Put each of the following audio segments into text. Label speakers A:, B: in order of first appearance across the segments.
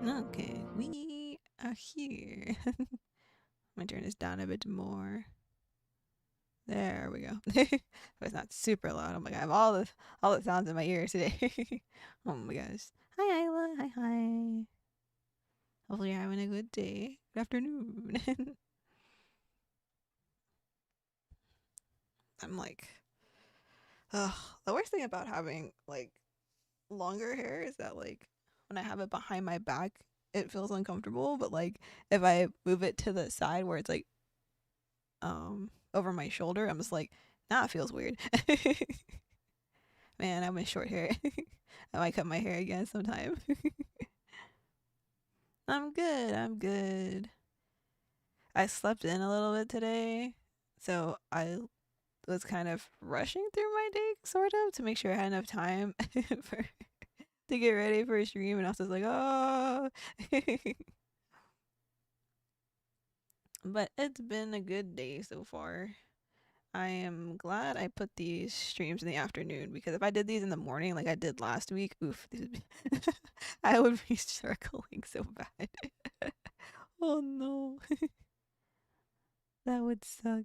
A: Okay, we are here. I'm gonna turn this down a bit more. There we go. But it's not super loud. Oh my god, I have all the sounds in my ears today. Oh my gosh. Hi Isla. Hi hi. Hopefully you're having a good day. Good afternoon. I'm like, ugh. The worst thing about having like longer hair is that like when I have it behind my back, it feels uncomfortable. But like if I move it to the side where it's like over my shoulder, I'm just like, nah, it feels weird. Man, I'm in short hair. I might cut my hair again sometime. I'm good. I'm good. I slept in a little bit today, so I was kind of rushing through my day, sort of, to make sure I had enough time for to get ready for a stream. And I was just like, oh. But it's been a good day so far. I am glad I put these streams in the afternoon because if I did these in the morning like I did last week, oof, I would be struggling so bad. Oh no, that would suck.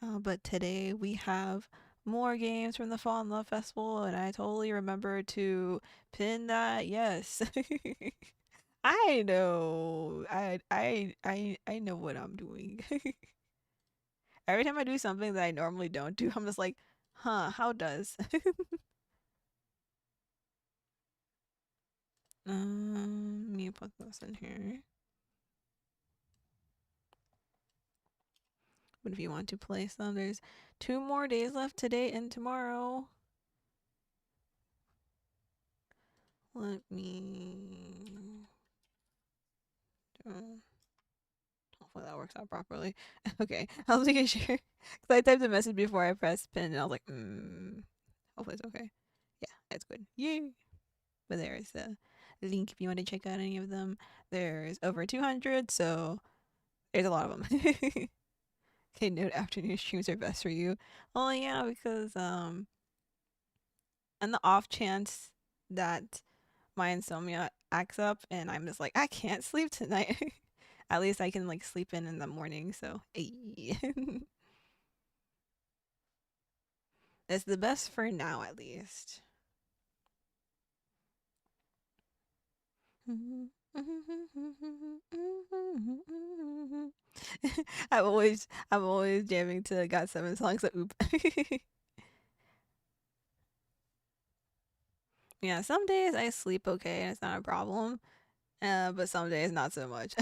A: But today we have more games from the Fall in Love Festival, and I totally remember to pin that. Yes, I know. I know what I'm doing. Every time I do something that I normally don't do, I'm just like, huh, how does? Let me put this in here. But if you want to play some, there's 2 more days left today and tomorrow. Let me. Hopefully that works out properly. Okay, I was making sure because I typed a message before I pressed pin, and I was like, hopefully it's okay. Yeah, it's good. Yay! But there's the link if you want to check out any of them. There's over 200, so there's a lot of them. Okay, note afternoon streams are best for you. Oh yeah, because and the off chance that my insomnia acts up and I'm just like I can't sleep tonight. At least I can like sleep in the morning. So hey. It's the best for now, at least. I'm always jamming to Got 7 songs. So oop. Yeah, some days I sleep okay and it's not a problem. But some days not so much.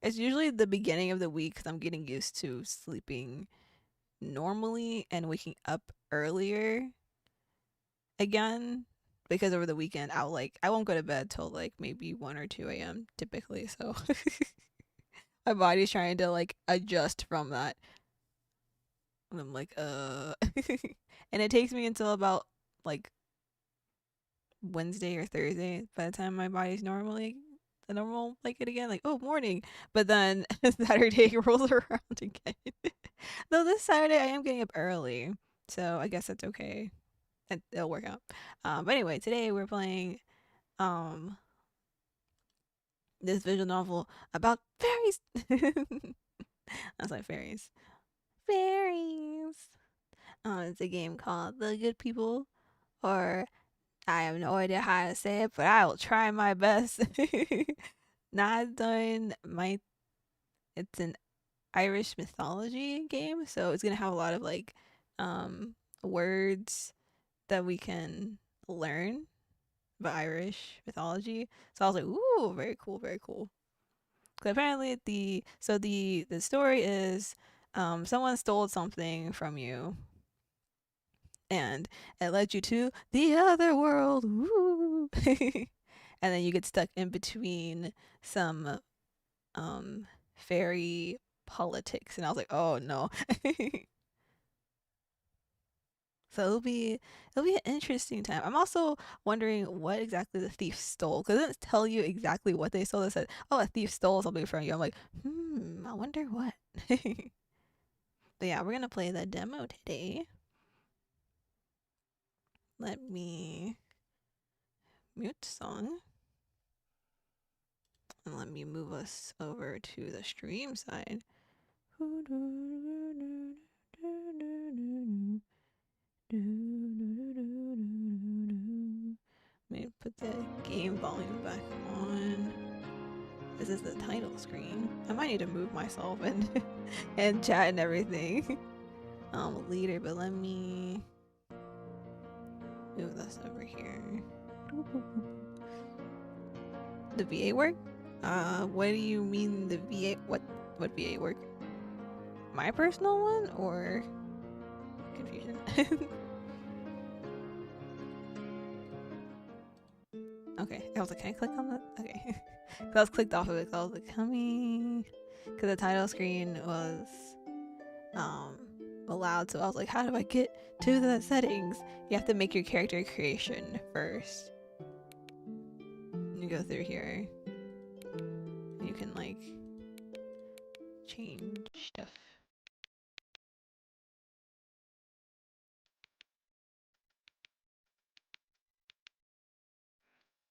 A: It's usually the beginning of the week because I'm getting used to sleeping normally and waking up earlier again. Because over the weekend, I won't go to bed till like maybe 1 or 2 a.m. typically. So my body's trying to like adjust from that. And I'm like, and it takes me until about like Wednesday or Thursday by the time my body's normally the normal like it again. Like, oh, morning. But then Saturday rolls around again. Though this Saturday I am getting up early, so I guess that's okay. It'll work out. But anyway, today we're playing this visual novel about fairies. That's like fairies. Fairies. It's a game called The Good People, or I have no idea how to say it, but I will try my best. Daoine Maithe. It's an Irish mythology game, so it's gonna have a lot of like words that we can learn about Irish mythology. So I was like, ooh, very cool, very cool. Because apparently the story is someone stole something from you and it led you to the other world. Woo! And then you get stuck in between some fairy politics and I was like, oh no. So it'll be an interesting time. I'm also wondering what exactly the thief stole because it doesn't tell you exactly what they stole. It said, "Oh, a thief stole something from you." I'm like, I wonder what. But yeah, we're gonna play the demo today. Let me mute song. And let me move us over to the stream side. Let me put the game volume back on. This is the title screen. I might need to move myself and chat and everything. Leader, but let me move this over here. The VA work? What do you mean the VA? What VA work? My personal one or confusion? Okay, I was like, can I click on that? Okay, because I was clicked off of it. So I was like, coming, because the title screen was allowed. So I was like, how do I get to the settings? You have to make your character creation first. You go through here. You can like change stuff.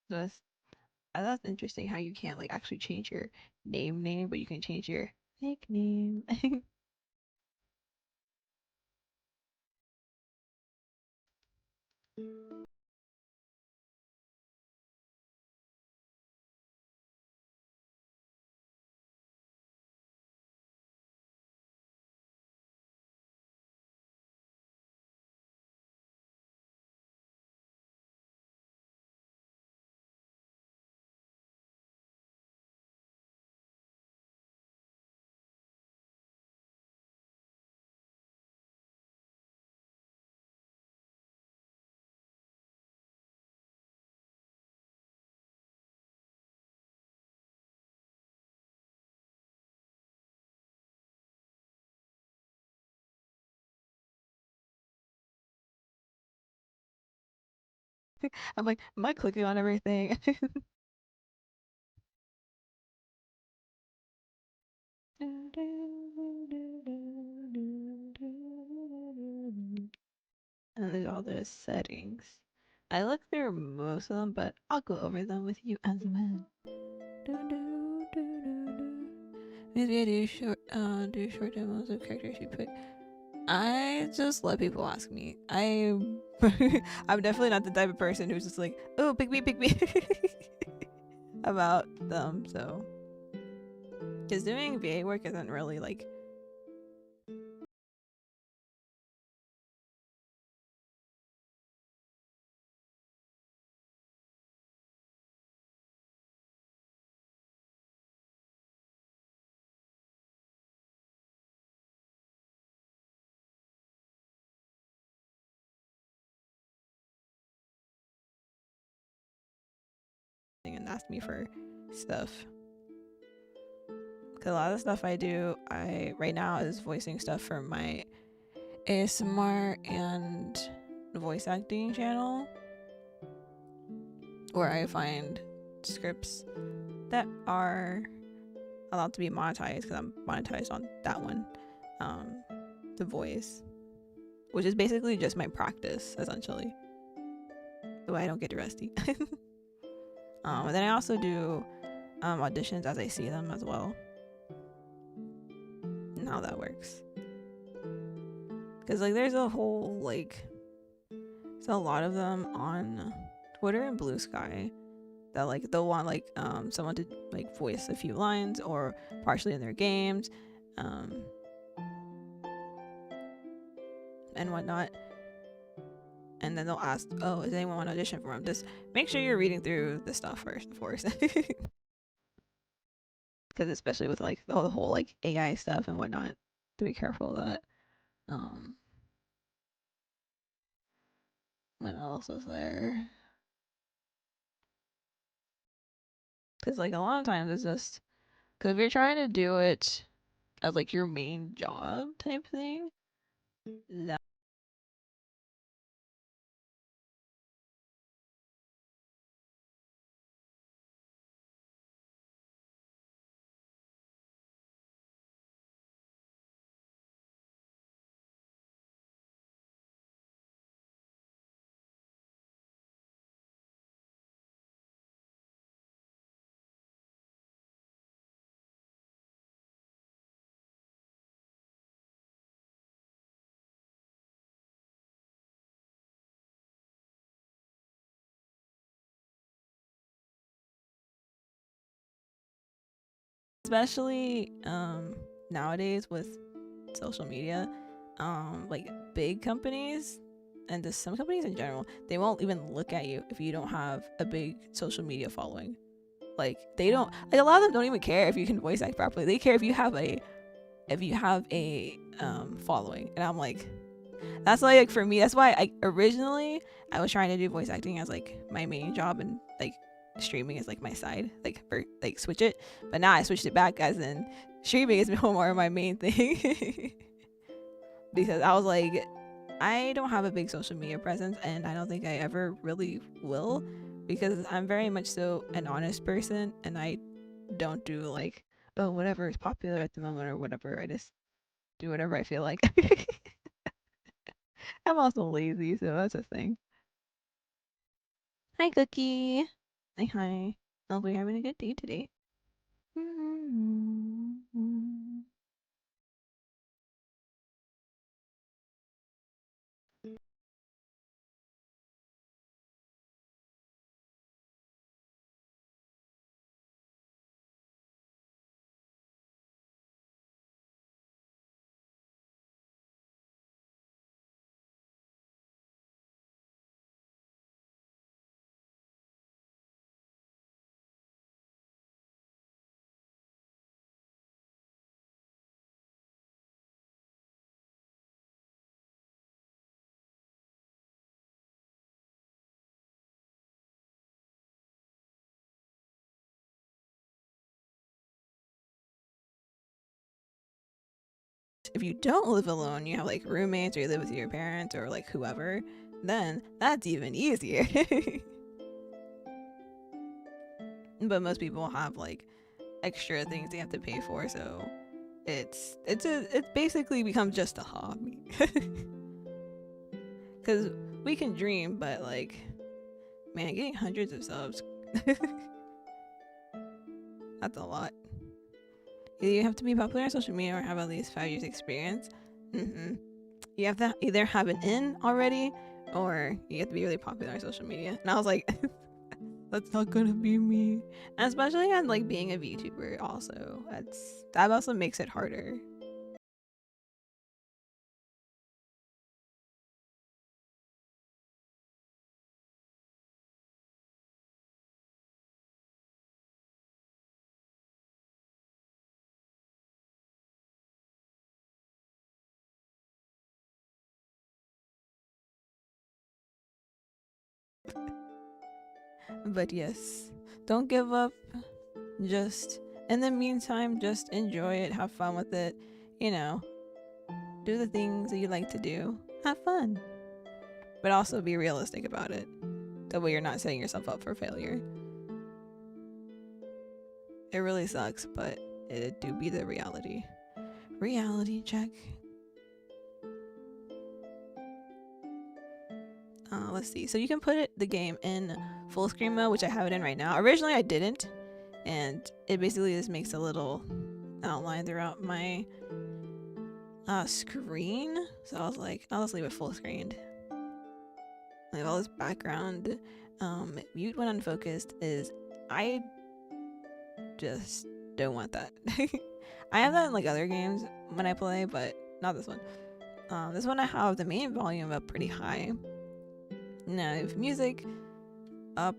A: So that's interesting how you can't like actually change your name, but you can change your nickname. I'm like, am I clicking on everything? And there's all those settings. I looked through most of them, but I'll go over them with you as well. Maybe I do short demos of characters you pick. I just let people ask me. I'm definitely not the type of person who's just like, oh, pick me about them. So, because doing VA work isn't really like and ask me for stuff. Because a lot of the stuff I do, right now is voicing stuff for my ASMR and voice acting channel, where I find scripts that are allowed to be monetized because I'm monetized on that one, the voice, which is basically just my practice essentially, the way I don't get rusty. And then I also do auditions as I see them as well, and how that works. Because like there's a whole like, there's a lot of them on Twitter and Blue Sky that like they'll want like someone to like voice a few lines or partially in their games, and whatnot. And then they'll ask, oh, does anyone want to audition for them? Just make sure you're reading through the stuff first, of course. Because especially with like the whole like AI stuff and whatnot, to be careful of that. What else is there? Because like a lot of times it's just because if you're trying to do it as like your main job type thing, that especially nowadays with social media, like big companies and just some companies in general, they won't even look at you if you don't have a big social media following. Like they don't, like a lot of them don't even care if you can voice act properly. They care if you have a following. And I'm like, that's why, like, for me, that's why I originally I was trying to do voice acting as like my main job, and like streaming is like my side, like for like switch it. But now I switched it back, as in streaming is more my main thing. Because I was like, I don't have a big social media presence, and I don't think I ever really will, because I'm very much so an honest person, and I don't do like, oh, whatever is popular at the moment or whatever. I just do whatever I feel like. I'm also lazy, so that's a thing. Hi, Cookie. Say hi. Hope we're having a good day today. If you don't live alone, you have like roommates, or you live with your parents, or like whoever, then that's even easier. But most people have like extra things they have to pay for, so it basically becomes just a hobby. Because we can dream, but like, man, getting hundreds of subs, that's a lot. Either you have to be popular on social media or have at least 5 years experience. You have to either have an in already, or you have to be really popular on social media. And I was like, that's not gonna be me. And especially on like being a VTuber also. That also makes it harder. But yes, don't give up. Just in the meantime, just enjoy it, have fun with it, you know, do the things that you like to do, have fun, but also be realistic about it. That way you're not setting yourself up for failure. It really sucks, but it do be the reality. Reality check. Let's see. So you can put the game in full screen mode, which I have it in right now. Originally I didn't, and it basically just makes a little outline throughout my screen. So I was like, I'll just leave it full screened. Like all this background mute when unfocused is, I just don't want that. I have that in like other games when I play, but not this one. This one I have the main volume up pretty high. Now I have music up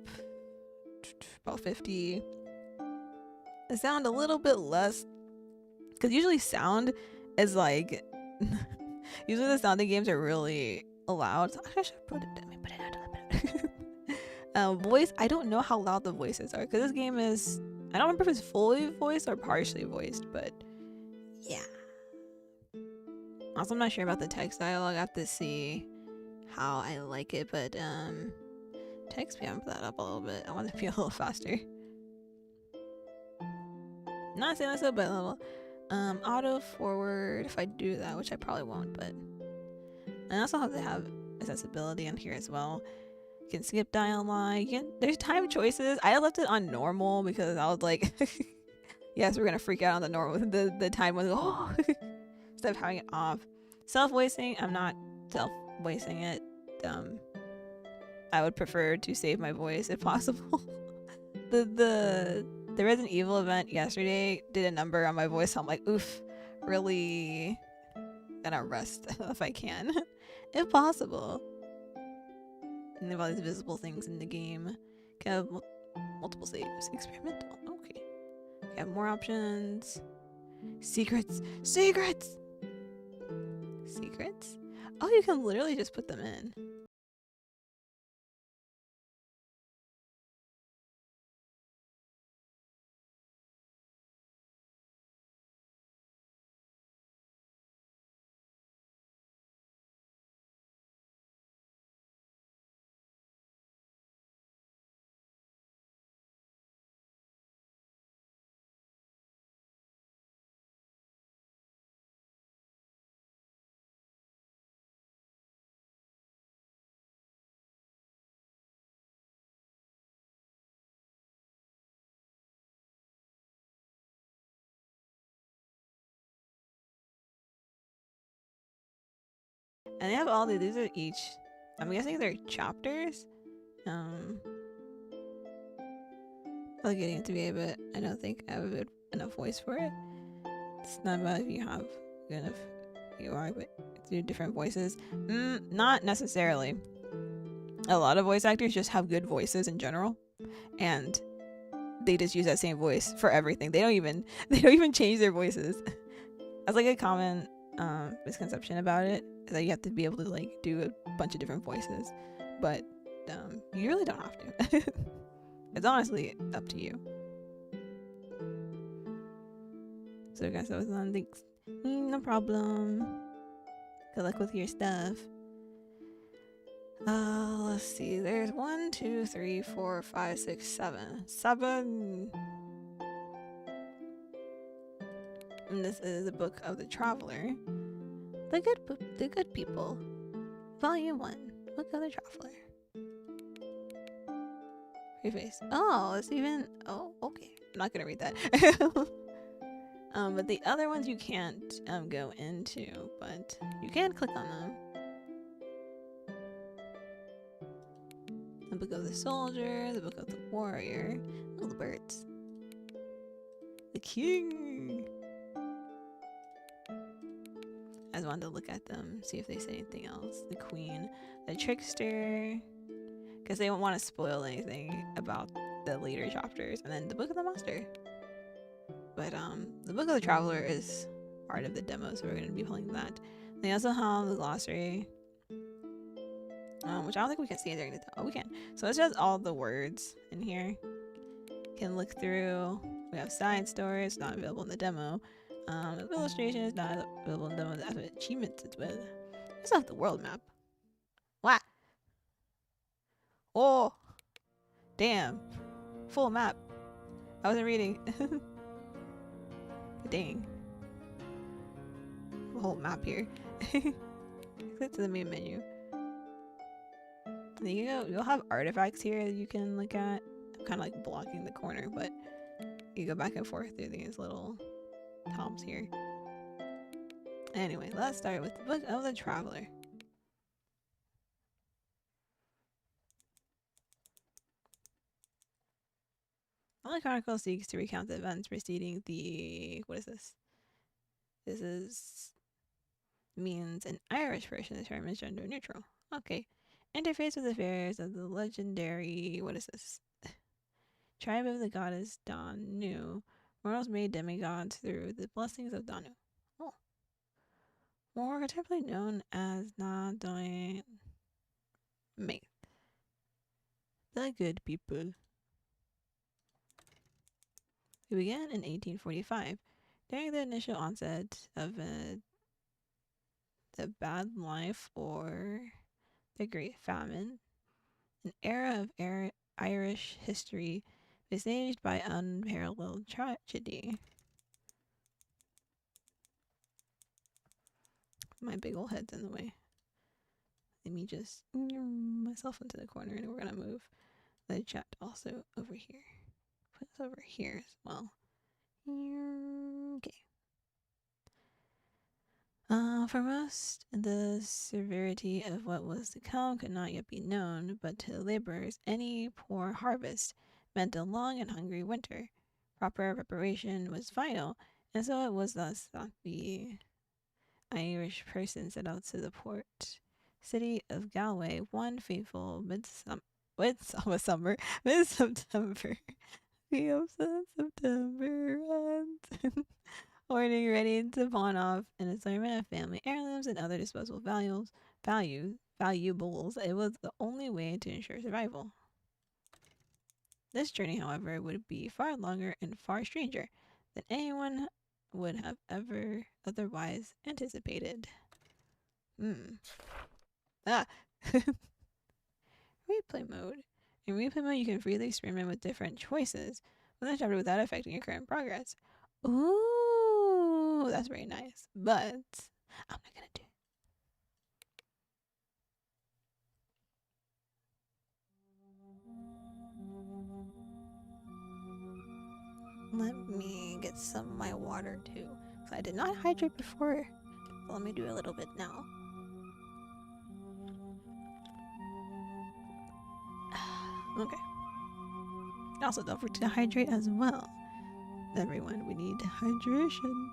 A: about 50. The sound a little bit less, because usually sound is like usually the sound in games are really loud. So I should put it out a little bit. Voice, I don't know how loud the voices are, because this game is, I don't remember if it's fully voiced or partially voiced, but yeah. Also, I'm not sure about the text dialogue. I have to see how I like it, but text me, amp that up a little bit. I want it to be a little faster. Not saying that's a bit level. Auto forward, if I do that, which I probably won't, but I also have to have accessibility on here as well. You can skip dialogue. There's time choices. I left it on normal because I was like, yes, we're gonna freak out on the normal. The time was instead of having it off. Self voicing, I'm not self voicing it. I would prefer to save my voice if possible. the The Resident Evil event yesterday did a number on my voice, so I'm like, oof, really gonna rest if I can, if possible. And they have all these visible things in the game. Can have multiple saves. Experimental. Okay. We have more options. Secrets. Secrets! Secrets? Oh, you can literally just put them in. And they have all these are each, I'm guessing they're chapters. I'll get into it, but I don't think I have a good enough voice for it. It's not about if you have good enough you are, but do different voices. Not necessarily. A lot of voice actors just have good voices in general, and they just use that same voice for everything. They don't even change their voices. That's like a common misconception about it, is that you have to be able to like do a bunch of different voices, but you really don't have to. It's honestly up to you. So guys, that was on thanks. No problem. Good luck with your stuff. Let's see. There's 1, 2, 3, 4, 5, 6, 7. 7. And this is the Book of the Traveler. The Good People. Volume 1. Book of the Traveler. Preface. Oh, it's even. Oh, okay. I'm not gonna read that. But the other ones you can't go into, but you can click on them. The Book of the Soldier, the Book of the Warrior, all the birds. The King. I just wanted to look at them, see if they say anything else. The Queen, the Trickster, because they don't want to spoil anything about the later chapters. And then the Book of the Master. But the Book of the Traveler is part of the demo, so we're going to be playing that. They also have the glossary, which I don't think we can see during the demo. Oh, we can. So it's just all the words in here. You can look through. We have side stories, not available in the demo. Illustrations, not available in the demo. That's what achievements it's with. We also have the world map. What? Oh, damn. Full map. I wasn't reading. Dang. The whole map here. Click to the main menu. And you'll have artifacts here that you can look at. I'm kind of like blocking the corner, but you go back and forth through these little tops here. Anyway, let's start with the Book of the Traveler. The Chronicle seeks to recount the events preceding the... What is this? This is... means an Irish version of the term is gender neutral. Okay. Interface with affairs of the legendary... What is this? Tribe of the goddess Danu. Mortals made demigods through the blessings of Danu. Oh. More contemporarily known as Daoine Maithe. The Good People. We began in 1845, during the initial onset of the bad life or the Great Famine, an era of Irish history besieged by unparalleled tragedy. My big old head's in the way. Let me just myself into the corner, and we're gonna move the chat also over here. Put this over here as well. Okay. For most, the severity of what was to come could not yet be known, but to laborers, any poor harvest meant a long and hungry winter. Proper preparation was vital, and so it was thus that the Irish person set out to the port city of Galway one fateful mid-September. Morning, ready to pawn off an assortment of family heirlooms and other disposable valuables. It was the only way to ensure survival. This journey, however, would be far longer and far stranger than anyone would have ever otherwise anticipated. Ah. Replay mode. In replay mode, you can freely experiment with different choices within the chapter without affecting your current progress. Ooh, that's very nice. But I'm not gonna do it. Let me get some of my water too. I did not hydrate before. So let me do a little bit now. Okay. Also, don't forget to hydrate as well. Everyone, we need hydration.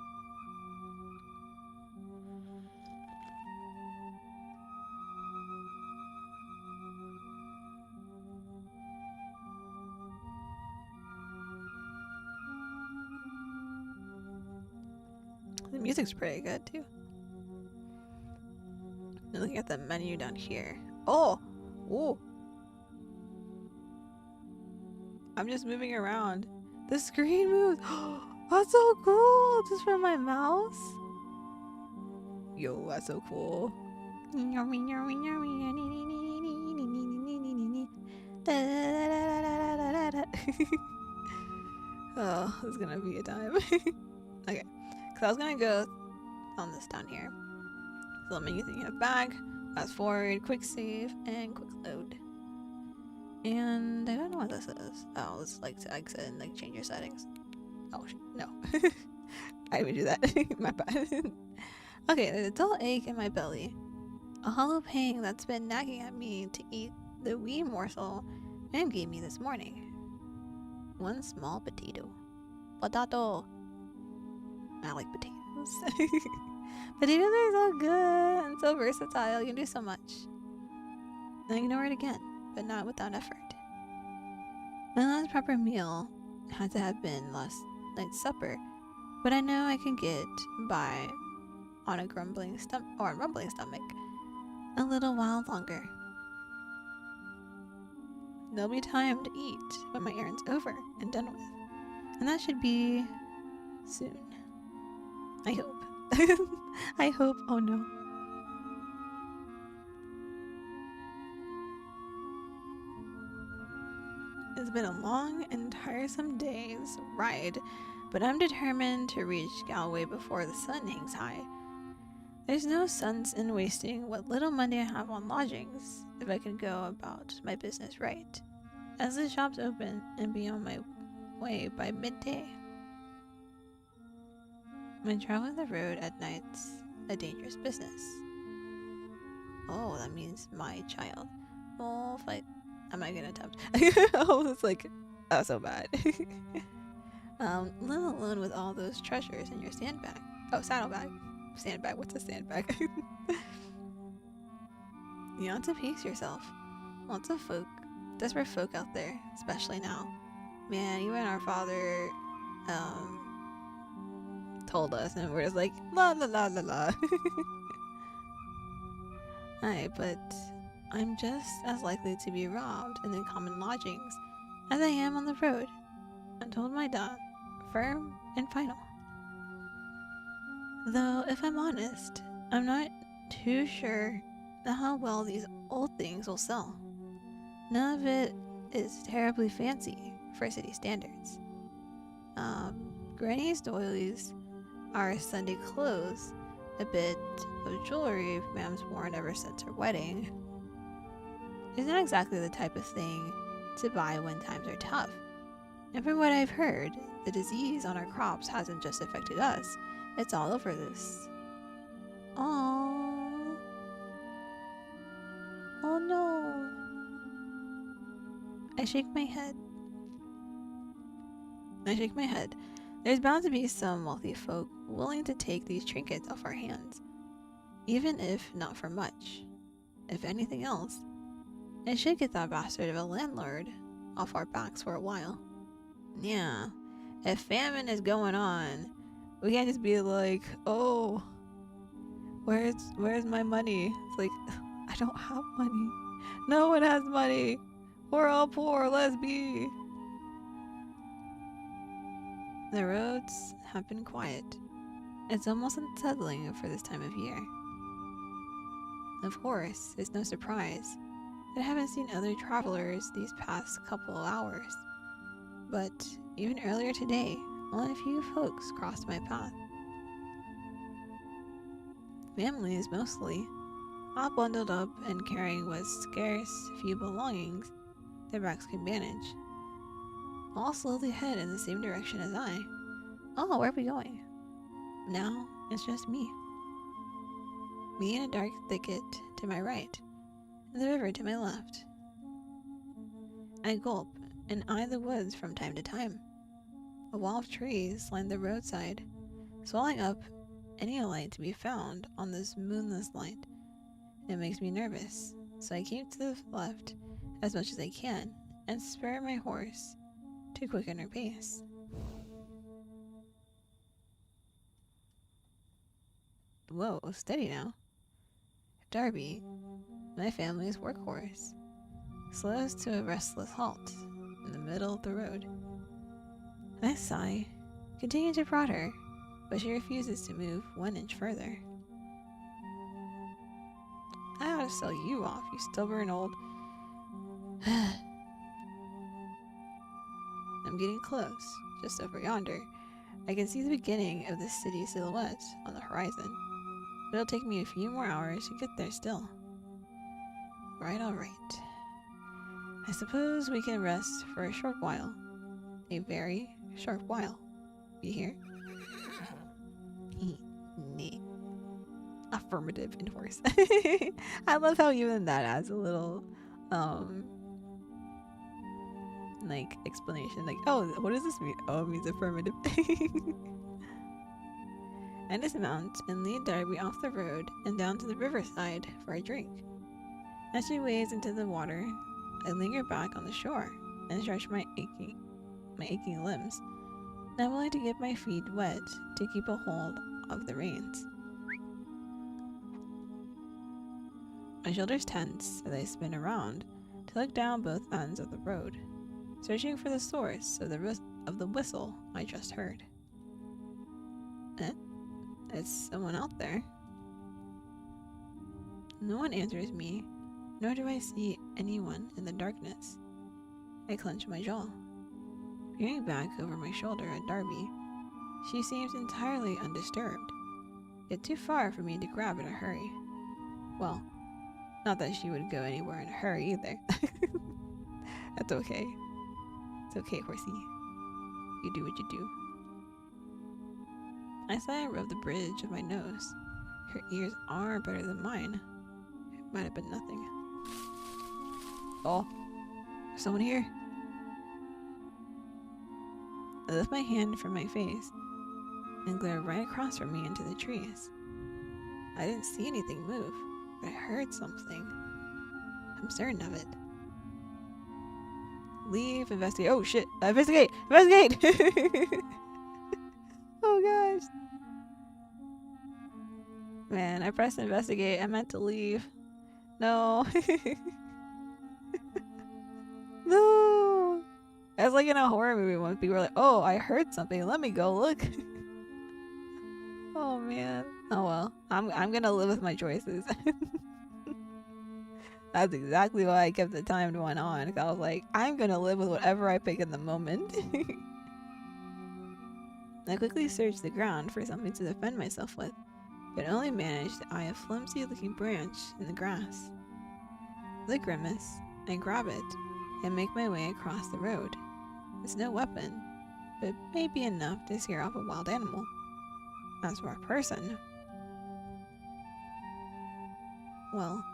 A: The music's pretty good too. Looking at the menu down here. Oh! Ooh! I'm just moving around. The screen moves! That's so cool! Just from my mouse? Yo, that's so cool. Oh, this is gonna be a time. Okay, because I was gonna go on this down here. So let me use a bag, fast forward, quick save, and quick load. And I don't know what this is. Oh, it's like to exit and like change your settings. Oh, no. I didn't even do that. My bad. Okay, there's a dull ache in my belly. A hollow pain that's been nagging at me to eat the wee morsel Mom gave me this morning. One small potato. Potato. I like potatoes. Potatoes are so good and so versatile. You can do so much. And ignore it again, but not without effort. My last proper meal had to have been last night's supper, but I know I can get by on a rumbling stomach a little while longer. There'll be time to eat when my errand's over and done with, and that should be soon. I hope. I hope. Oh no. It's been a long and tiresome day's ride, but I'm determined to reach Galway before the sun hangs high. There's no sense in wasting what little money I have on lodgings if I can go about my business right, as the shops open and be on my way by midday. When traveling the road at night's a dangerous business. Oh, that means my child. Oh, fight. Am I gonna attempt? Oh, it's like, oh, so bad. Let alone with all those treasures in your sandbag. Oh, saddlebag. Sandbag. What's a sandbag? You want to pace yourself. Lots of folk, desperate folk out there, especially now. Man, even our father, told us, and we're just like, la la la la la. Aye, but I'm just as likely to be robbed in the common lodgings as I am on the road. I told my dad, firm and final. Though, if I'm honest, I'm not too sure how well these old things will sell. None of it is terribly fancy for city standards. Granny's doilies are Sunday clothes, a bit of jewelry Mam's worn ever since her wedding. It's not exactly the type of thing to buy when times are tough. And from what I've heard, the disease on our crops hasn't just affected us, it's all over this. Oh. Oh no. I shake my head. I shake my head. There's bound to be some wealthy folk willing to take these trinkets off our hands, even if not for much. If anything else, it should get that bastard of a landlord off our backs for a while. Yeah, if famine is going on, we can't just be like, oh, where's my money? It's like, I don't have money. No one has money. We're all poor. Let's be. The roads have been quiet. It's almost unsettling for this time of year. Of course, it's no surprise that I haven't seen other travelers these past couple of hours. But even earlier today, only a few folks crossed my path. Families mostly, all bundled up and carrying what scarce few belongings their backs could manage. All slowly head in the same direction as I. Oh, where are we going? Now it's just me. Me in a dark thicket to my right, and the river to my left. I gulp and eye the woods from time to time. A wall of trees line the roadside, swallowing up any light to be found on this moonless light. It makes me nervous, so I keep to the left as much as I can and spur my horse to quicken her pace. Whoa, steady now. Darby, my family's workhorse, slows to a restless halt in the middle of the road. I sigh, continue to prod her, but she refuses to move 1 inch further. I ought to sell you off, you stubborn old... I'm getting close, just over yonder. I can see the beginning of the city silhouette on the horizon, but it'll take me a few more hours to get there still. Right, alright. I suppose we can rest for a short while. A very short while. You hear? Nah. Affirmative in horse. I love how even that adds a little like explanation, like, oh, what does this mean? Oh, it means affirmative. I dismount and lead Darby off the road and down to the riverside for a drink. As she wades into the water, I linger back on the shore and stretch my aching limbs, not willing to get my feet wet to keep a hold of the reins. My shoulders tense as I spin around to look down both ends of the road, searching for the source of the whistle I just heard. It's someone out there. No one answers me, nor do I see anyone in the darkness. I clench my jaw. Peering back over my shoulder at Darby, she seems entirely undisturbed, yet too far for me to grab in a hurry. Well, not that she would go anywhere in a hurry either. That's okay. It's okay, horsey. You do what you do. I sigh and rub the bridge of my nose. Her ears are better than mine. It might have been nothing. Oh, there's someone here. I lift my hand from my face and glare right across from me into the trees. I didn't see anything move, but I heard something. I'm certain of it. Leave, investigate. Oh shit! Investigate! Investigate! Oh gosh. Man, I pressed investigate. I meant to leave. No. No. It's like in a horror movie when people are like, oh, I heard something. Let me go look. Oh man. Oh well. I'm gonna live with my choices. That's exactly why I kept the timed one on. Cause I was like, I'm gonna live with whatever I pick in the moment. I quickly searched the ground for something to defend myself with, but only managed to eye a flimsy-looking branch in the grass. With a grimace, I grab it and make my way across the road. It's no weapon, but it may be enough to scare off a wild animal. As for a person, well,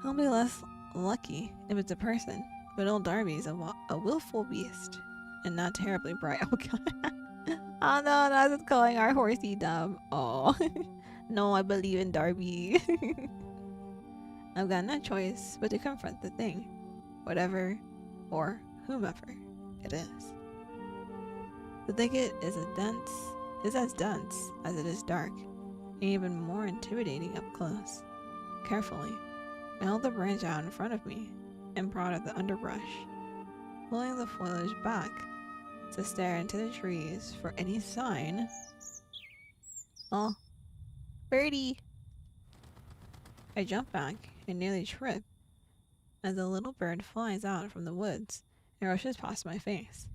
A: I'll be less lucky if it's a person, but old Darby's a willful beast. and not terribly bright. Oh god. Oh no, that's just calling our horsey dumb. Oh. No, I believe in Darby. I've got no choice but to confront the thing. Whatever or whomever it is. The thicket is as dense as it is dark, and even more intimidating up close. Carefully, I held the branch out in front of me and prodded the underbrush, pulling the foliage back to stare into the trees for any sign. Oh, birdie! I jump back and nearly trip as a little bird flies out from the woods and rushes past my face,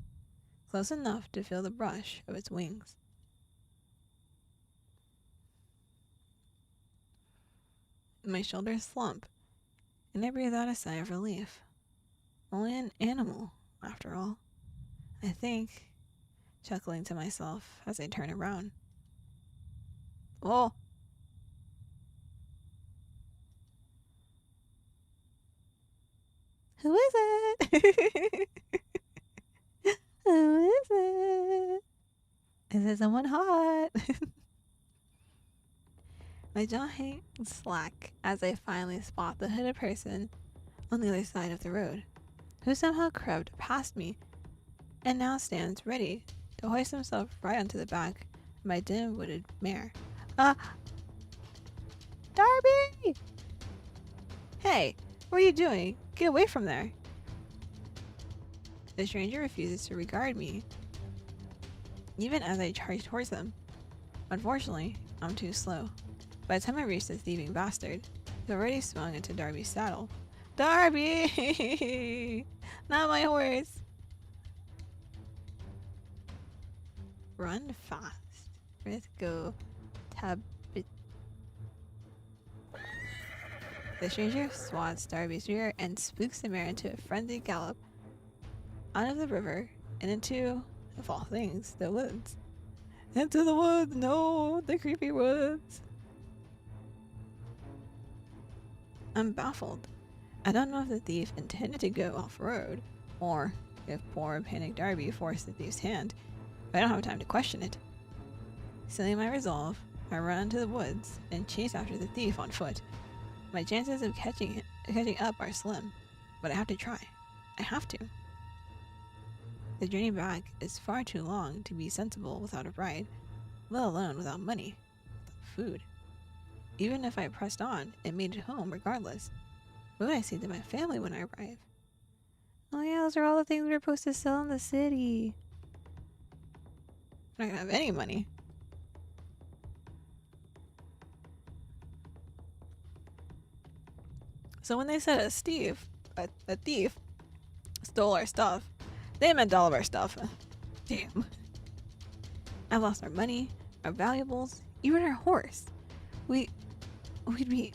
A: close enough to feel the brush of its wings. My shoulders slump, and I breathe out a sigh of relief. Only an animal, after all, I think, chuckling to myself as I turn around. Oh! Who is it? Who is it? Is it someone hot? My jaw hangs slack as I finally spot the hooded person on the other side of the road, who somehow crept past me and now stands ready to hoist himself right onto the back of my dim-witted mare. Darby! Hey, what are you doing? Get away from there. The stranger refuses to regard me, even as I charge towards them. Unfortunately, I'm too slow. By the time I reach this thieving bastard, he's already swung into Darby's saddle. Darby! Not my horse! Run fast. Let's go. The stranger swats Darby's rear and spooks the mare into a frenzied gallop out of the river and into, of all things, the woods. Into the woods! No! The creepy woods! I'm baffled. I don't know if the thief intended to go off-road, or if poor panicked Darby forced the thief's hand, but I don't have time to question it. Sealing my resolve, I run into the woods and chase after the thief on foot. My chances of catching up are slim, but I have to try. I have to. The journey back is far too long to be sensible without a ride, let alone without money, without food. Even if I pressed on and made it home regardless, what would I say to my family when I arrive? Oh yeah, those are all the things we were supposed to sell in the city. I'm not gonna have any money. So when they said a thief stole our stuff, they meant all of our stuff. Damn. I've lost our money, our valuables, even our horse. We'd be...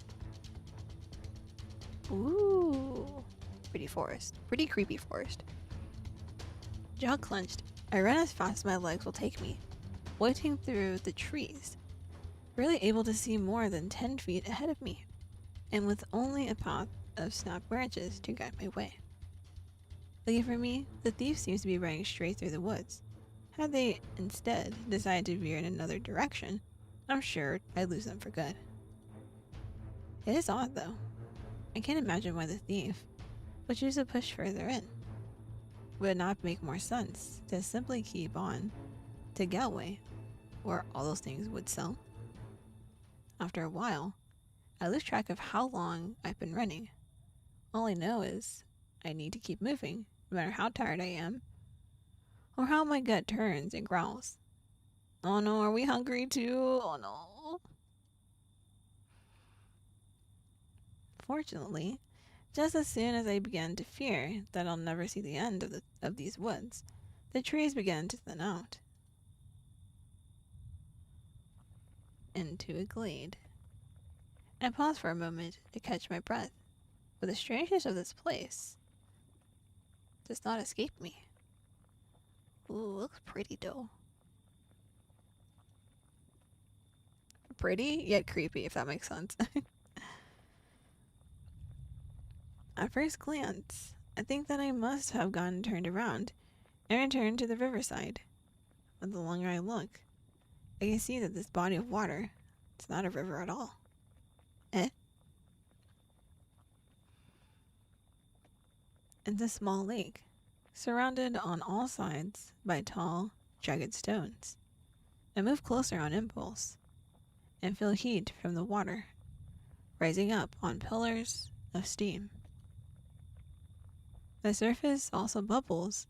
A: Ooh. Pretty forest. Pretty creepy forest. Jaw clenched, I run as fast as my legs will take me, wading through the trees, barely able to see more than 10 feet ahead of me, and with only a path of snapped branches to guide my way. Lucky for me, the thief seems to be running straight through the woods. Had they instead decided to veer in another direction, I'm sure I'd lose them for good. It is odd though. I can't imagine why the thief would choose to push further in. Would it not make more sense to simply keep on to Galway, where all those things would sell? After a while, I lose track of how long I've been running. All I know is I need to keep moving, no matter how tired I am, or how my gut turns and growls. Oh no, are we hungry too? Oh no. Fortunately, just as soon as I began to fear that I'll never see the end of these woods, the trees began to thin out into a glade. I paused for a moment to catch my breath, but the strangeness of this place does not escape me. Ooh, looks pretty though. Pretty, yet creepy, if that makes sense. At first glance, I think that I must have gotten turned around I return to the riverside. But the longer I look, I can see that this body of water, it's not a river at all. It's a small lake, surrounded on all sides by tall, jagged stones. I move closer on impulse and feel heat from the water rising up on pillars of steam. The surface also bubbles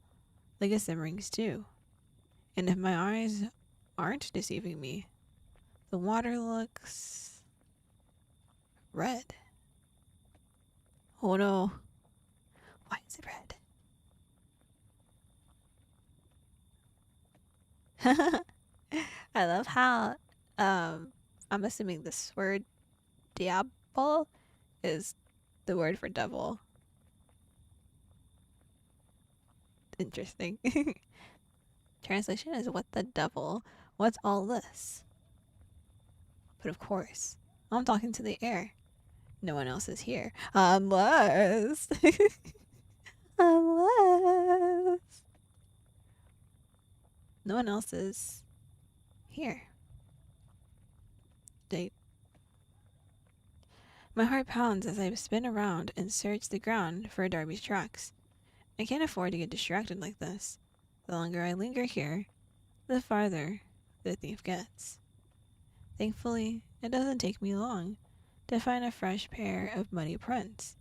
A: like a simmering stew, and if my eyes aren't deceiving me, the water looks red. Oh no, why is it red? I love how I'm assuming this word diablo is the word for devil. Interesting. Translation is what the devil? What's all this? But of course, I'm talking to the air. No one else is here. Unless unless no one else is here. Date. My heart pounds as I spin around and search the ground for Darby's tracks. I can't afford to get distracted like this. The longer I linger here, the farther the thief gets. Thankfully, it doesn't take me long to find a fresh pair of muddy prints.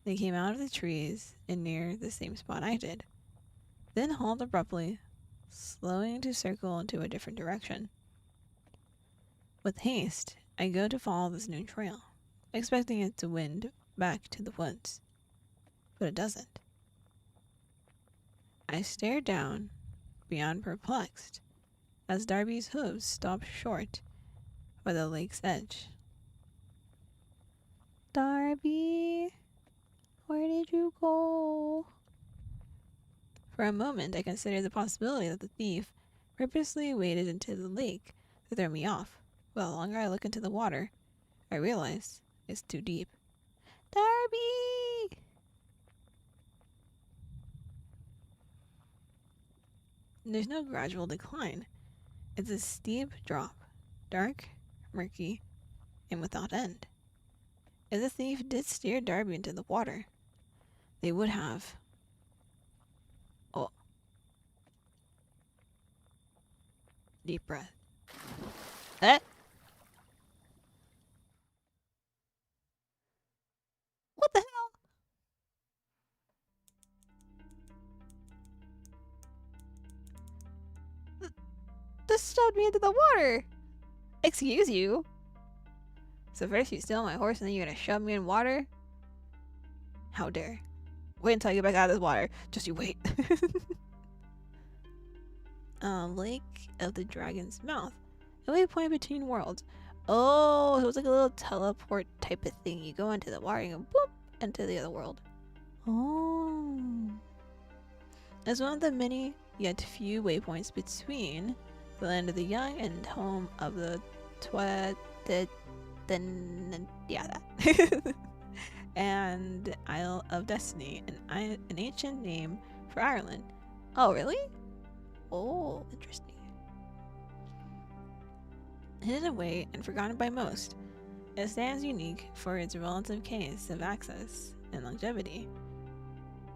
A: They came out of the trees and near the same spot I did, then halt abruptly, slowing to circle into a different direction. With haste, I go to follow this new trail, expecting it to wind back to the woods. But it doesn't. I stare down, beyond perplexed, as Darby's hooves stop short by the lake's edge. Darby, where did you go? For a moment, I considered the possibility that the thief purposely waded into the lake to throw me off. But the longer I look into the water, I realize it's too deep. Darby! There's no gradual decline. It's a steep drop, dark, murky, and without end. If the thief did steer Darby into the water, they would have. Oh. Deep breath. What the hell? This shoved me into the water. Excuse you. So first you steal my horse and then you're gonna shove me in water? How dare. Wait until I get back out of this water. Just you wait. Lake of the Dragon's Mouth. A waypoint between worlds. Oh, so it's like a little teleport type of thing. You go into the water and you go boop into the other world. Oh. As one of the many yet few waypoints between the land of the young and home of the and Isle of Destiny, an ancient name for Ireland. Oh, really? Oh, interesting. Hidden away and forgotten by most, it stands unique for its relative case of access and longevity.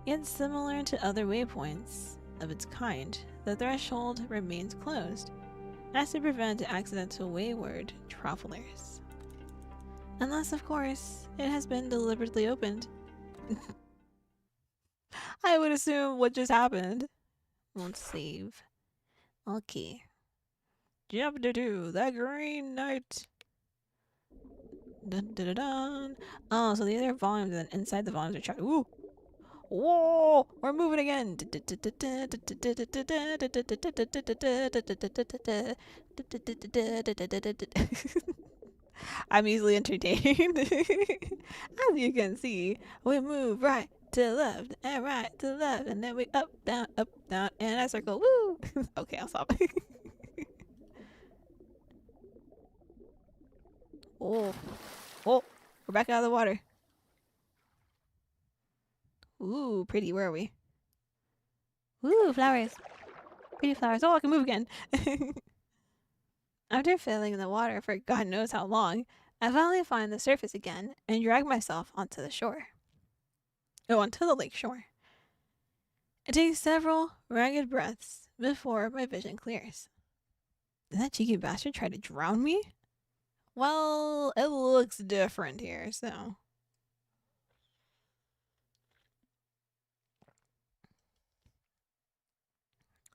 A: Yet similar to other waypoints of its kind, the threshold remains closed, as to prevent accidental wayward travelers. Unless, of course, it has been deliberately opened. I would assume what just happened. Let's save. Okay. Chapter 2, The Green Knight. Dun, dun, dun, dun. Oh, so the other volumes and inside the volumes are chapter. Ooh! Whoa! We're moving again! I'm easily entertained. As you can see, we move right to left and right to left, and then we up, down, and I circle. Woo! Okay, I'll stop. Oh, oh, we're back out of the water. Ooh, pretty. Where are we? Ooh, flowers. Pretty flowers. Oh, I can move again. After filling in the water for God knows how long, I finally find the surface again and drag myself onto the shore. Oh, onto the lake shore. It takes several ragged breaths before my vision clears. Did that cheeky bastard try to drown me? Well, it looks different here, so.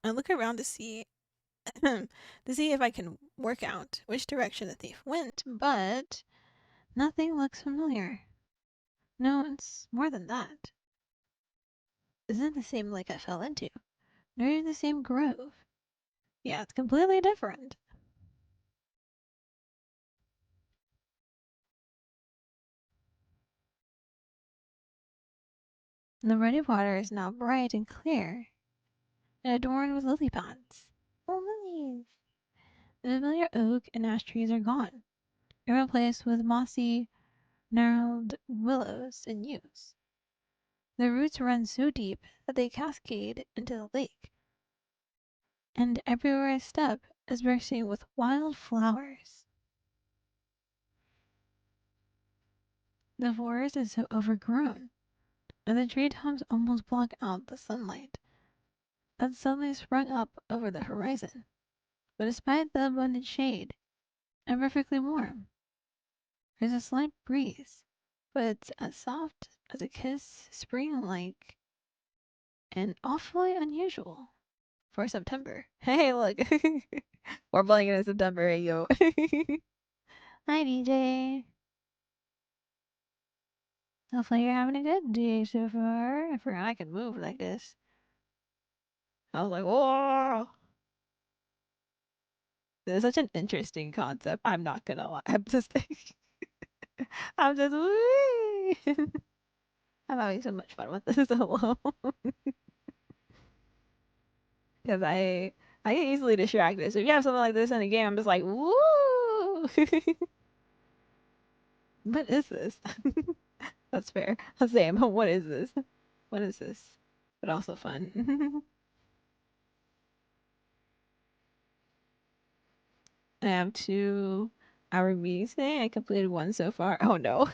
A: I look around to see if I can work out which direction the thief went, but nothing looks familiar. No, it's more than that. Isn't the same lake I fell into, nor the same grove. Yeah, it's completely different. The ruddy water is now bright and clear, and adorned with lily pads. Oh, lilies! The familiar oak and ash trees are gone, and replaced with mossy, gnarled willows and yews. Their roots run so deep that they cascade into the lake, and everywhere I step is bursting with wild flowers. The forest is so overgrown, and the tree tops almost block out the sunlight that suddenly sprung up over the horizon. But despite the abundant shade, I'm perfectly warm. There's a slight breeze, but it's as soft as a kiss, spring-like, and awfully unusual for September. Hey, look. We're playing in September, hey, yo. Hi, DJ. Hopefully you're having a good day so far. I forgot I can move like this. I was like, whoa. This is such an interesting concept. I'm not gonna lie. I'm just, I'm having so much fun with this alone. Because I get easily distracted. So if you have something like this in a game, I'm just like, woo! What is this? That's fair. Same. What is this? What is this? But also fun. I have 2-hour meetings today. I completed one so far. Oh no.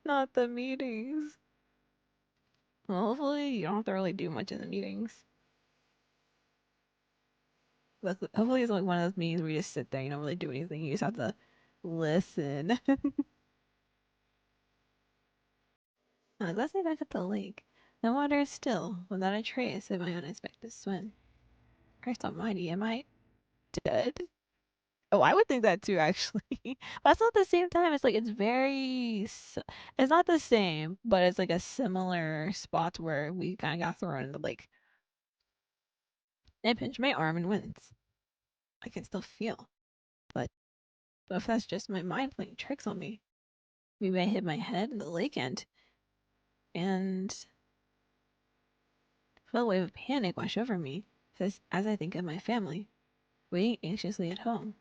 A: Not the meetings. Well, hopefully you don't have to really do much in the meetings. Hopefully it's like one of those meetings where you just sit there, you don't really do anything. You just have to listen. Let's say back at the lake. The water is still, without a trace of my unexpected swim. Christ almighty, am I dead? Oh, I would think that too, actually. But it's not the same time. It's like, it's very, it's not the same, but it's like a similar spot where we kind of got thrown in the lake. I pinched my arm and wince. I can still feel. But if that's just my mind playing tricks on me, maybe I hit my head in the lake and feel a wave of panic wash over me as I think of my family, waiting anxiously at home.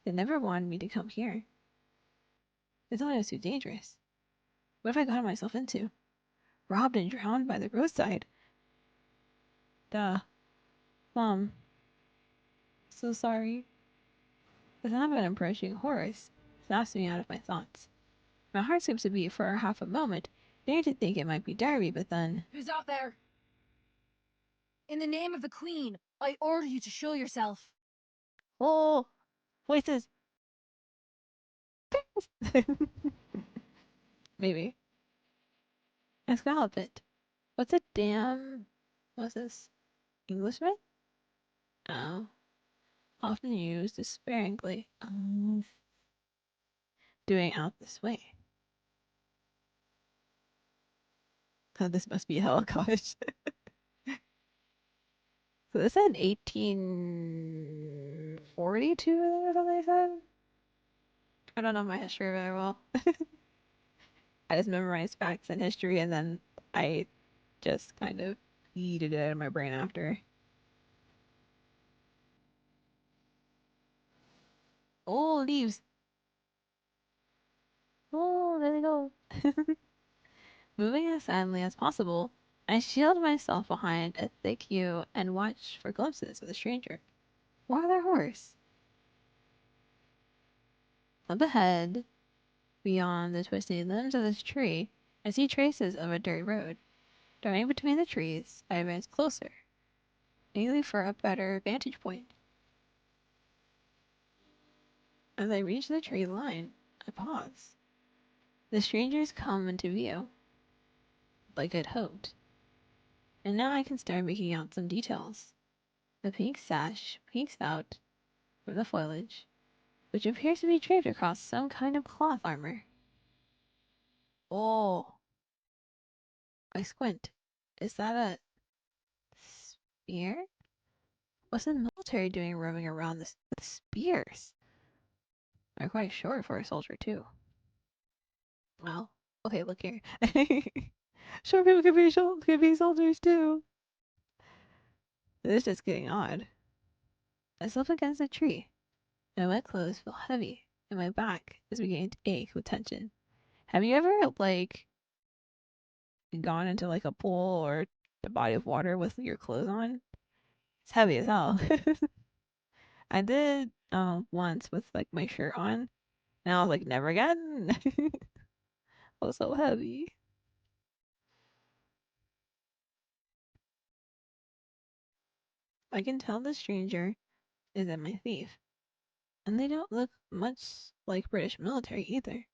A: They never wanted me to come here. They thought it was too dangerous. What have I gotten myself into? Robbed and drowned by the roadside. Duh. Mom. So sorry. The sound of an approaching horse snaps me out of my thoughts. My heart seems to beat for half a moment, daring to think it might be Darby, but then...
B: Who's out there? In the name of the Queen, I order you to show yourself.
A: Oh! Voices! Maybe. I scallop it. What's a damn... What's this? Englishman? Oh. Often used despairingly. Doing out this way. Oh, this must be Holocaust. So this said 1842 or something they said? I don't know my history very well. I just memorized facts and history and then I just kind of yeeted it out of my brain after. Oh, leaves. Oh, there they go. Moving as silently as possible, I shield myself behind a thick yew and watch for glimpses of the stranger or their horse. Up ahead, beyond the twisted limbs of this tree, I see traces of a dirt road. Darting between the trees, I advance closer, mainly for a better vantage point. As I reach the tree line, I pause. The strangers come into view, like I'd hoped, and now I can start making out some details. The pink sash peeks out from the foliage, which appears to be draped across some kind of cloth armor. Oh, I squint. Is that a spear? What's the military doing roaming around this with spears? They're quite short for a soldier, too. Well, okay, look here. Short people could be soldiers, too. This is getting odd. I slip against a tree. My wet clothes feel heavy, and my back is beginning to ache with tension. Have you ever, like, gone into, like, a pool or a body of water with your clothes on? It's heavy as hell. I did once with, like, my shirt on, and I was like, never again. It was so heavy. I can tell the stranger isn't my thief, and they don't look much like British military either.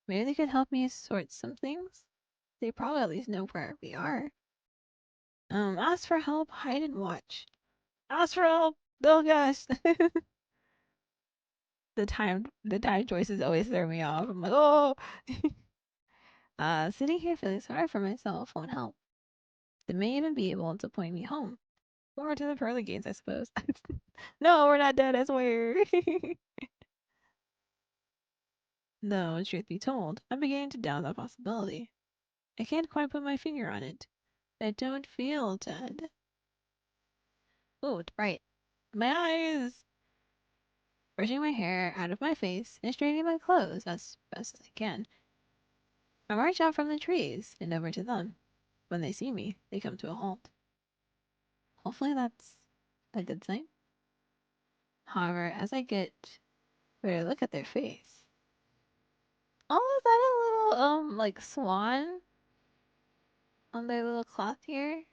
A: Maybe they could help me sort some things. They probably at least know where we are. Ask for help, hide and watch. Ask for help. Oh gosh. the time choices always throw me off. I'm like, oh. Sitting here feeling sorry for myself won't help. They may even be able to point me home. Or to the pearly gates, I suppose. No, we're not dead, I swear. No, truth be told, I'm beginning to doubt that possibility. I can't quite put my finger on it. I don't feel dead. Oh, it's bright. My eyes! Brushing my hair out of my face and straightening my clothes as best as I can. I march out from the trees and over to them. When they see me, they come to a halt. Hopefully that's a good sign. However, as I get a better look at their face. Oh, is that a little, like swan on their little cloth here?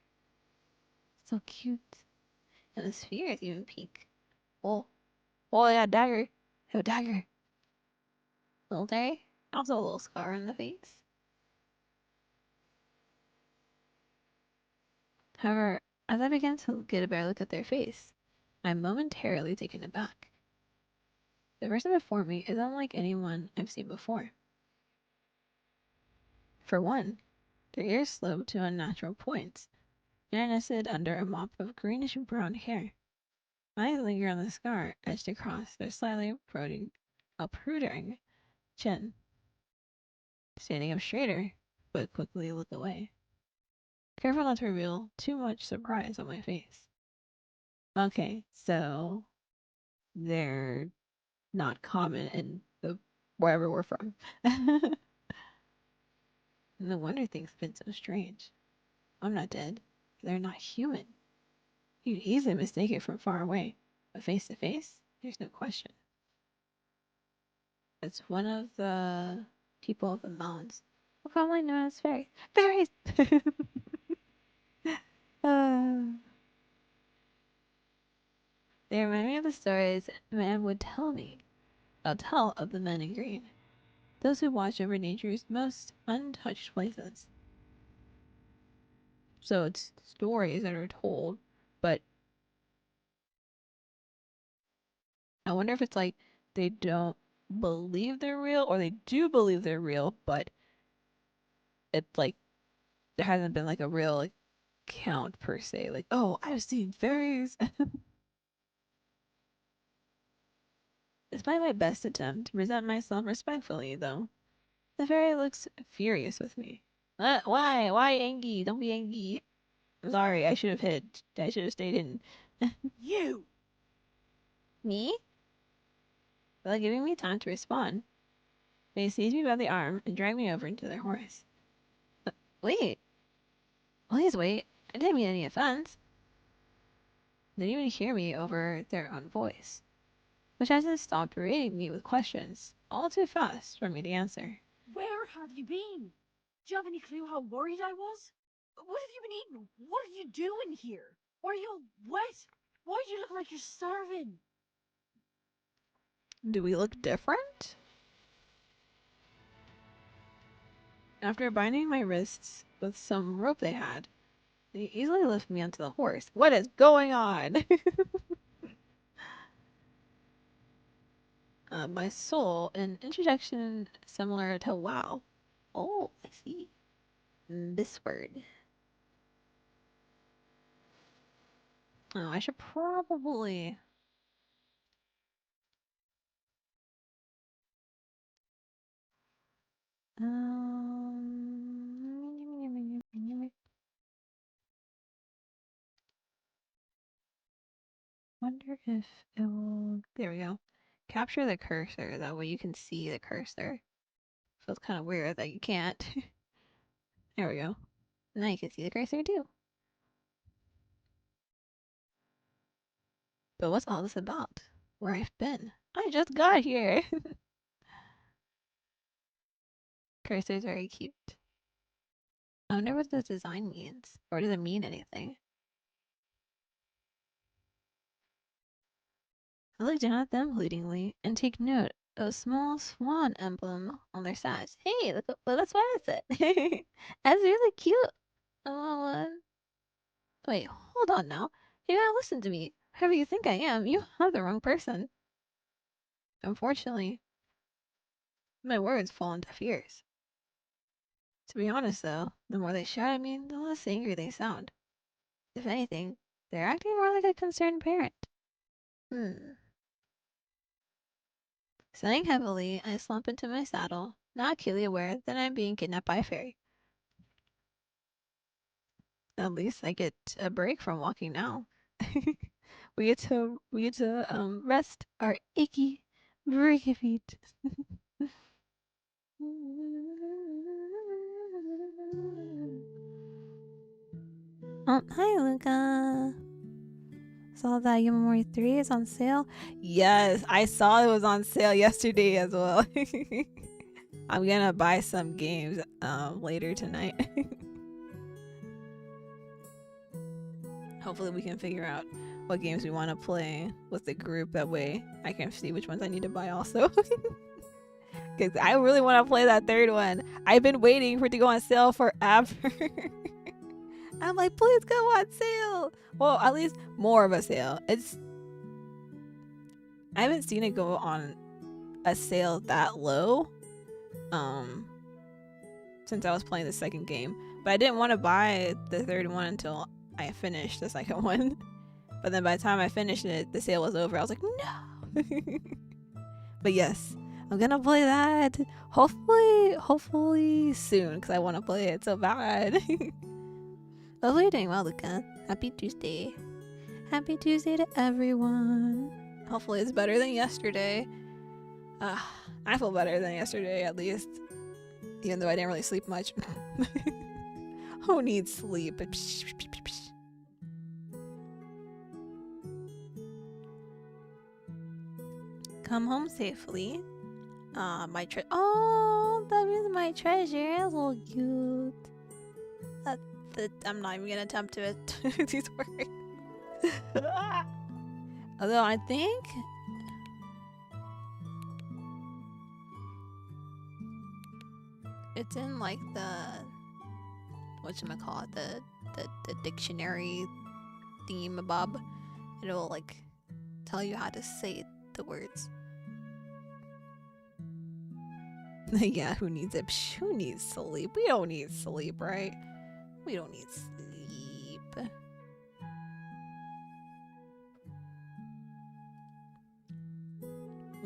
A: So cute. And the sphere is even pink. Oh, oh, yeah, dagger. I have a dagger. Little day. Also a little scar on the face. However, as I begin to get a better look at their face, I'm momentarily taken aback. The person before me is unlike anyone I've seen before. For one, their ears slope to unnatural points, and are nested under a mop of greenish brown hair. My eyes linger on the scar etched across their slightly uprooting chin. Standing up straighter, but quickly look away. Careful not to reveal too much surprise on my face. Okay, so they're not common in the wherever we're from. No wonder things have been so strange. I'm not dead. They're not human. You'd easily mistake it from far away, but face to face, there's no question. It's one of the people of the mountains, commonly known as fairies. Fairies! uh, they remind me of the stories man would tell me. I'll tell of the men in green, those who watch over nature's most untouched places. So it's stories that are told, but I wonder if it's like they don't believe they're real or they do believe they're real, but it's like there hasn't been like a real like count per se. Like, oh, I've seen fairies. Despite my best attempt to present myself respectfully, though, the fairy looks furious with me. Why? Why Angie? Don't be Angie. Sorry, I should have hid. I should have stayed in. You! Me? Without giving me time to respond, they seize me by the arm and drag me over into their horse. Wait, Please wait. I didn't mean any offense. They didn't even hear me over their own voice, which hasn't stopped berating me with questions, all too fast for me to answer.
B: Where have you been? Do you have any clue how worried I was? What have you been eating? What are you doing here? Why are you all wet? Why do you look like you're starving?
A: Do we look different? After binding my wrists with some rope they had, they easily lift me onto the horse. What is going on? My soul, an interjection similar to wow. Oh, I see. This word. Oh, I should probably. Wonder if it will. There we go. Capture the cursor. That way you can see the cursor. Feels kind of weird that you can't. There we go. Now you can see the cursor too. But what's all this about? Where I've been? I just got here. Cursor's very cute. I wonder what this design means. Or does it mean anything? I look down at them pleadingly and take note of a small swan emblem on their sides. Hey, look, that's what I said. That's really cute. Oh, wait, hold on now. You gotta listen to me. Whoever you think I am, you have the wrong person. Unfortunately, my words fall into deaf ears. To be honest, though, the more they shout at me, the less angry they sound. If anything, they're acting more like a concerned parent. Sighing heavily, I slump into my saddle, not acutely aware that I'm being kidnapped by a fairy. At least I get a break from walking now. we get to rest our achy, breaky feet. Oh, hi, Luca. Saw that Yamamori 3 is on sale. Yes, I saw it was on sale yesterday as well. I'm gonna buy some games later tonight. Hopefully we can figure out what games we want to play with the group. That way I can see which ones I need to buy also. Because I really want to play that third one. I've been waiting for it to go on sale forever. I'm like, please go on sale. Well, at least more of a sale. I haven't seen it go on a sale that low since I was playing the second game. But I didn't want to buy the third one until I finished the second one. But then by the time I finished it, the sale was over. I was like, no. But yes, I'm gonna play that. Hopefully soon, because I want to play it so bad. Hopefully you're doing well, Luca. Happy Tuesday. Happy Tuesday to everyone. Hopefully it's better than yesterday. I feel better than yesterday, at least. Even though I didn't really sleep much. Who needs sleep? Come home safely. My oh, that means my treasure. That's so cute. I'm not even gonna attempt to these words. Although I think it's in like the whatchamacallit, the dictionary theme-a-bob. It'll like tell you how to say the words. Yeah, who needs it? Psh, who needs sleep? We don't need sleep, right? We don't need sleep.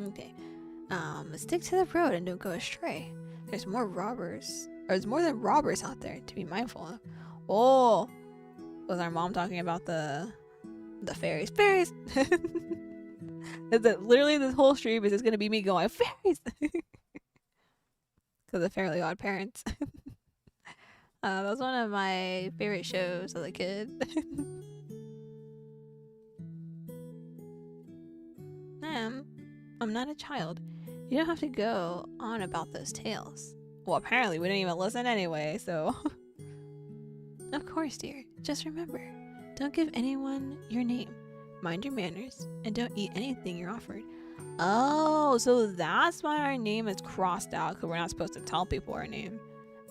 A: Okay. Stick to the road and don't go astray. There's more robbers. Or there's more than robbers out there to be mindful of. Oh! Was our mom talking about the fairies? Fairies! Literally this whole stream is just gonna be me going, fairies! Because of Fairly Odd Parents. That was one of my favorite shows as a kid. I'm not a child. You don't have to go on about those tales. Well, apparently we didn't even listen anyway, so. Of course, dear. Just remember, don't give anyone your name. Mind your manners, and don't eat anything you're offered. Oh, so that's why our name is crossed out, because we're not supposed to tell people our name.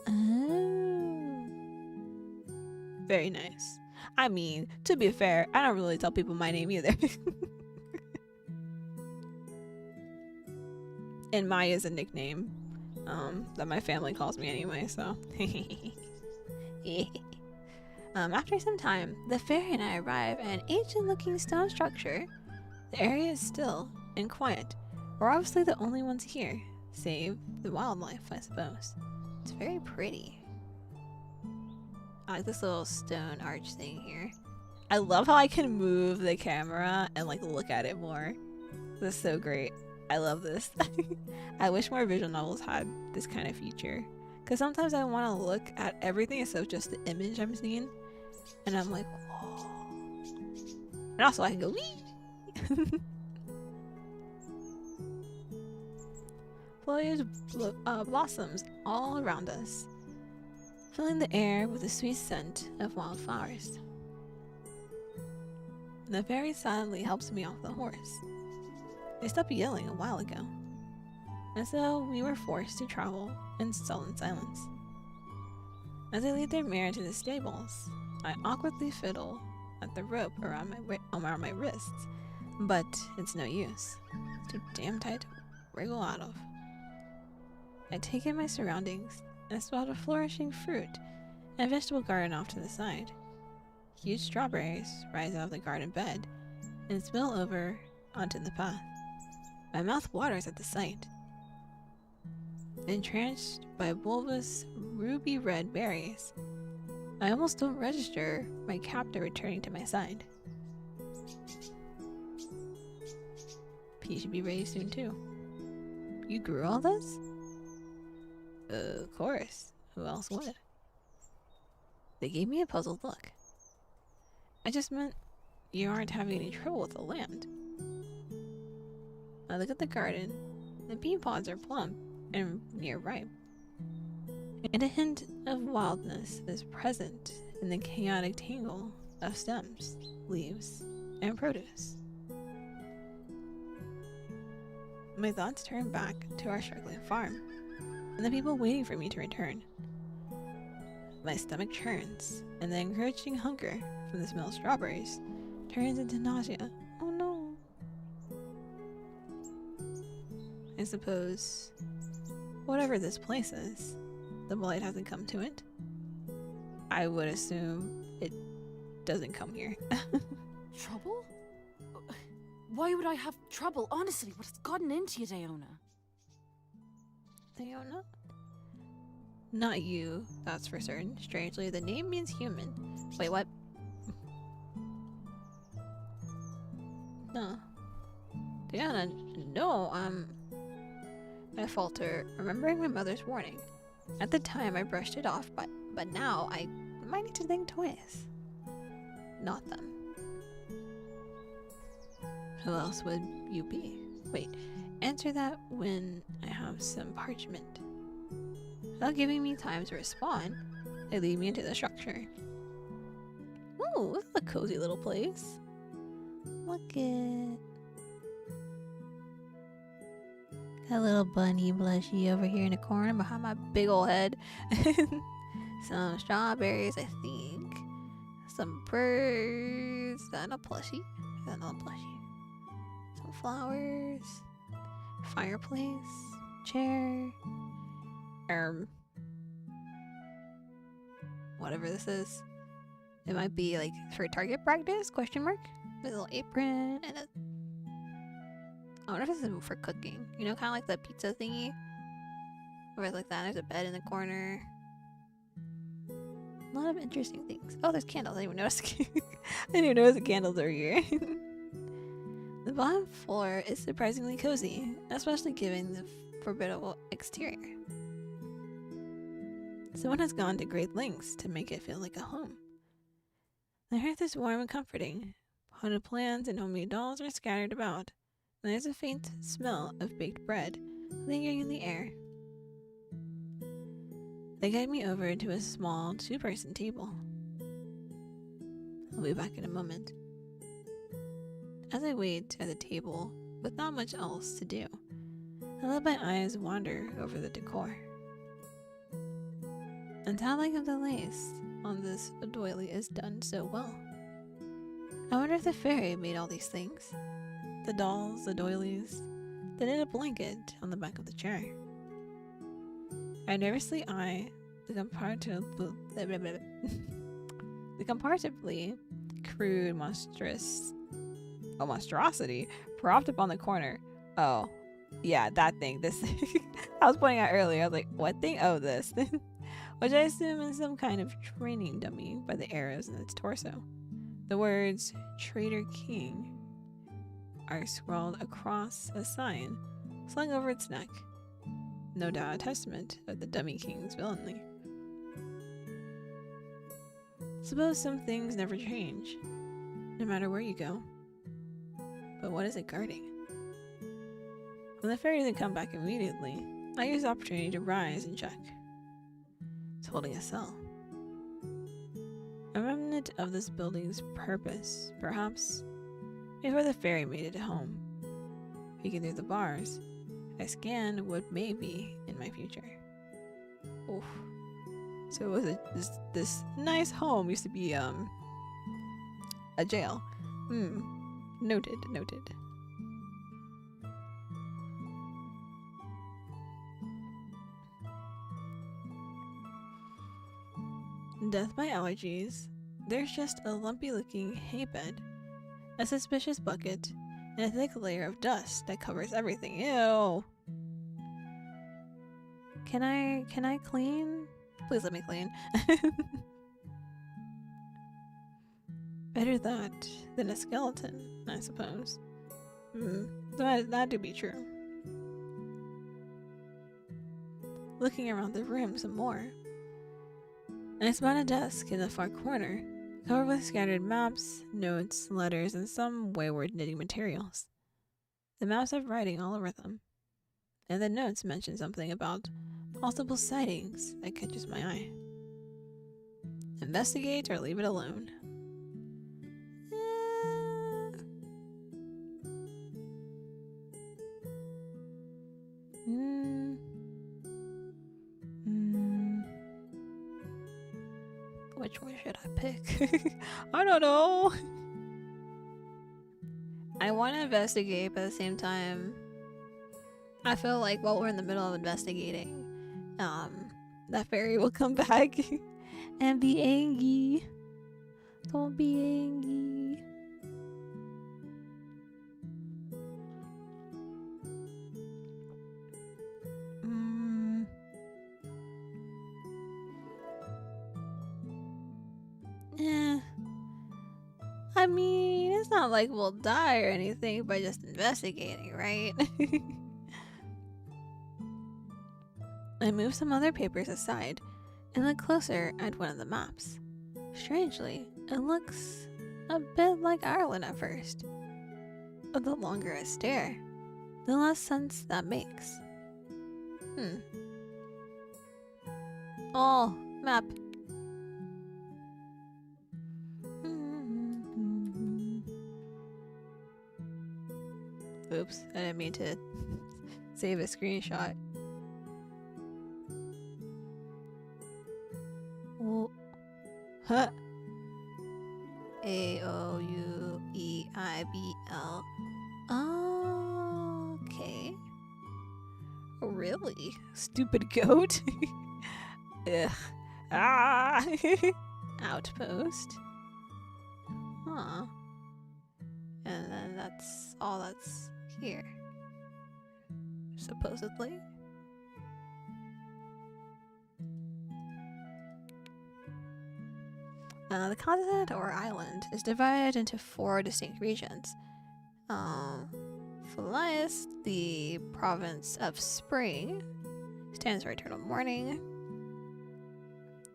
A: Oh. Very nice. I mean, to be fair, I don't really tell people my name either. And Maya is a nickname that my family calls me anyway, so. After some time, the fairy and I arrive at an ancient-looking stone structure. The area is still and quiet. We're obviously the only ones here, save the wildlife, I suppose. It's very pretty. I like this little stone arch thing here. I love how I can move the camera and like look at it more. This is so great. I love this. I wish more visual novels had this kind of feature. Because sometimes I want to look at everything instead of just the image I'm seeing. And I'm like, whoa. And also I can go, wee! Foliage blossoms all around us, filling the air with the sweet scent of wildflowers. The fairy silently helps me off the horse. They stopped yelling a while ago, and so we were forced to travel in sullen silence. As they lead their mare to the stables, I awkwardly fiddle at the rope around my wrists, but it's no use. It's too damn tight to wriggle out of. I take in my surroundings and spot a flourishing fruit and vegetable garden off to the side. Huge strawberries rise out of the garden bed and spill over onto the path. My mouth waters at the sight. Entranced by bulbous ruby red berries, I almost don't register my captor returning to my side. Pea should be ready soon too. You grew all this? Of course. Who else would? They gave me a puzzled look. I just meant you aren't having any trouble with the land. I look at the garden. The pea pods are plump and near ripe. And a hint of wildness is present in the chaotic tangle of stems, leaves, and produce. My thoughts turn back to our struggling farm and the people waiting for me to return. My stomach churns, and the encouraging hunger from the smell of strawberries turns into nausea. Oh no. I suppose, whatever this place is, the blight hasn't come to it. I would assume it doesn't come here.
B: Trouble? Why would I have trouble? Honestly, what has gotten into you, Daoine?
A: Daoine? Not you, that's for certain. Strangely, the name means human. Wait, what? No. Daoine, no, I falter, remembering my mother's warning. At the time, I brushed it off, but now I might need to think twice. Not them. Who else would you be? Wait, answer that when I have some parchment. Without giving me time to respond, they lead me into the structure. Ooh, this is a cozy little place. Look it. Got a little bunny blushy over here in the corner behind my big old head. Some strawberries, I think. Some birds. Is that a plushie? Is that not a plushie? Some flowers. Fireplace. Chair. Whatever this is. It might be like for target practice? Question mark? With a little apron and a... I wonder if this is for cooking. You know, kind of like the pizza thingy? Where it's like that, there's a bed in the corner. A lot of interesting things. Oh, there's candles. I didn't even notice. I didn't even notice the candles are here. The bottom floor is surprisingly cozy, especially given the formidable exterior. Someone has gone to great lengths to make it feel like a home. The hearth is warm and comforting. Potted plants and homemade dolls are scattered about, and there's a faint smell of baked bread lingering in the air. They guide me over to a small two-person table. I'll be back in a moment. As I wait at the table with not much else to do, I let my eyes wander over the decor. And how like the lace on this doily is done so well. I wonder if the fairy made all these things. The dolls, the doilies, the knitted blanket on the back of the chair. I nervously eye the comparatively crude monstrosity propped up on the corner. Oh, yeah, that thing. This I was pointing out earlier. I was like, what thing? Oh, this. Which I assume is some kind of training dummy by the arrows in its torso. The words Traitor King are scrawled across a sign slung over its neck. No doubt a testament of the dummy king's villainy. Suppose some things never change, no matter where you go. But what is it guarding? When the fairy didn't come back immediately, I used the opportunity to rise and check. It's holding a cell. A remnant of this building's purpose, perhaps, before the fairy made it home. Peeking through the bars, I scanned what may be in my future. Oof. So it was this nice home used to be a jail. Noted. Death by allergies. There's just a lumpy looking hay bed, a suspicious bucket, and a thick layer of dust that covers everything. Ew. Can I clean? Please let me clean. Better that than a skeleton, I suppose. That do be true. Looking around the room some more, and I spot a desk in the far corner, covered with scattered maps, notes, letters, and some wayward knitting materials. The maps have writing all over them, and the notes mention something about possible sightings that catches my eye. Investigate or leave it alone. Which one should I pick? I don't know. I want to investigate, but at the same time, I feel like while we're in the middle of investigating, that fairy will come back and be angry. Don't be angry. I mean, it's not like we'll die or anything by just investigating, right? I move some other papers aside and look closer at one of the maps. Strangely, it looks a bit like Ireland at first. But the longer I stare, the less sense that makes. Oh, map. Oops, I didn't mean to save a screenshot. Oh. Huh. AOUEIBL. Okay. Really? Stupid goat? Ugh. Ah! Outpost. Huh. And then that's all that's here. Supposedly. The continent or island is divided into 4 distinct regions. FAIRIES, the province of spring, stands for eternal morning.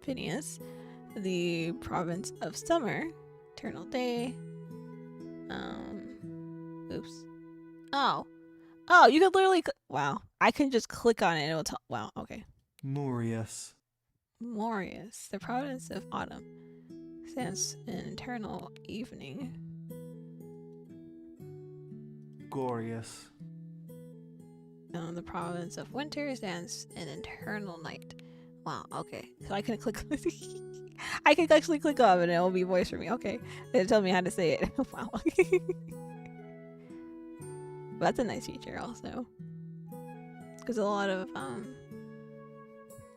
A: Phineas, the province of summer, eternal day. Oops. Oh, you could literally. Wow, I can just click on it and it'll tell. Wow, okay.
C: Moirai.
A: Moirai, the province of autumn, stands in eternal evening.
C: Glorious.
A: The province of winter stands in eternal night. Wow, okay. So I can click. I can actually click on it and it will be voice for me. Okay. It'll tell me how to say it. Wow. That's a nice feature also. Because a lot of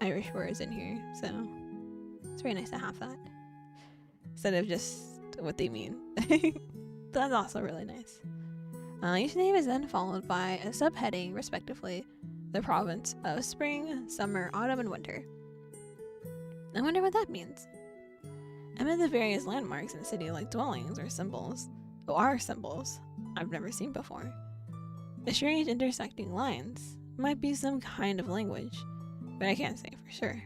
A: Irish words in here. So it's very nice to have that. Instead of just what they mean. That's also really nice. Each name is then followed by a subheading, respectively, the province of spring, summer, autumn, and winter. I wonder what that means. Amid the various landmarks in city-like dwellings are symbols I've never seen before. The strange intersecting lines might be some kind of language, but I can't say for sure.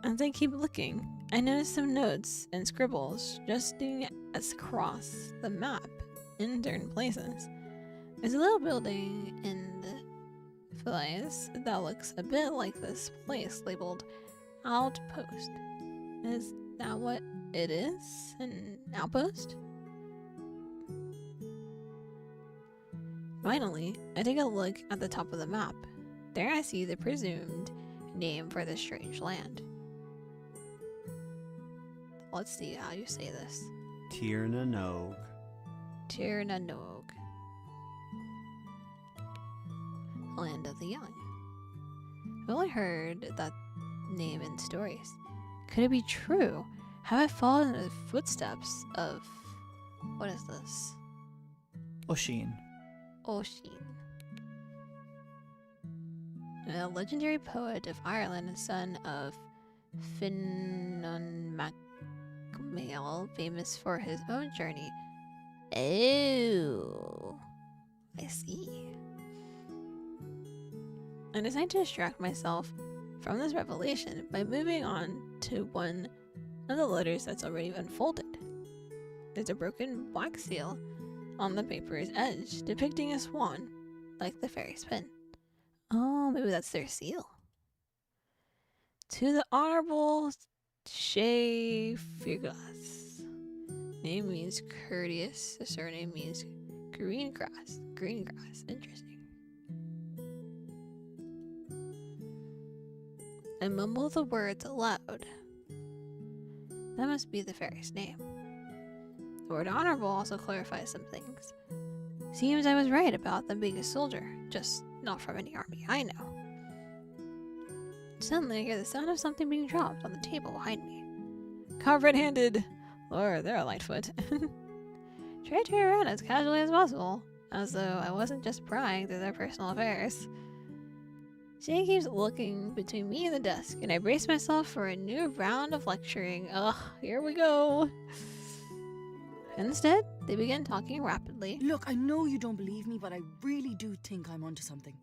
A: As I keep looking, I notice some notes and scribbles jutting across the map in certain places. There's a little building in the FAIRIES that looks a bit like this place labeled Outpost. Is that what it is? An outpost? Finally, I take a look at the top of the map. There I see the presumed name for this strange land. Let's see how you say this.
C: Tir na nog.
A: Tir na nog. Land of the Young. I've only heard that name in stories. Could it be true? Have I fallen in the footsteps of... what is this?
C: Oisín.
A: Oisín. A legendary poet of Ireland and son of Finan Macmail, famous for his own journey. Oh, I see. I decide to distract myself from this revelation by moving on to one of the letters that's already unfolded. There's a broken black seal on the paper's edge, depicting a swan, like the fairy spin. Oh, maybe that's their seal. To the Honorable Shay Figlas. Name means courteous. The surname means green grass. Green grass. Interesting. I mumble the words aloud. That must be the fairy's name. The word honorable also clarifies some things. Seems I was right about them being a soldier, just not from any army I know. Suddenly I hear the sound of something being dropped on the table behind me. Caught red-handed! Lord, they're a lightfoot. Try to turn around as casually as possible, as though I wasn't just prying through their personal affairs. She keeps looking between me and the desk, and I brace myself for a new round of lecturing. Ugh, here we go. Instead, they begin talking rapidly.
B: Look, I know you don't believe me, but I really do think I'm onto something.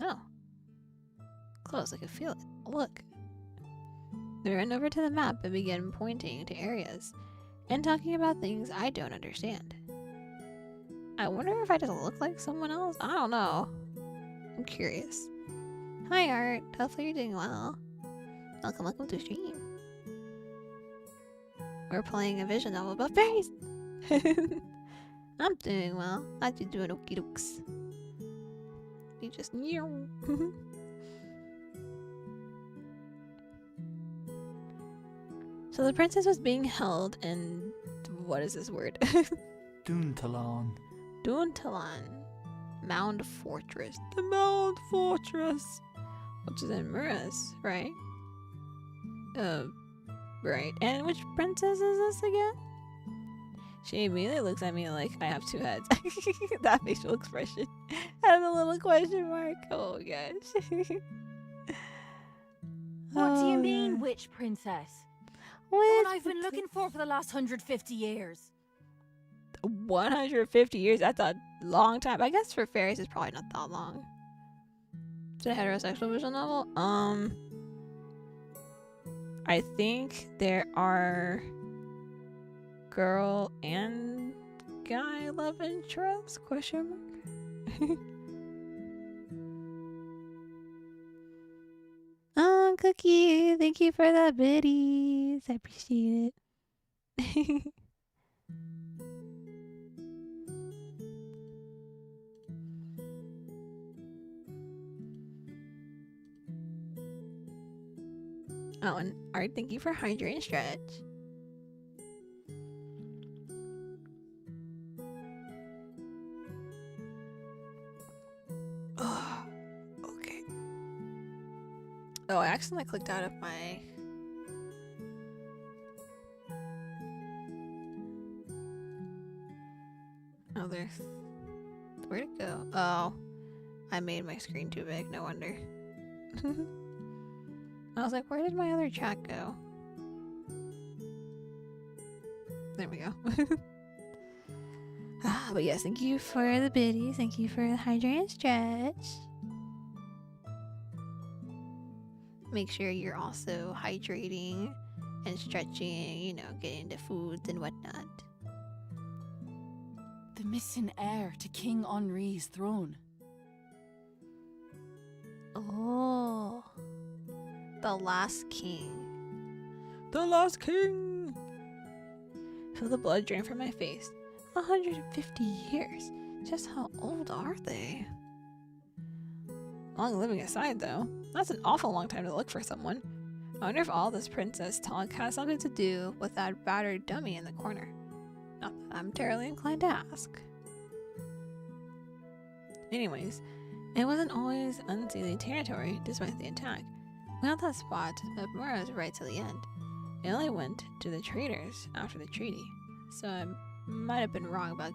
A: Oh. Close, I can feel it. Look. They run over to the map and begin pointing to areas and talking about things I don't understand. I wonder if I just look like someone else? I don't know. I'm curious. Hi, Art. Hopefully you're doing well. Welcome to stream. We're playing a vision novel about fairies. I'm doing well. How'd you doing, okie dokes? You just So the princess was being held in... what is this word?
C: Duntalan.
A: Duntalan. Mound Fortress. The Mound Fortress. Which is in Muras, right? Right. And which princess is this again? She immediately looks at me like I have two heads. That facial expression has a little question mark. Oh gosh.
B: What do you mean, which princess? The one I've been looking for the last 150 years.
A: 150 years? That's a long time. I guess for fairies it's probably not that long. It's a heterosexual visual novel. I think there are girl and guy love interests? Question mark. Oh, Cookie, thank you for the biddies. I appreciate it. Oh, and Art, thank you for hydrate and stretch. Oh, okay. Oh, I accidentally clicked out of my... Oh, there's... Where'd it go? Oh, I made my screen too big, no wonder. I was like, where did my other chat go? There we go. But yes, thank you for the biddies. Thank you for the hydrate and stretch. Make sure you're also hydrating and stretching, you know, getting the foods and whatnot.
B: The missing heir to King Henri's throne.
A: Oh, the last king.
C: The last king!
A: Feel the blood drain from my face. 150 years. Just how old are they? Long living aside, though, that's an awful long time to look for someone. I wonder if all this princess talk has something to do with that battered dummy in the corner. Not that I'm terribly inclined to ask. Anyways, it wasn't always unseelie territory despite the attack. We got that spot, but Moirai was right till the end. It only went to the traders after the treaty, so I might have been wrong about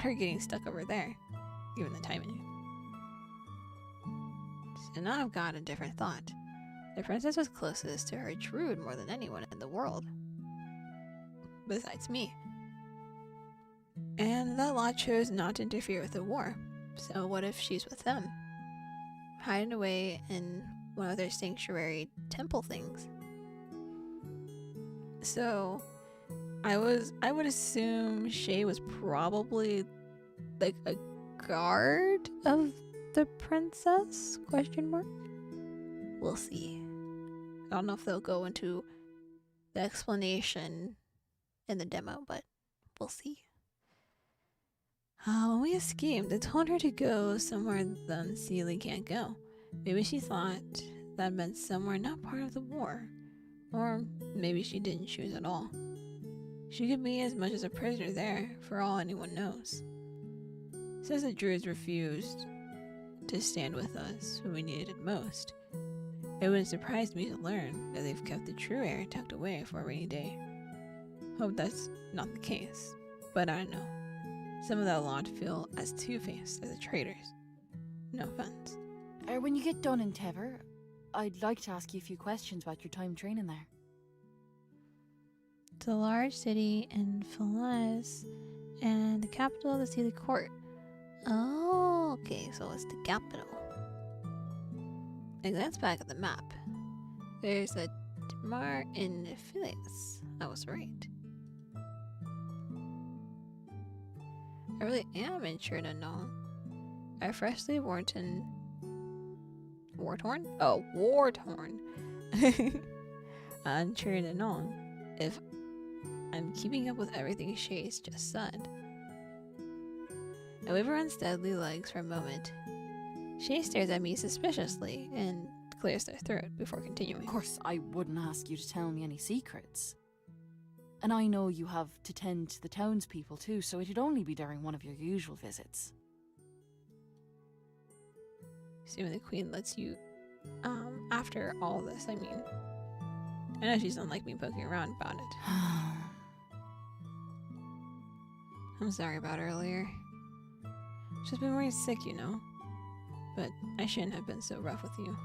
A: her getting stuck over there, given the timing. So now I've got a different thought. The princess was closest to her Druid more than anyone in the world, besides me. And that lot chose not to interfere with the war, so what if she's with them, hiding away in one of their sanctuary temple things? So I would assume Shay was probably like a guard of the princess? Question mark. We'll see. I don't know if they'll go into the explanation in the demo, but we'll see. When we escaped, they told her to go somewhere the unseelie can't go. Maybe she thought that meant somewhere not part of the war. Or maybe she didn't choose at all. She could be as much as a prisoner there, for all anyone knows. Says the druids refused to stand with us when we needed it most. It wouldn't surprise me to learn that they've kept the true heir tucked away for a rainy day. Hope that's not the case, but I don't know. Some of that lot feel as two-faced as the traitors. No offense.
B: When you get done in Tever, I'd like to ask you a few questions about your time training there.
A: It's a large city in FAIRIES and the capital of the Sealy Court. Oh, okay, so it's the capital. I glance back at the map. There's a Mar in FAIRIES. I was right. I really am insured to know. I freshly Wartorn. Oh, Wartorn. Unsure to know if I'm keeping up with everything Shay's just said. I wave her unsteady legs for a moment. Shay stares at me suspiciously and clears their throat before continuing.
B: Of course, I wouldn't ask you to tell me any secrets. And I know you have to tend to the townspeople too, so it'd only be during one of your usual visits.
A: Assuming the queen lets you, after all this, I mean. I know she doesn't like me poking around about it. I'm sorry about earlier. She's been very sick, you know. But I shouldn't have been so rough with you.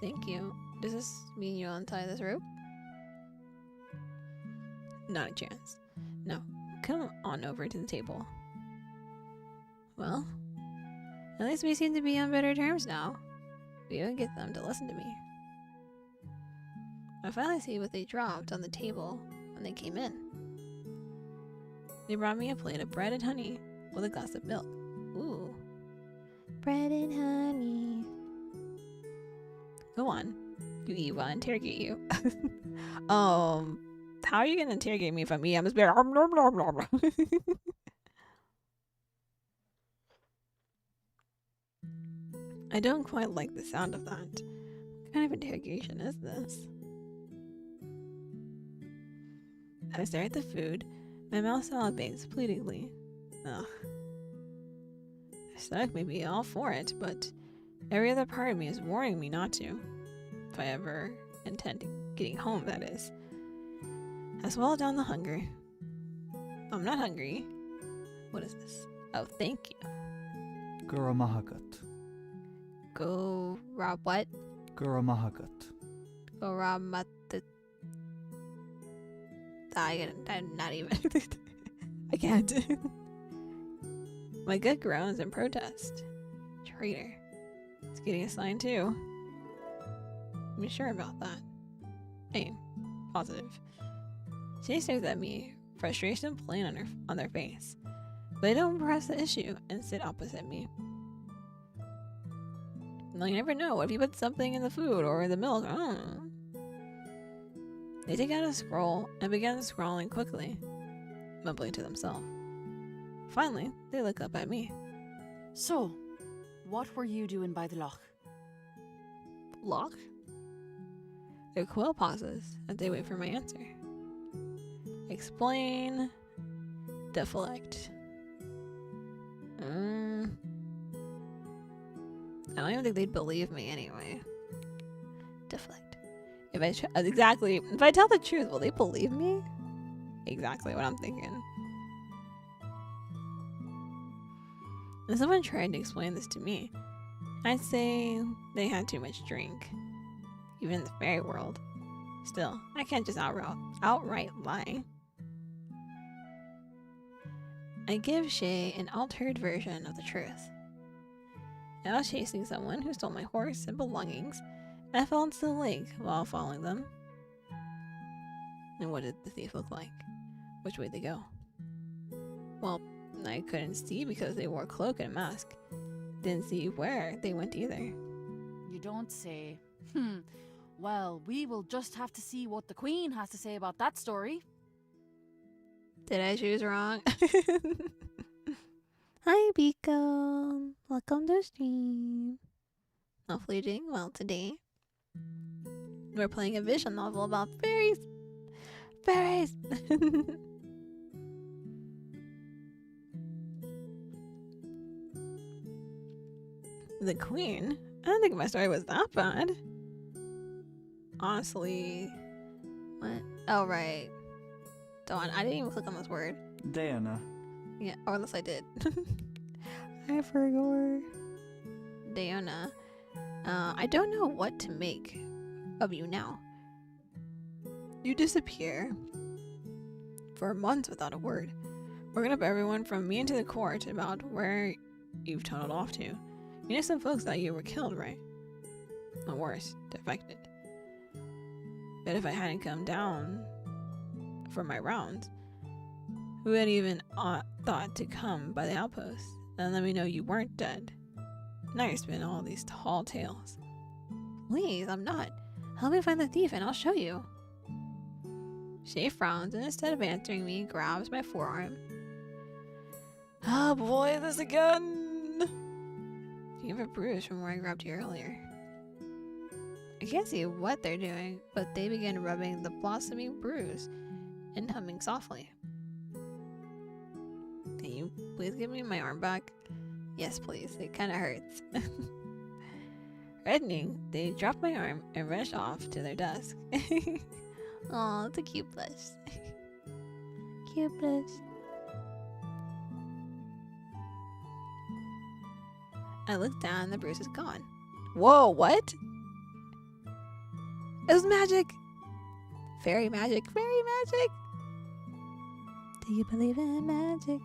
A: Thank you. Does this mean you'll untie this rope? Not a chance. No, come on over to the table. Well, At least we seem to be on better terms now. We even get them to listen to me. I finally see what they dropped on the table when they came in. They brought me a plate of bread and honey with a glass of milk. Ooh. Bread and honey. Go on. You eat while I interrogate you. How are you gonna interrogate me if I'm eating? I'm just being I don't quite like the sound of that. What kind of interrogation is this? I stare at the food, my mouth salivates pleadingly. Ugh. My stomach may be all for it, but every other part of me is warning me not to. If I ever intend getting home, that is. I swallow down the hunger. I'm not hungry. What is this? Oh, thank you.
C: Guramahagat.
A: Go rob what?
C: Guramahagat.
A: Go rob I'm not even. I can't. My gut groans in protest. Traitor. It's getting a sign too. I'm sure about that. Hey, positive. She stares at me, frustration plain on their face. But they don't press the issue and sit opposite me. Well, you never know. What if you put something in the food or in the milk? I don't know. They take out a scroll and begin scrawling quickly, mumbling to themselves. Finally, they look up at me.
B: So, what were you doing by the loch?
A: Lock? Their quill pauses as they wait for my answer. Explain. Deflect. I don't even think they'd believe me anyway. Deflect. If I tell the truth, will they believe me? Exactly what I'm thinking. If someone tried to explain this to me, I'd say they had too much drink. Even in the fairy world. Still, I can't just outright lie. I give Shay an altered version of the truth. I was chasing someone who stole my horse and belongings, and I fell into the lake while following them. And what did the thief look like? Which way did they go? Well, I couldn't see because they wore a cloak and a mask. Didn't see where they went either.
B: You don't say. Well, we will just have to see what the Queen has to say about that story.
A: Did I choose wrong? Hi, Beacon. Welcome to stream. Hopefully you're doing well today. We're playing a visual novel about fairies. Fairies! The Queen? I don't think my story was that bad. Honestly. What? Oh, right. Dawn, I didn't even click on this word.
C: Diana.
A: Yeah, or unless I did. I forgot. Daona. I don't know what to make of you now. You disappear for months without a word, working up everyone from me into the court about where you've tunneled off to. You know, some folks thought you were killed, right? Or worse, defected. But if I hadn't come down for my rounds, who had even thought to come by the outpost and let me know you weren't dead? Now you're spinning all these tall tales. Please, I'm not. Help me find the thief and I'll show you. Shay frowns and instead of answering me, grabs my forearm. Oh boy, this again! You have a bruise from where I grabbed you earlier. I can't see what they're doing, but they begin rubbing the blossoming bruise and humming softly. Can you please give me my arm back? Yes, please. It kind of hurts. Reddening, they drop my arm and rush off to their desk. Aw, it's a cute blush. Cute blush. I look down and the bruise is gone. Whoa, what? It was magic! Fairy magic, fairy magic! Do you believe in magic?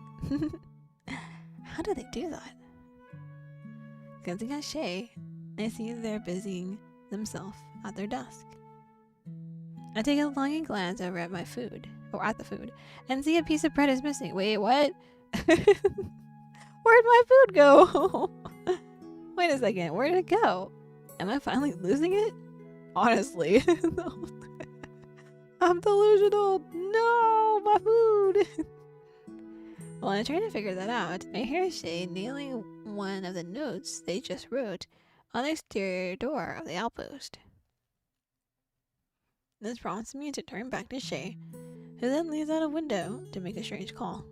A: How do they do that? Glancing at Shay, I see they're busying themselves at their desk. I take a longing glance over at my food, or at the food, and see a piece of bread is missing. Wait, what? Where'd my food go? Wait a second, where did it go? Am I finally losing it? Honestly. I'm delusional. No, my food. While I'm trying to figure that out, I hear Shay nailing one of the notes they just wrote on the exterior door of the outpost. This prompts me to turn back to Shay, who then leans out a window to make a strange call.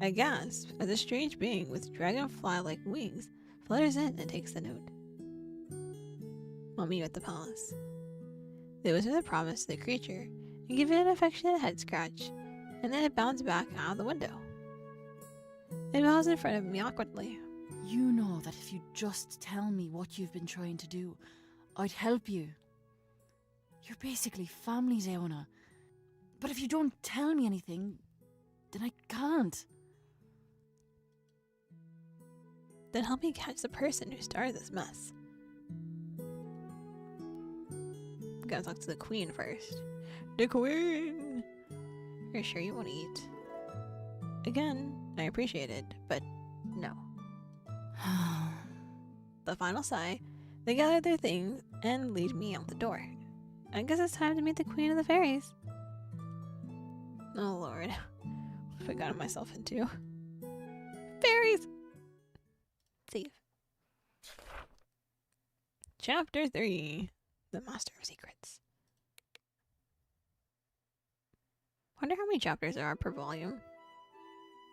A: I gasp as a strange being with dragonfly-like wings flutters in and takes the note. I'll meet you at the palace. They whisper the promise to the creature and give it an affectionate head scratch, and then it bounds back out of the window. It bows in front of me awkwardly.
B: You know that if you just tell me what you've been trying to do, I'd help you. You're basically family, Daoine. But if you don't tell me anything, then I can't.
A: Then help me catch the person who started this mess. Gotta talk to the queen first. The queen! Are you sure you want to eat? Again, I appreciate it, but no. The final sigh, they gather their things and lead me out the door. I guess it's time to meet the queen of the fairies. Oh lord, what have I gotten myself into? Fairies! Save. Chapter 3. The Master of Secrets. Wonder how many chapters there are per volume.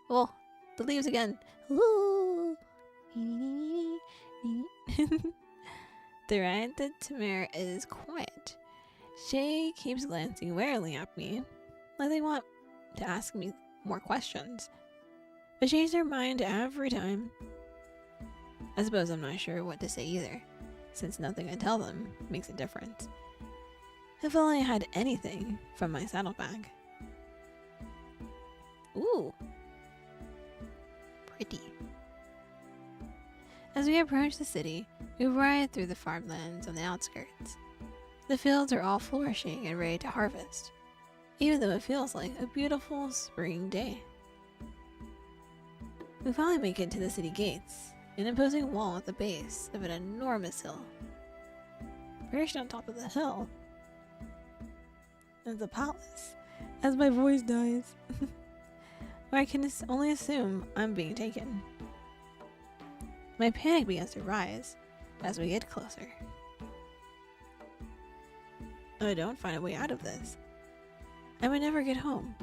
A: Oh, the leaves again. Ooh. The ride to Tamara is quiet. Shay keeps glancing warily at me, like they want to ask me more questions. But she changes her mind every time. I suppose I'm not sure what to say either, since nothing I tell them makes a difference. If only I had anything from my saddlebag. Ooh. Pretty. As we approach the city, we ride through the farmlands on the outskirts. The fields are all flourishing and ready to harvest, even though it feels like a beautiful spring day. We finally make it to the city gates, an imposing wall at the base of an enormous hill. Perched on top of the hill is the palace, as my voice dies, where I can only assume I'm being taken. My panic begins to rise as we get closer. I don't find a way out of this. I may never get home,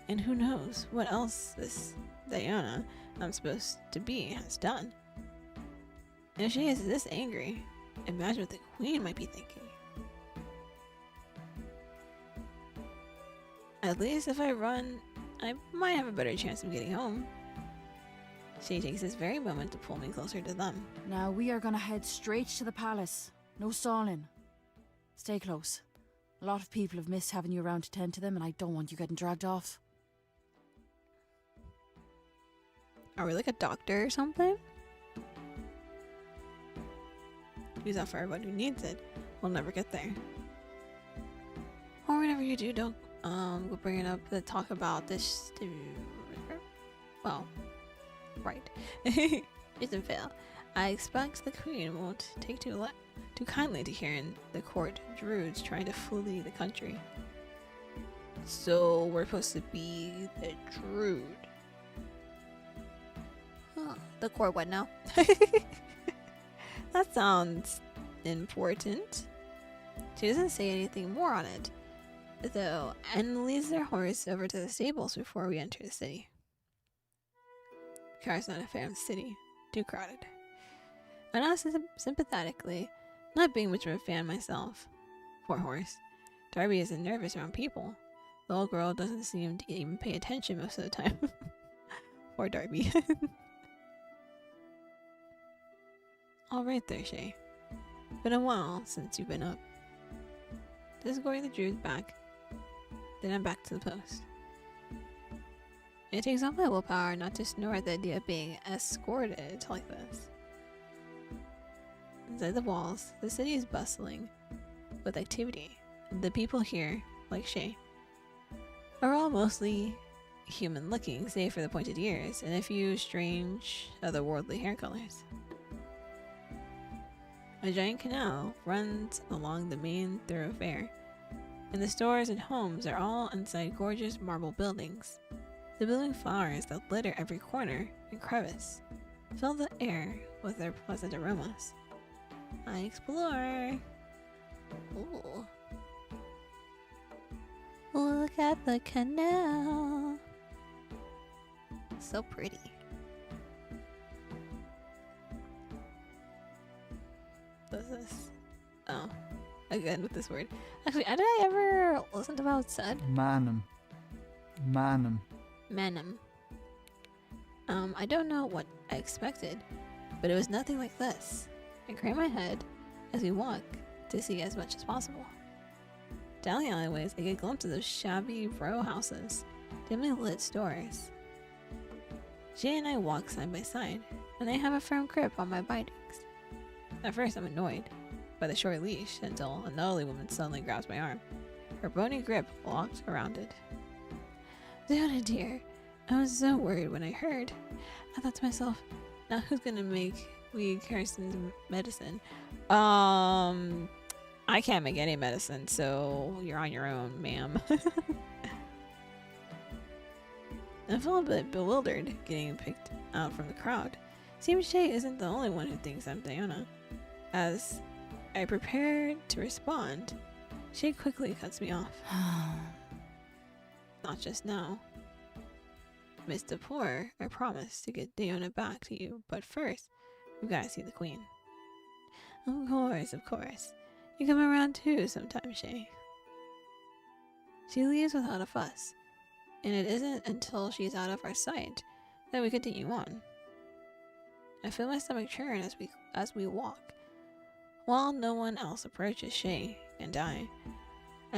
A: and who knows what else this Daoine I'm supposed to be has done. If she is this angry, imagine what the queen might be thinking. At least if I run, I might have a better chance of getting home. She takes this very moment to pull me closer to them.
B: Now we are gonna head straight to the palace. No stalling. Stay close. A lot of people have missed having you around to tend to them, and I don't want you getting dragged off.
A: Are we like a doctor or something? Use that for everyone who needs it. We'll never get there. Or whenever you do, don't go bring it up to talk about this. Well, right. Just a fail. I expect the queen won't take too kindly to hearing the court druids trying to flee the country. So we're supposed to be the druid. Huh. The court what now? That sounds important. She doesn't say anything more on it, though, and leads their horse over to the stables before we enter the city. Kara's not a fan of the city. Too crowded. I ask sympathetically, not being much of a fan myself. Poor horse. Darby isn't nervous around people. The old girl doesn't seem to even pay attention most of the time. Poor Darby. Alright there, Shay. Been a while since you've been up. Just going the druids back. Then I'm back to the post. It takes all my willpower not to snore at the idea of being escorted like this. Inside the walls, the city is bustling with activity. The people here, like Shay, are all mostly human-looking, save for the pointed ears and a few strange, otherworldly hair colors. A giant canal runs along the main thoroughfare, and the stores and homes are all inside gorgeous marble buildings. The blooming flowers that litter every corner and crevice fill the air with their pleasant aromas. I explore. Ooh. Look at the canal. So pretty. What's this? Oh, again with this word. Actually, did I ever listen to what it said?
C: Manum. Manum.
A: Manum. I don't know what I expected, but it was nothing like this. I crane my head as we walk to see as much as possible. Down the alleyways, I get a glimpse of those shabby row houses, dimly lit stores. Jay and I walk side by side, and I have a firm grip on my bindings. At first, I'm annoyed by the short leash until an elderly woman suddenly grabs my arm, her bony grip locked around it. Daoine, dear, I was so worried when I heard. I thought to myself, now who's gonna make wee Kirsten's medicine? I can't make any medicine, so you're on your own, ma'am. I feel a bit bewildered getting picked out from the crowd. Seems Shay isn't the only one who thinks I'm Daoine. As I prepare to respond, Shay quickly cuts me off. Not just now. Miss Depore, I promise to get Daoine back to you, but first, we've got to see the queen. Of course, of course. You come around too sometime, Shay. She leaves without a fuss, and it isn't until she's out of our sight that we continue on. I feel my stomach churn as we walk. While no one else approaches Shay and I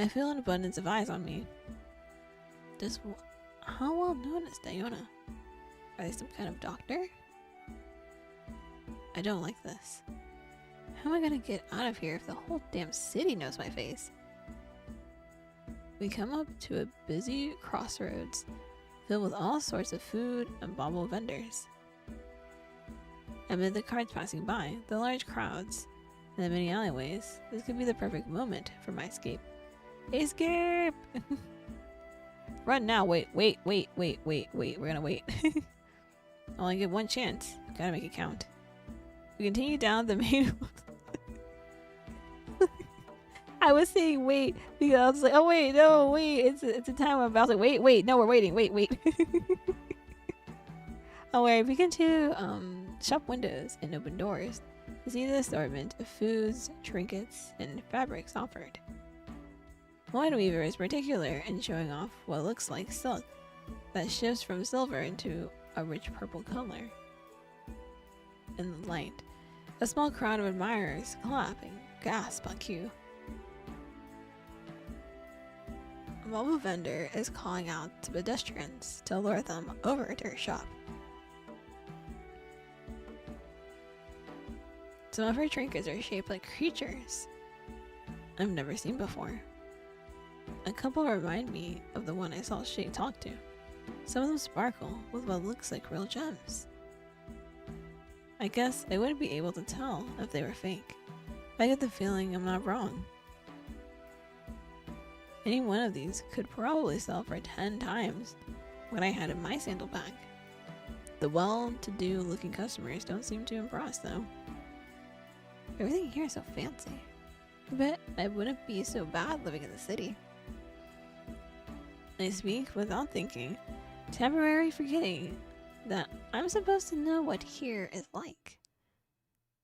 A: feel an abundance of eyes on me. How well known is Daoine? Are they some kind of doctor? I don't like this. How am I gonna get out of here if the whole damn city knows my face? We come up to a busy crossroads filled with all sorts of food and bauble vendors. Amid the carts passing by, the large crowds, and the many alleyways, this could be the perfect moment for my escape. Escape! Run now, wait, we're gonna wait. I only get one chance, gotta make it count. We continue down the main I was saying wait because I was like, oh wait, no, wait, it's a time where I was like, wait, no, we're waiting, wait. Oh wait, we begin to shop windows and open doors to see the assortment of foods, trinkets, and fabrics offered. One weaver is particular in showing off what looks like silk that shifts from silver into a rich purple color. In the light, a small crowd of admirers clap and gasp on cue. A mobile vendor is calling out to pedestrians to lure them over to her shop. Some of her trinkets are shaped like creatures I've never seen before. A couple remind me of the one I saw Shay talk to. Some of them sparkle with what looks like real gems. I guess I wouldn't be able to tell if they were fake. I get the feeling I'm not wrong. Any one of these could probably sell for 10 times what I had in my sandal bag. The well-to-do looking customers don't seem too impressed though. Everything here is so fancy. I bet I wouldn't be so bad living in the city. I speak without thinking, temporarily forgetting that I'm supposed to know what here is like.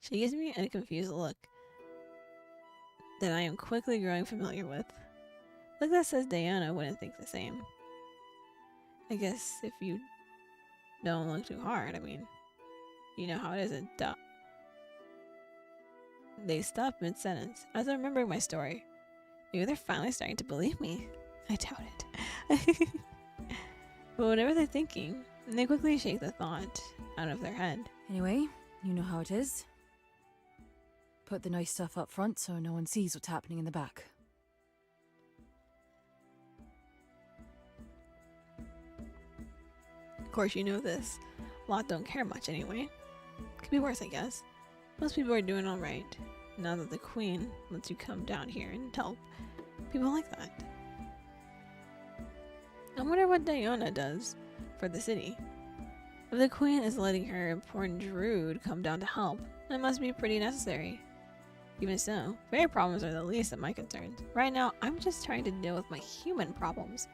A: She gives me a confused look that I am quickly growing familiar with. Look that says Daoine wouldn't think the same. I guess if you don't look too hard, I mean, you know how it is in duh. They stop mid-sentence as I'm remembering my story. Maybe they're finally starting to believe me. I doubt it. But whatever they're thinking, they quickly shake the thought out of their head.
B: Anyway, you know how it is. Put the nice stuff up front so no one sees what's happening in the back.
A: Of course, you know this. A lot don't care much anyway. Could be worse, I guess. Most people are doing alright. Now that the queen lets you come down here and help. People like that. I wonder what Daoine does for the city. If the queen is letting her important druid come down to help, that must be pretty necessary. Even so, fairy problems are the least of my concerns. Right now, I'm just trying to deal with my human problems.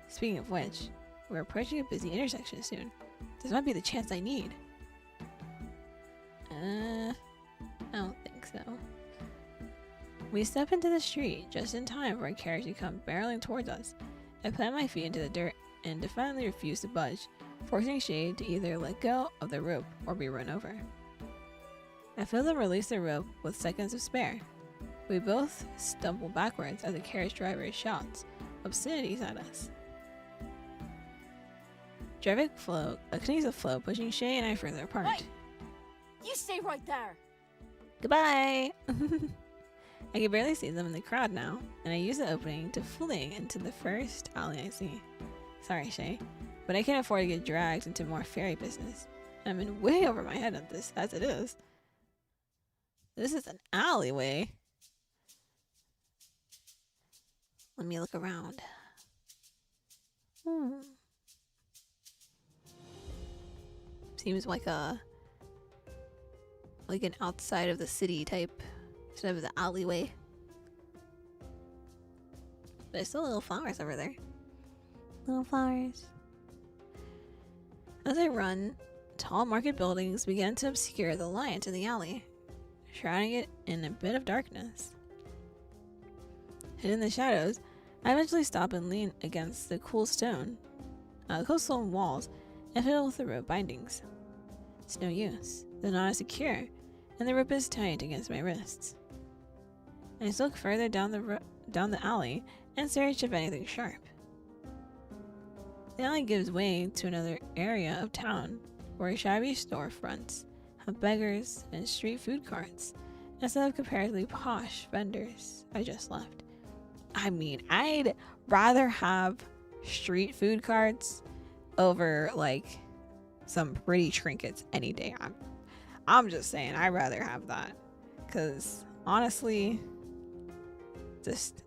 A: Speaking of which, we're approaching a busy intersection soon. This might be the chance I need. I don't think so. We step into the street just in time for a carriage to come barreling towards us. I plant my feet into the dirt and defiantly refuse to budge, forcing Shade to either let go of the rope or be run over. I feel them release the rope with seconds of spare. We both stumble backwards as the carriage driver shouts obscenities at us. Driving flow, a knees afloat, pushing Shay and I further apart.
B: Hey! You stay right there!
A: Goodbye! I can barely see them in the crowd now, and I use the opening to fling into the first alley I see. Sorry, Shay, but I can't afford to get dragged into more fairy business. I'm in way over my head at this, as it is. This is an alleyway. Let me look around. Seems like an outside of the city type instead of the alleyway. There's still little flowers over there. Little flowers. As I run, tall market buildings begin to obscure the light in the alley, shrouding it in a bit of darkness. Hidden in the shadows, I eventually stop and lean against the cool stone walls and fiddle with the rope bindings. It's no use. The knot is secure, and the rope is tight against my wrists. I just look further down the alley and search if anything sharp. The alley gives way to another area of town where shabby storefronts have beggars and street food carts instead of comparatively posh vendors I just left. I mean, I'd rather have street food carts over like some pretty trinkets any day. I'm just saying, I'd rather have that, because honestly, just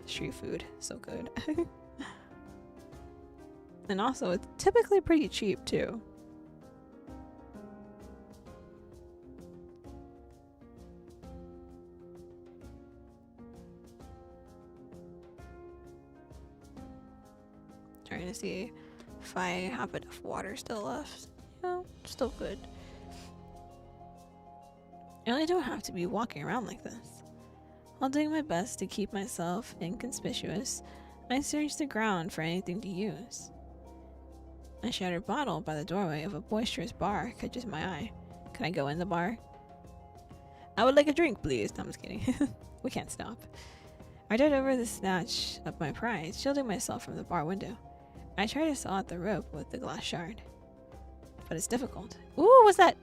A: street food, so good. And also, it's typically pretty cheap too. Trying to see if I have enough water still left. Yeah, still good. I really don't have to be walking around like this. While doing my best to keep myself inconspicuous, I search the ground for anything to use. A shattered bottle by the doorway of a boisterous bar catches my eye. Can I go in the bar? I would like a drink, please. No, I'm just kidding. We can't stop. I dart over the snatch of my prize, shielding myself from the bar window. I try to saw at the rope with the glass shard, but it's difficult. Ooh, what's that?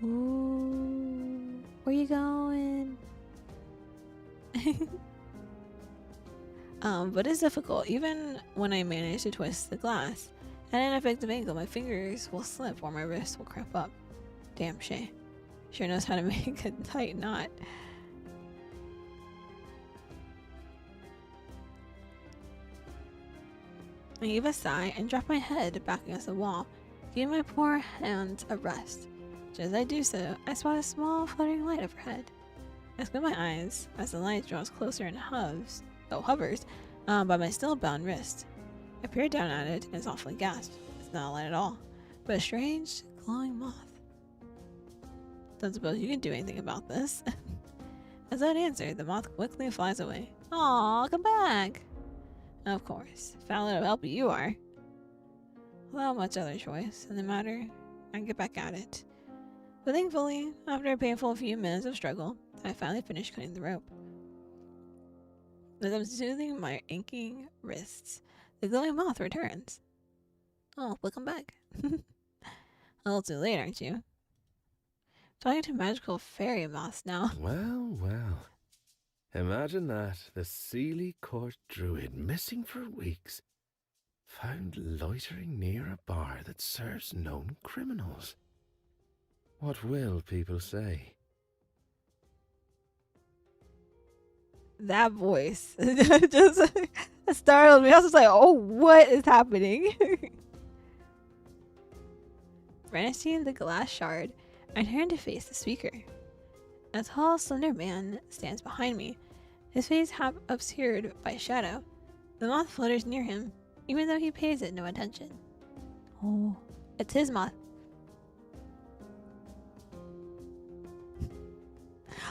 A: Ooh, where you going? But it's difficult. Even when I manage to twist the glass at an effective angle, my fingers will slip or my wrists will cramp up. Damn, Shay sure knows how to make a tight knot. I heave a sigh and drop my head back against the wall, giving my poor hands a rest. Just as I do so, I spot a small fluttering light overhead. I squint my eyes as the light draws closer and hovers by my still bound wrist. I peer down at it and softly gasp. It's not a light at all, but a strange, glowing moth. Don't suppose you can do anything about this. As I'd answered, the moth quickly flies away. Aw, come back! Of course, foul little help you are. Without much other choice in the matter, I get back at it. But thankfully, after a painful few minutes of struggle, I finally finish cutting the rope. As I'm soothing my aching wrists, the glowing moth returns. Oh, welcome back. A little too late, aren't you? Talking to magical fairy moths now.
D: Well, well. Imagine that. The Sealy Court druid, missing for weeks, found loitering near a bar that serves known criminals. What will people say?
A: That voice just startled me. I was just like, oh, what is happening? Brandishing the glass shard, I turn to face the speaker. A tall, slender man stands behind me, his face half obscured by shadow. The moth flutters near him, even though he pays it no attention. Oh, it's his moth.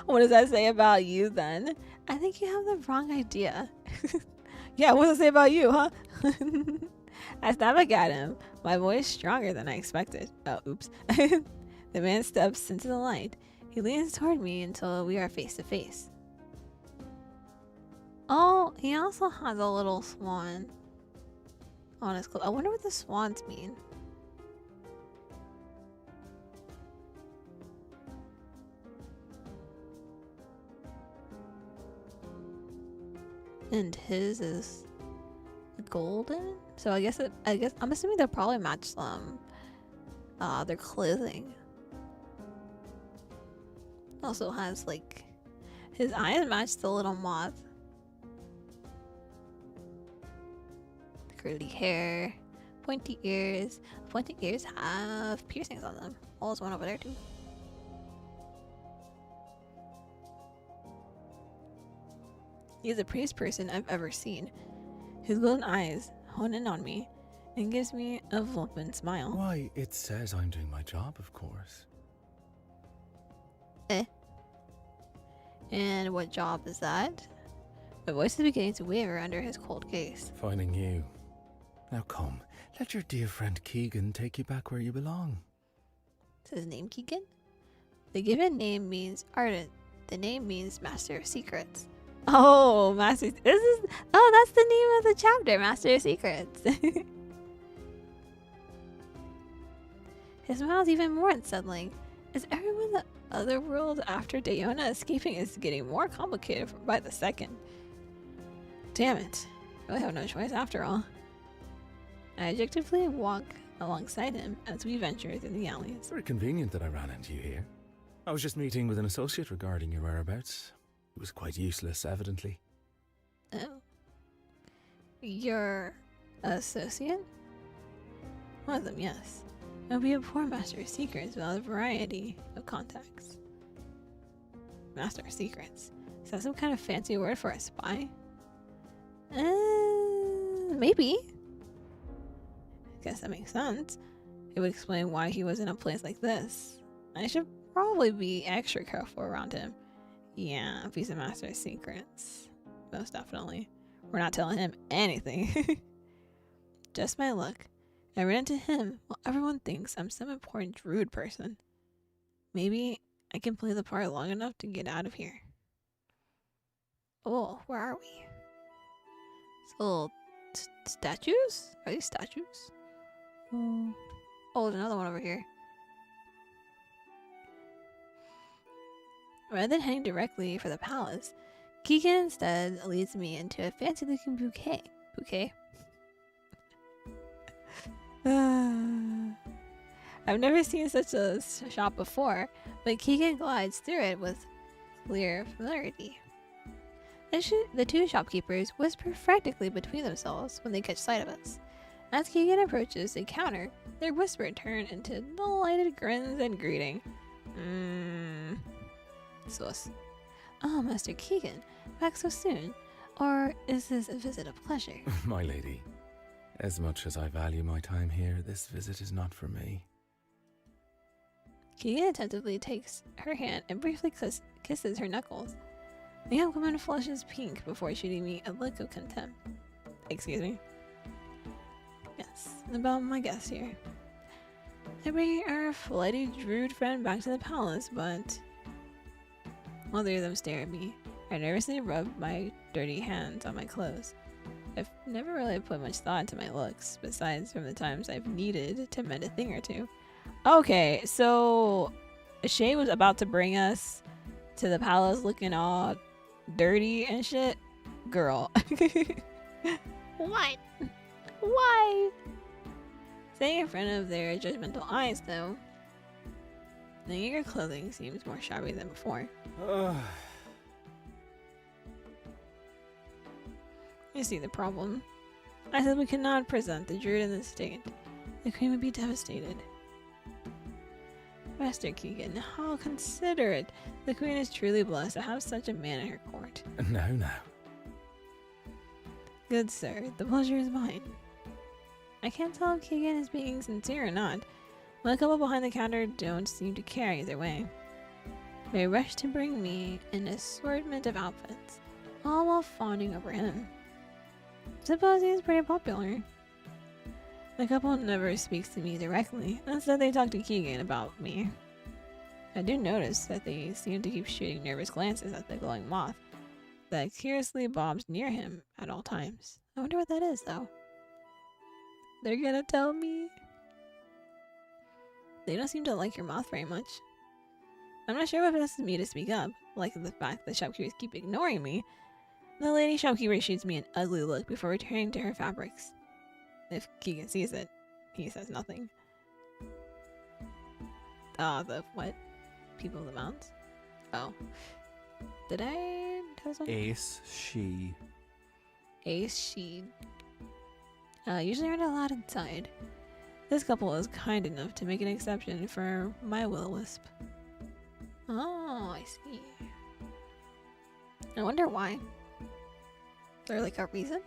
A: What does that say about you then? I think you have the wrong idea. Yeah, what does it say about you, huh? I snap back at him, my voice stronger than I expected. Oh, oops. The man steps into the light. He leans toward me until we are face to face. Oh, he also has a little swan on his clothes. I wonder what the swans mean. And his is golden, so I guess I'm assuming they'll probably match their clothing. Also has like his eyes match the little moth. Curly hair, pointy ears. Pointy ears have piercings on them. Oh, there's one over there too. He's the prettiest person I've ever seen. His golden eyes hone in on me and gives me a flippant smile.
D: Why, it says I'm doing my job, of course.
A: And what job is that? My voice is beginning to waver under his cold gaze.
D: Finding you. Now come, let your dear friend Keegan take you back where you belong.
A: Is his name Keegan? The given name means ardent. The name means master of secrets. Oh, master! That's the name of the chapter, Master of Secrets. His smile is even more unsettling. Is everyone the Otherworld after Daoine escaping is getting more complicated by the second. Damn it! I really have no choice after all. I objectively walk alongside him as we venture through the alleys.
D: It's very convenient that I ran into you here. I was just meeting with an associate regarding your whereabouts. It was quite useless, evidently.
A: Oh. Your associate? One of them, yes. It would be a poor master of secrets without a variety of contacts. Master of secrets? Is that some kind of fancy word for a spy? Maybe. Guess that makes sense. It would explain why he was in a place like this. I should probably be extra careful around him. Yeah, if he's a master of secrets. Most definitely. We're not telling him anything. Just my luck. I ran into him while everyone thinks I'm some important druid person. Maybe I can play the part long enough to get out of here. Oh, where are we? It's little statues? Are these statues? Oh, there's another one over here. Rather than heading directly for the palace, Keegan instead leads me into a fancy-looking bouquet. I've never seen such a shop before, but Keegan glides through it with clear familiarity. The two shopkeepers whisper frantically between themselves when they catch sight of us. As Keegan approaches the counter, their whisper turns into delighted grins and greeting. Sus. Oh, Master Keegan, back so soon? Or is this a visit of pleasure?
D: My lady, as much as I value my time here, this visit is not for me.
A: Keegan attentively takes her hand and briefly kisses her knuckles. The young woman flushes pink before shooting me a look of contempt. Excuse me. Yes, about my guest here. I bring our flighty druid friend back to the palace, but all three of them stare at me. I nervously rub my dirty hands on my clothes. I've never really put much thought into my looks, besides from the times I've needed to mend a thing or two. Okay, so Shay was about to bring us to the palace looking all dirty and shit. Girl. What? Why? Staying in front of their judgmental eyes, though, the your clothing seems more shabby than before. You see the problem. I said we cannot present the druid in this state. The queen would be devastated. Master Keegan, how considerate. The queen is truly blessed to have such a man in her court.
D: Now.
A: Good sir, the pleasure is mine. I can't tell if Keegan is being sincere or not. The couple behind the counter don't seem to care either way. They rush to bring me an assortment of outfits, all while fawning over him. Suppose he is pretty popular. The couple never speaks to me directly, instead they talk to Keegan about me. I do notice that they seem to keep shooting nervous glances at the glowing moth that curiously bobs near him at all times. I wonder what that is, though. They're gonna tell me? They don't seem to like your moth very much. I'm not sure what possesses me to speak up, like the fact that shopkeepers keep ignoring me. The lady shopkeeper shoots me an ugly look before returning to her fabrics. If Keegan sees it, he says nothing. The what? People of the mountains? Oh. Did I tell something?
C: Ace, she.
A: Ace, she. Usually aren't allowed inside. This couple is kind enough to make an exception for my will-o-wisp. Oh, I see. I wonder why. Is there like a reason?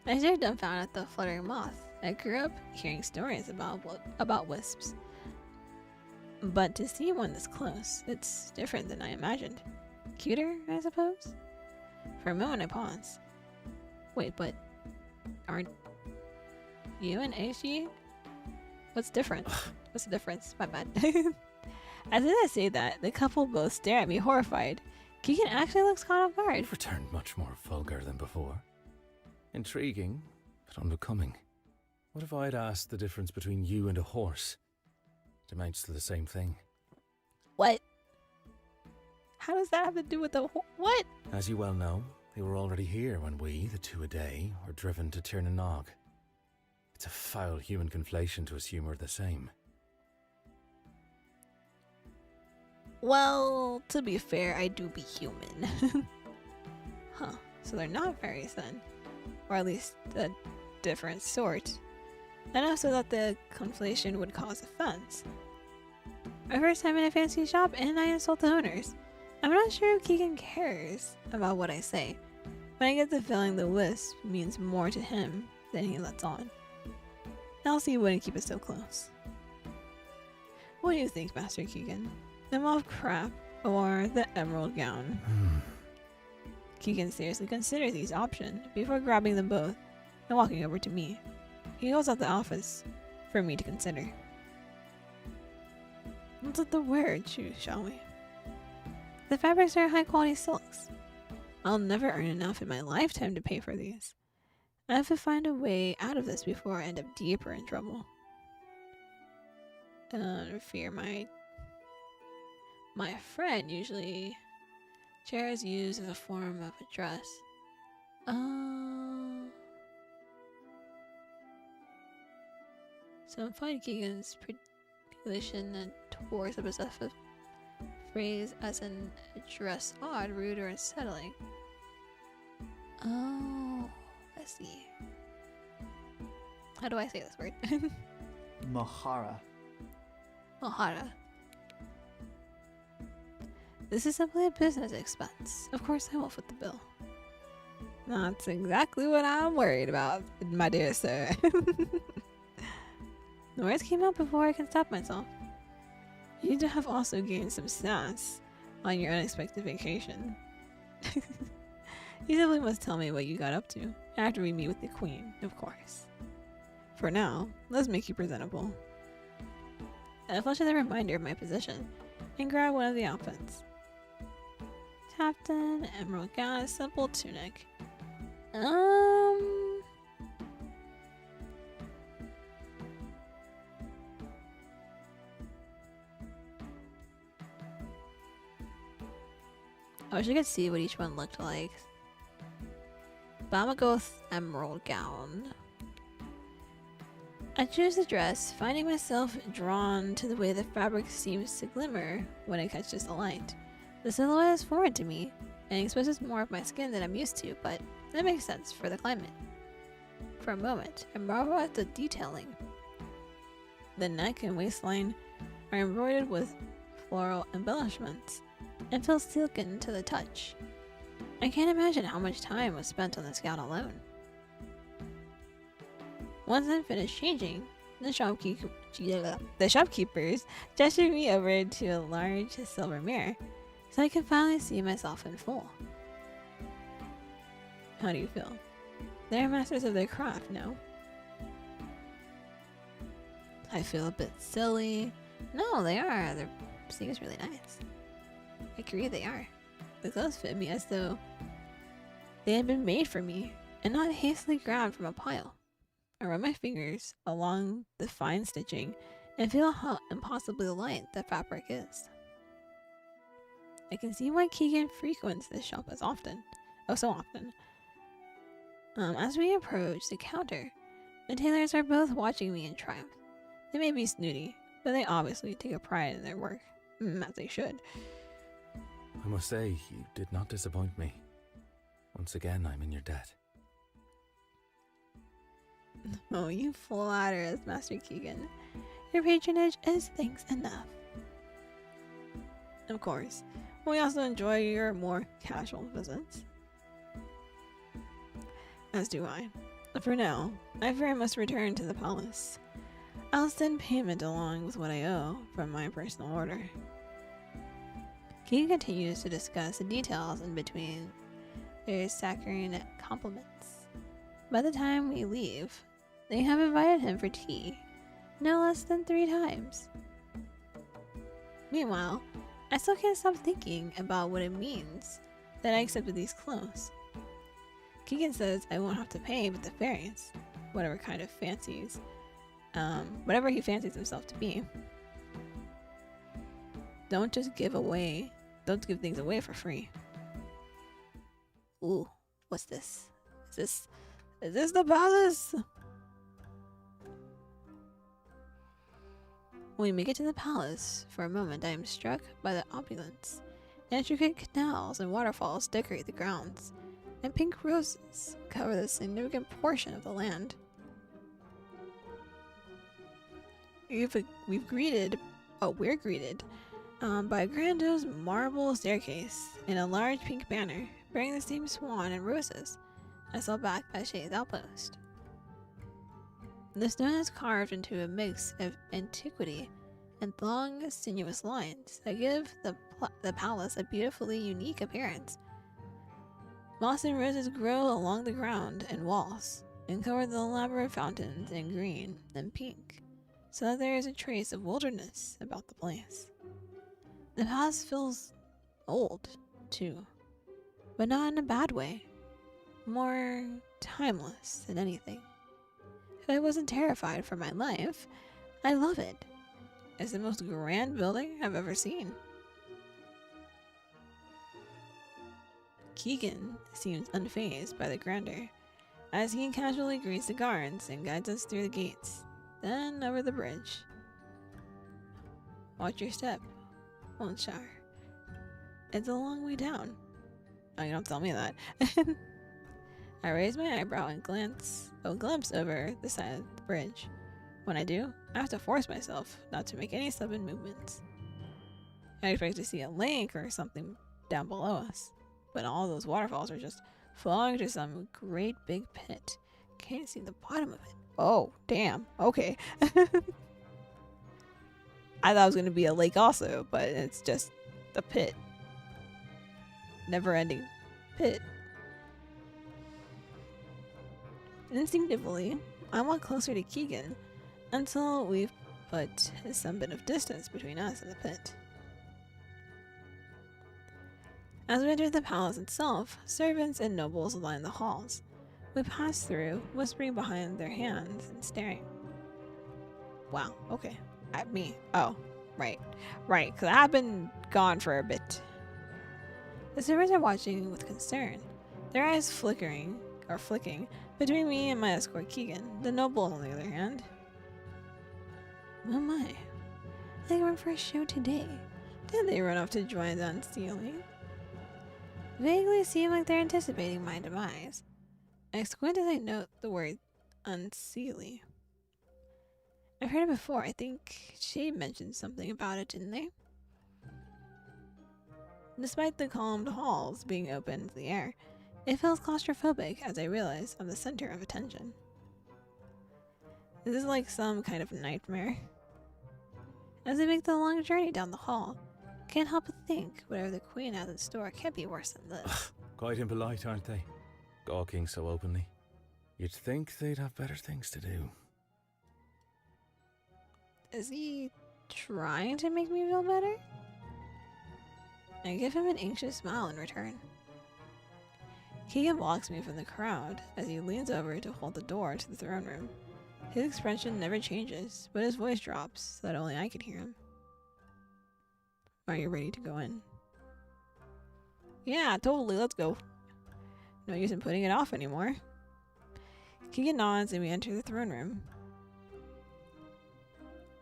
A: I stared dumbfounded at the fluttering moth. I grew up hearing stories about wisps. But to see one this close, it's different than I imagined. Cuter, I suppose? For a moment I paused. Wait, but aren't you and Aishi? What's different? What's the difference? My bad. As I say that, the couple both stare at me horrified. Keegan actually looks caught off guard.
D: You've returned much more vulgar than before. Intriguing, but unbecoming. What if I'd asked the difference between you and a horse? It amounts to the same thing.
A: What? How does that have to do with the what?
D: As you well know, they were already here when we, the two a day, were driven to Tirnanog. It's a foul human conflation to assume we're the same.
A: Well, to be fair, I do be human. Huh, so they're not fairies then. Or at least a different sort. Enough so that the conflation would cause offense. My first time in a fancy shop and I insult the owners. I'm not sure if Keegan cares about what I say, but I get the feeling the wisp means more to him than he lets on. Else he wouldn't keep it so close. What do you think, Master Keegan? The moth crap or the emerald gown? Keegan seriously considers each option before grabbing them both and walking over to me. He goes out the office for me to consider. Let's let the wearer choose, shall we? The fabrics are high quality silks. I'll never earn enough in my lifetime to pay for these. I have to find a way out of this before I end up deeper in trouble. Fear my friend usually chairs used as a form of a dress. So I'm finding Keegan's predilection and towards a possessive phrase as an address odd, rude, or unsettling. Oh, I see. How do I say this word?
C: Mahara.
A: Mohara. This is simply a business expense. Of course I will foot the bill. That's exactly what I'm worried about, my dear sir. The words came out before I could stop myself. You do have also gained some sass on your unexpected vacation. You simply must tell me what you got up to after we meet with the queen, of course. For now, let's make you presentable. I flush with a reminder of my position and grab one of the outfits. Captain, emerald gown, simple tunic. I wish I could see what each one looked like. But I'm gonna go with emerald gown. I choose the dress, finding myself drawn to the way the fabric seems to glimmer when it catches the light. The silhouette is foreign to me and exposes more of my skin than I'm used to, but that makes sense for the climate. For a moment, I marvel at the detailing. The neck and waistline are embroidered with floral embellishments and feel silken to the touch. I can't imagine how much time was spent on this gown alone. Once I'm finished changing, the shopkeepers gestured me over to a large silver mirror so I can finally see myself in full. How do you feel? They're masters of their craft, no? I feel a bit silly. No, they are. Their sleeve is really nice. I agree, they are. The clothes fit me as though they had been made for me and not hastily grabbed from a pile. I run my fingers along the fine stitching and feel how impossibly light the fabric is. I can see why Keegan frequents this shop so often. As we approach the counter, the tailors are both watching me in triumph. They may be snooty, but they obviously take a pride in their work, as they should.
D: I must say, you did not disappoint me. Once again, I'm in your debt.
A: Oh, you flatter us, Master Keegan. Your patronage is thanks enough. Of course, we also enjoy your more casual visits. As do I. For now, I fear I must return to the palace. I'll send payment along with what I owe from my personal order. Keegan continues to discuss the details in between their saccharine compliments. By the time we leave, they have invited him for tea, no less than 3 times. Meanwhile, I still can't stop thinking about what it means that I accepted these clothes. Keegan says I won't have to pay but the fairies, whatever kind of fancies, whatever he fancies himself to be. Don't give things away for free. Ooh, what's this? Is this the palace? When we make it to the palace, for a moment I am struck by the opulence. Intricate canals and waterfalls decorate the grounds, and pink roses cover the significant portion of the land. We're greeted by a grandiose marble staircase and a large pink banner bearing the same swan and roses I saw back at Shay's outpost. The stone is carved into a mix of antiquity and long, sinuous lines that give the palace a beautifully unique appearance. Moss and roses grow along the ground and walls and cover the elaborate fountains in green and pink, so that there is a trace of wilderness about the place. The palace feels old, too, but not in a bad way. More timeless than anything. If I wasn't terrified for my life, I love it. It's the most grand building I've ever seen. Keegan seems unfazed by the grandeur, as he casually greets the guards and guides us through the gates, then over the bridge. Watch your step, won't Shar. It's a long way down. Oh, you don't tell me that. I raise my eyebrow and glimpse over the side of the bridge. When I do, I have to force myself not to make any sudden movements. I expect to see a lake or something down below us, but all those waterfalls are just falling to some great big pit. Can't see the bottom of it. Oh, damn. Okay. I thought it was going to be a lake also, but it's just the pit. Never-ending pit. Instinctively, I walk closer to Keegan until we've put some bit of distance between us and the pit. As we enter the palace itself, servants and nobles line the halls. We pass through, whispering behind their hands and staring. Wow, okay. At me. Oh, right, because I've been gone for a bit. The servants are watching with concern, their eyes flicking between me and my escort Keegan. The nobles, on the other hand. Oh my. They went for a show today. Did they run off to join the unsealing? Vaguely seem like they're anticipating my demise. I squint as I note the word unseelie. I've heard it before. I think she mentioned something about it, didn't they? Despite the calmed halls being open to the air, it feels claustrophobic as I realize I'm the center of attention. This is like some kind of nightmare. As I make the long journey down the hall, can't help but think whatever the queen has in store can't be worse than this.
D: Quite impolite, aren't they? Gawking so openly. You'd think they'd have better things to do.
A: Is he trying to make me feel better? I give him an anxious smile in return. Keegan blocks me from the crowd as he leans over to hold the door to the throne room. His expression never changes, but his voice drops so that only I can hear him. Are you ready to go in? Yeah, totally, let's go. No use in putting it off anymore. Keegan nods and we enter the throne room.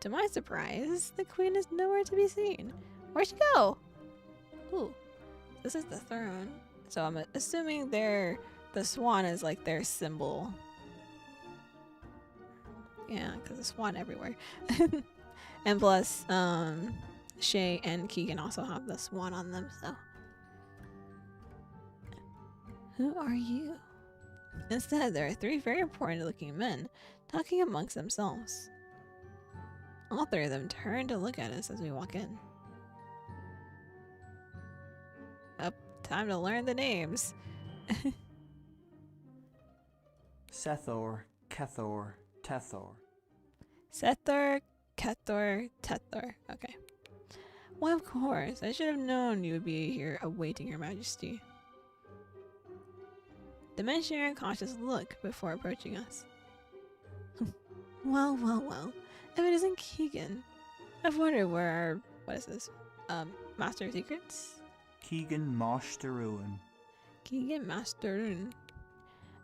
A: To my surprise, the queen is nowhere to be seen. Where'd she go? Ooh, this is the throne. So I'm assuming the swan is like their symbol. Yeah, because the swan everywhere. And plus, Shay and Keegan also have the swan on them, so. Who are you? Instead, there are three very important looking men talking amongst themselves. All three of them turn to look at us as we walk in. Up, time to learn the names.
C: Sethor, Kethor, Tethor.
A: Sethor, Kethor, Tethor. Okay. Well, of course. I should have known you would be here awaiting your majesty. The men share a cautious look before approaching us. Well, well, well. If it isn't Keegan. I've wondered where our... What is this? Master of Secrets?
C: Keegan Moshtaruin.
A: Keegan Masteroon.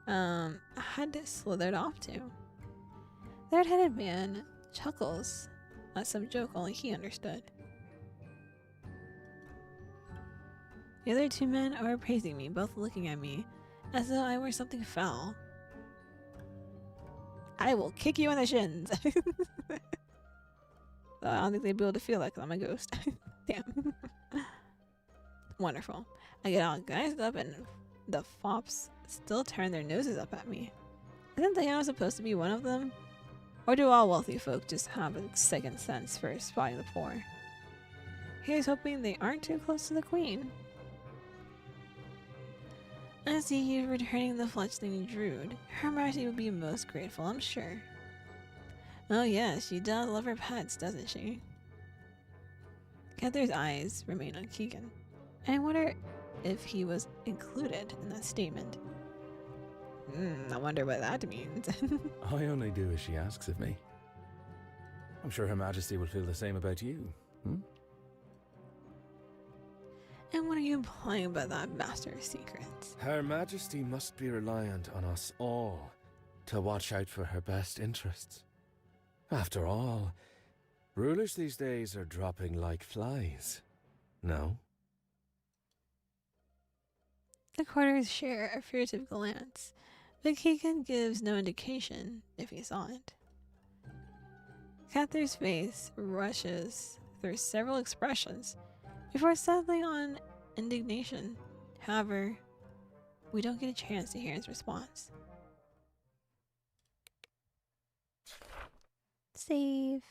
A: I had slithered off to. The red-headed man chuckles at some joke only he understood. The other two men are praising me, both looking at me as though I were something foul. I will kick you in the shins. I don't think they'd be able to feel that because I'm a ghost. Damn. Wonderful. I get all guysed up and the fops still turn their noses up at me. Isn't Diana supposed to be one of them? Or do all wealthy folk just have a second sense for spotting the poor? Here's hoping they aren't too close to the queen. I see you returning the fledgling Druid. Her Majesty would be most grateful, I'm sure. Oh yes, she does love her pets, doesn't she? Cather's eyes remain on Keegan. I wonder if he was included in that statement. I wonder what that means.
D: I only do as she asks of me. I'm sure Her Majesty will feel the same about you.
A: And what are you implying by that, Master of Secrets?
D: Her Majesty must be reliant on us all to watch out for her best interests. After all, rulers these days are dropping like flies. No?
A: The quarters share a furtive glance, but Keegan gives no indication if he saw it. Cather's face rushes through several expressions before settling on indignation. However, we don't get a chance to hear his response. Save.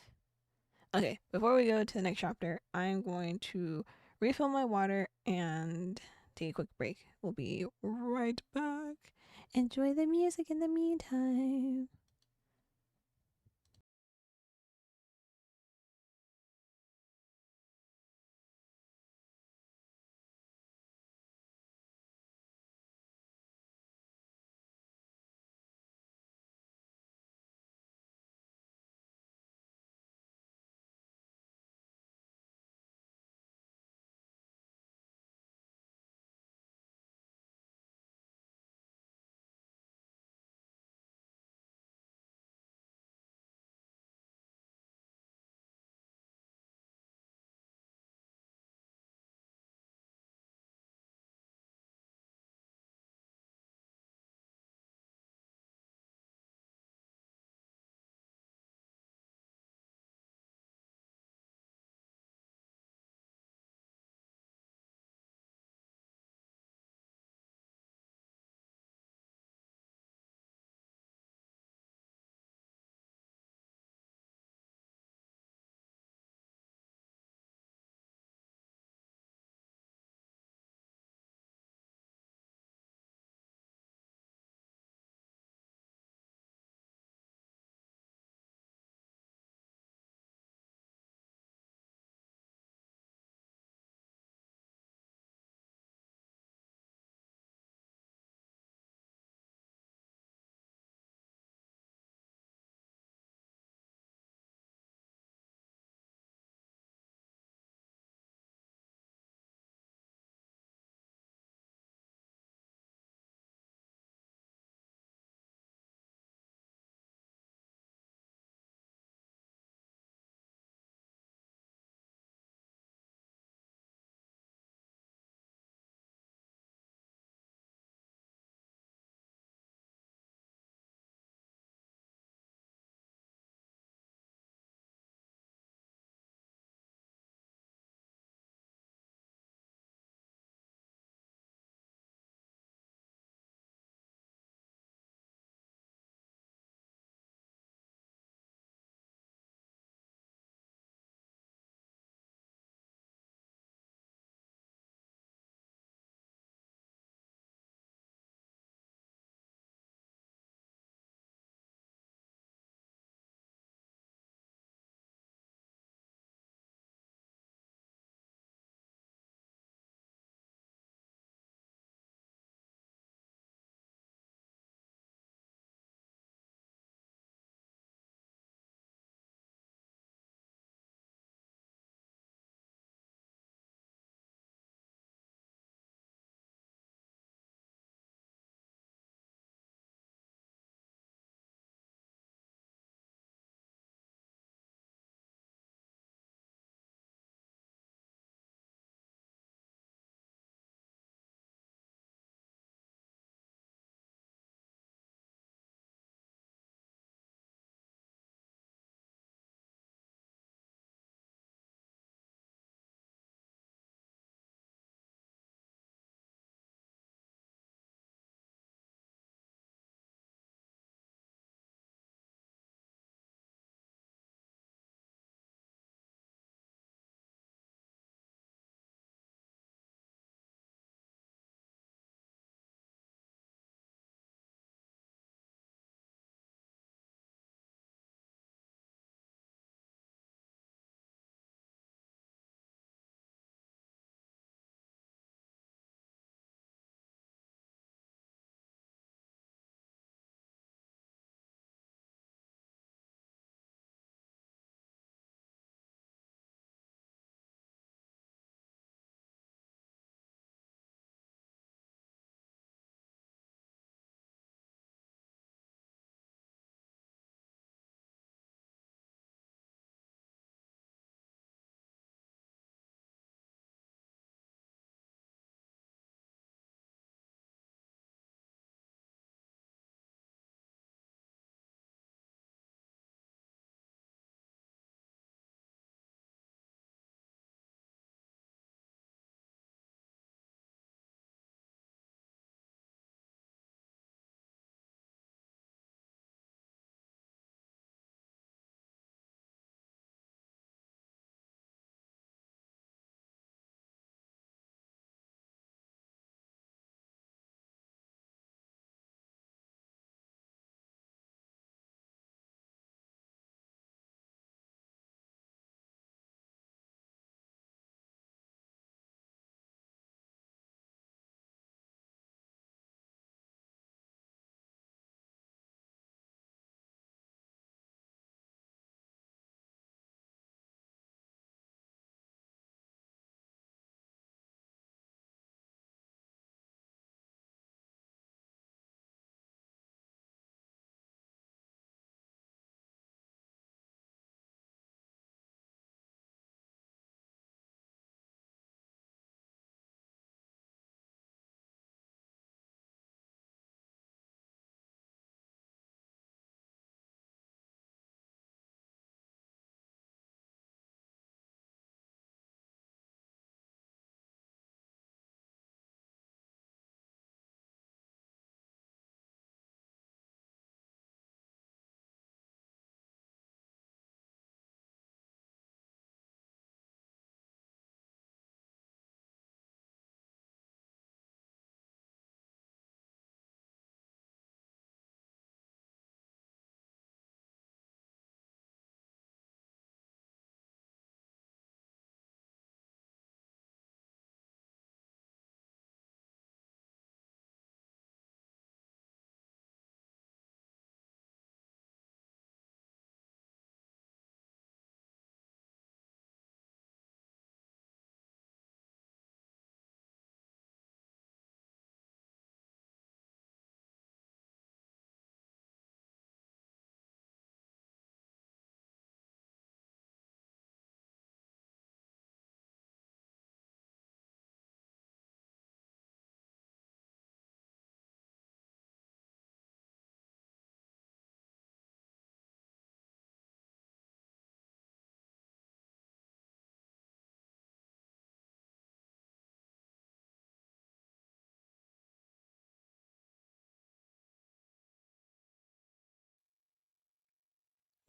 A: Okay, before we go to the next chapter, I'm going to refill my water and take a quick break. We'll be right back. Enjoy the music in the meantime.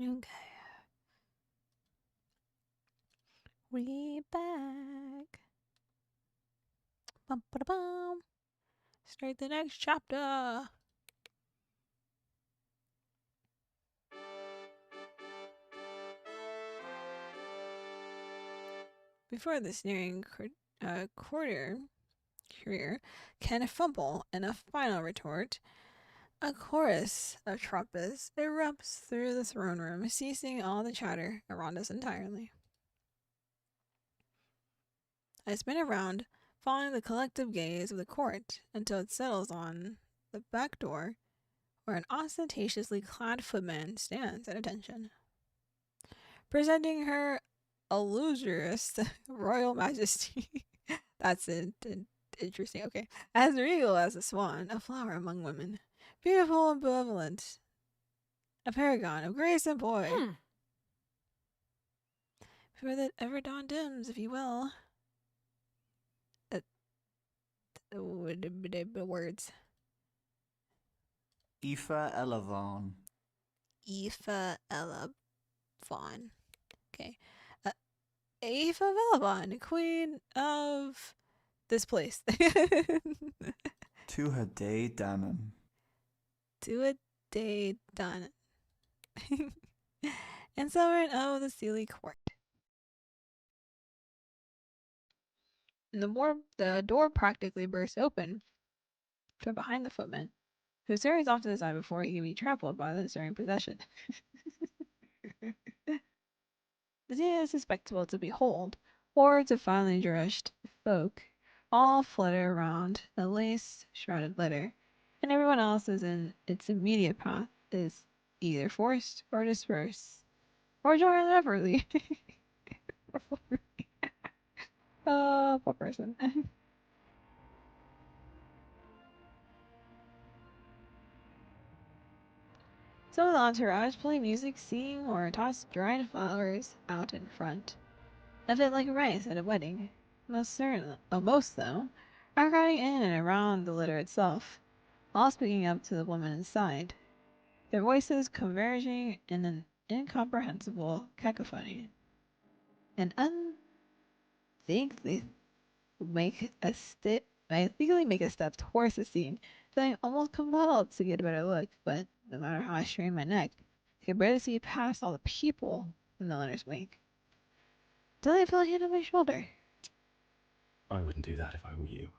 A: Okay. We back. Bum, ba, bum. Start the next chapter. Before the sneering courier can fumble in a final retort, a chorus of trumpets erupts through the throne room, ceasing all the chatter around us entirely. I spin around, following the collective gaze of the court until it settles on the back door, where an ostentatiously clad footman stands at attention, presenting her illustrious royal majesty. That's it. Interesting. Okay. As regal as a swan, a flower among women, beautiful and benevolent, a paragon of grace and poise. Before that ever dawn dims, if you will. Words.
C: Aoife Elavon.
A: Aoife Elavon. Okay. Aoife Elavon, queen of this place.
C: Tuatha Dé Danann.
A: Tuatha Dé Danann. And sovereign of the Sealy court. And the door practically bursts open from behind the footman, who scurries off to the side before he can be trampled by the stirring possession. The scene is spectacle to behold. Hordes of finely dressed folk all flutter around the lace-shrouded litter, and everyone else is in its immediate path is either forced or dispersed, or join reverently. Oh, poor person. Some of the entourage play music, sing, or toss dried flowers out in front. A bit like rice at a wedding. Most though, are crowding in and around the litter itself, all speaking up to the woman inside, their voices converging in an incomprehensible cacophony. And unthinkingly make a step towards the scene, feeling almost compelled to get a better look, but no matter how I strain my neck, I can barely see past all the people in the litter's wake. Till I feel a hand on my shoulder.
D: I wouldn't do that if I were you.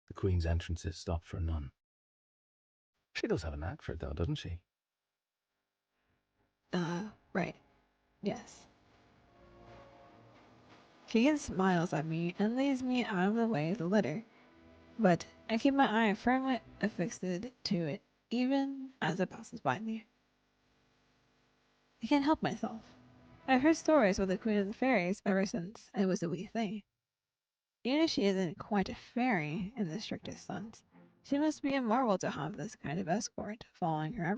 D: The Queen's entrance is stopped for none. She does have a knack for it, though, doesn't she?
A: Right. Yes. Keegan smiles at me and leads me out of the way of the litter, but I keep my eye firmly affixed to it, even as it passes by me. I can't help myself. I've heard stories of the Queen of the Fairies ever since I was a wee thing. Even if she isn't quite a fairy in the strictest sense, she must be a marvel to have this kind of escort following her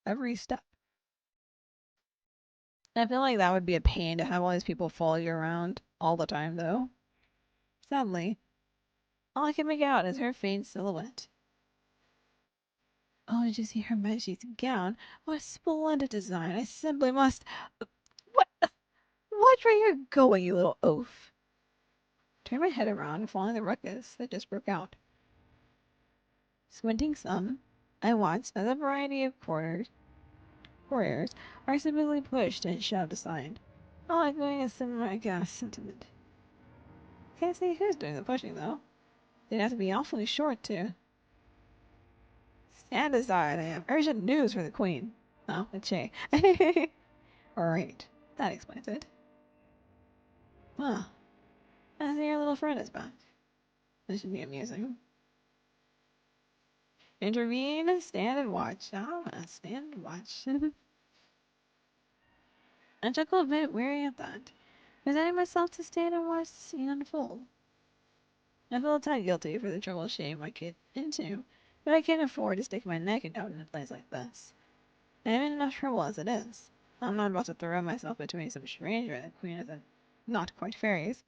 A: every step. I feel like that would be a pain to have all these people follow you around all the time, though. Sadly, all I can make out is her faint silhouette. Oh, did you see her Majesty's gown? What a splendid design! I simply must. What? Watch where you're going, you little oaf! Turn my head around, following the ruckus that just broke out. Squinting some, I watch as a variety of couriers are simply pushed and shoved aside, all echoing a similar aghast sentiment. Can't see who's doing the pushing, though. They'd have to be awfully short, too. Stand aside, I have urgent news for the Queen. Oh, it's Shay. Alright, that explains it. Well, I see your little friend is back. This should be amusing. Intervene, stand and watch. Ah, stand and watch. I chuckle a bit, weary at that, presenting myself to stand and watch the scene unfold. I feel a tad guilty for the trouble shame I get into, but I can't afford to stick my neck out in a place like this. I'm in enough trouble as it is. I'm not about to throw myself between some stranger and the Queen of the not quite fairies.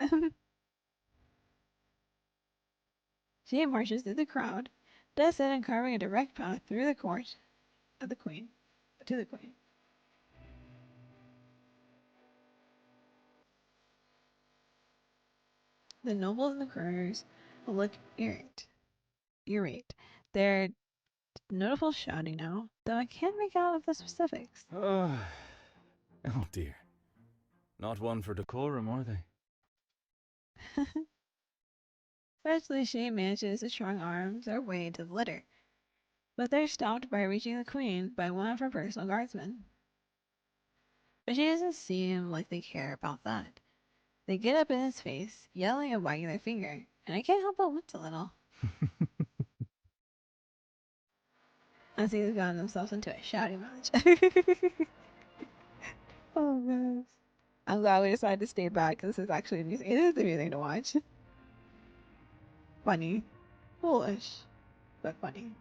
A: She marches through the crowd, does it carving a direct path through the court of the Queen to the Queen. The nobles and the couriers look irate. They're notable shouting now, though I can't make out of the specifics.
E: Oh dear. Not one for decorum, are they?
A: Especially she manages to strong arms her way into the litter, but they're stopped by reaching the queen by one of her personal guardsmen. But she doesn't seem like they care about that. They get up in his face, yelling and wagging their finger, and I can't help but wince a little. I see they've gotten themselves into a shouting match. Oh gosh. I'm glad we decided to stay back because this is actually amusing. It is amusing to watch. Funny. Foolish. But funny.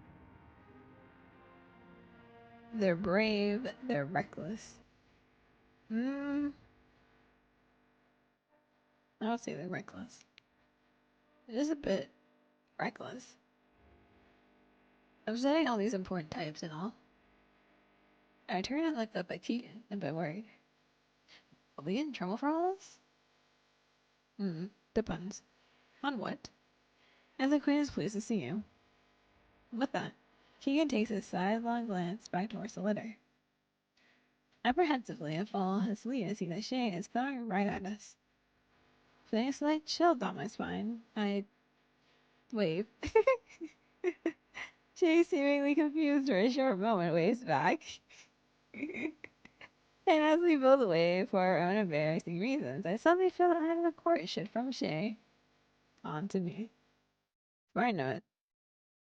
A: They're brave. They're reckless. I would say they're reckless. It is a bit reckless. I'm setting all these important types and all. I turn and look up at Keegan, a bit worried. Will we get in trouble for all this? Depends. On what? And the queen is pleased to see you. With that, Keegan takes a sidelong glance back towards the litter. Apprehensively, I follow his lead and see that Shay is staring right at us. Feeling a slight chill down my spine, I wave. Shay, seemingly confused for a short moment, waves back. And as we both wave for our own embarrassing reasons, I suddenly feel that I have a courtship from Shay onto me. Before I know it,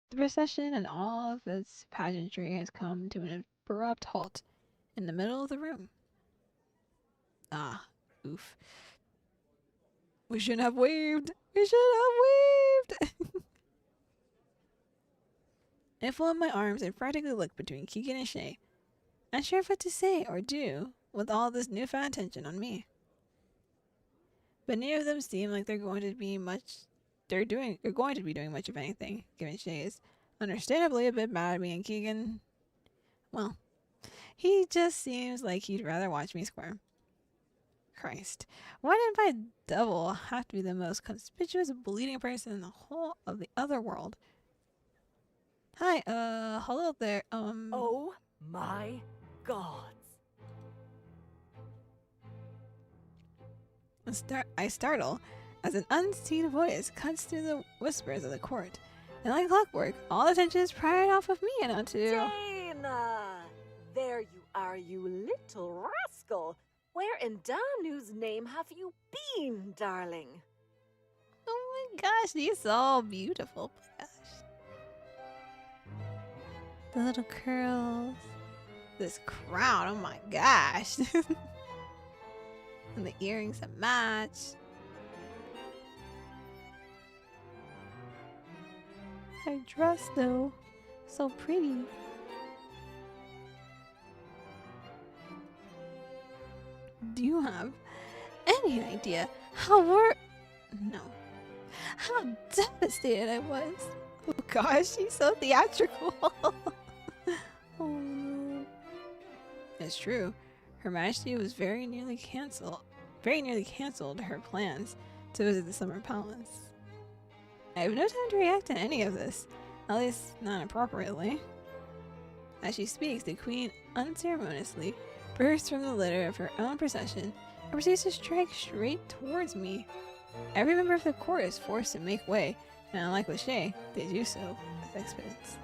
A: the procession and all of its pageantry has come to an abrupt halt in the middle of the room. Ah, oof. We shouldn't have waved. We should have waved. I fold my arms and frantically look between Keegan and Shay, unsure of what to say or do with all this newfound attention on me. But neither of them seem like they're going to be doing much of anything, given Shay is understandably a bit mad at me and Keegan, well, he just seems like he'd rather watch me squirm. Christ, why did my devil have to be the most conspicuous bleeding person in the whole of the other world? Hi, hello there,
F: Oh my gods.
A: I startle as an unseen voice cuts through the whispers of the court. And like clockwork, all attention is pried off of me and onto...
F: Dana! There you are, you little rascal. Where in Danu's name have you been, darling?
A: Oh my gosh, he's so beautiful. Gosh. The little curls. This crown, oh my gosh. And the earrings that match. Her dress though, so pretty. Do you have any idea how devastated I was? Oh gosh, she's so theatrical. Oh no. It's true. Her Majesty was very nearly canceled her plans to visit the Summer Palace. I have no time to react to any of this, at least not appropriately. As she speaks, the Queen unceremoniously bursts from the litter of her own procession and proceeds to strike straight towards me. Every member of the court is forced to make way, and unlike with Shay, they do so with expedience.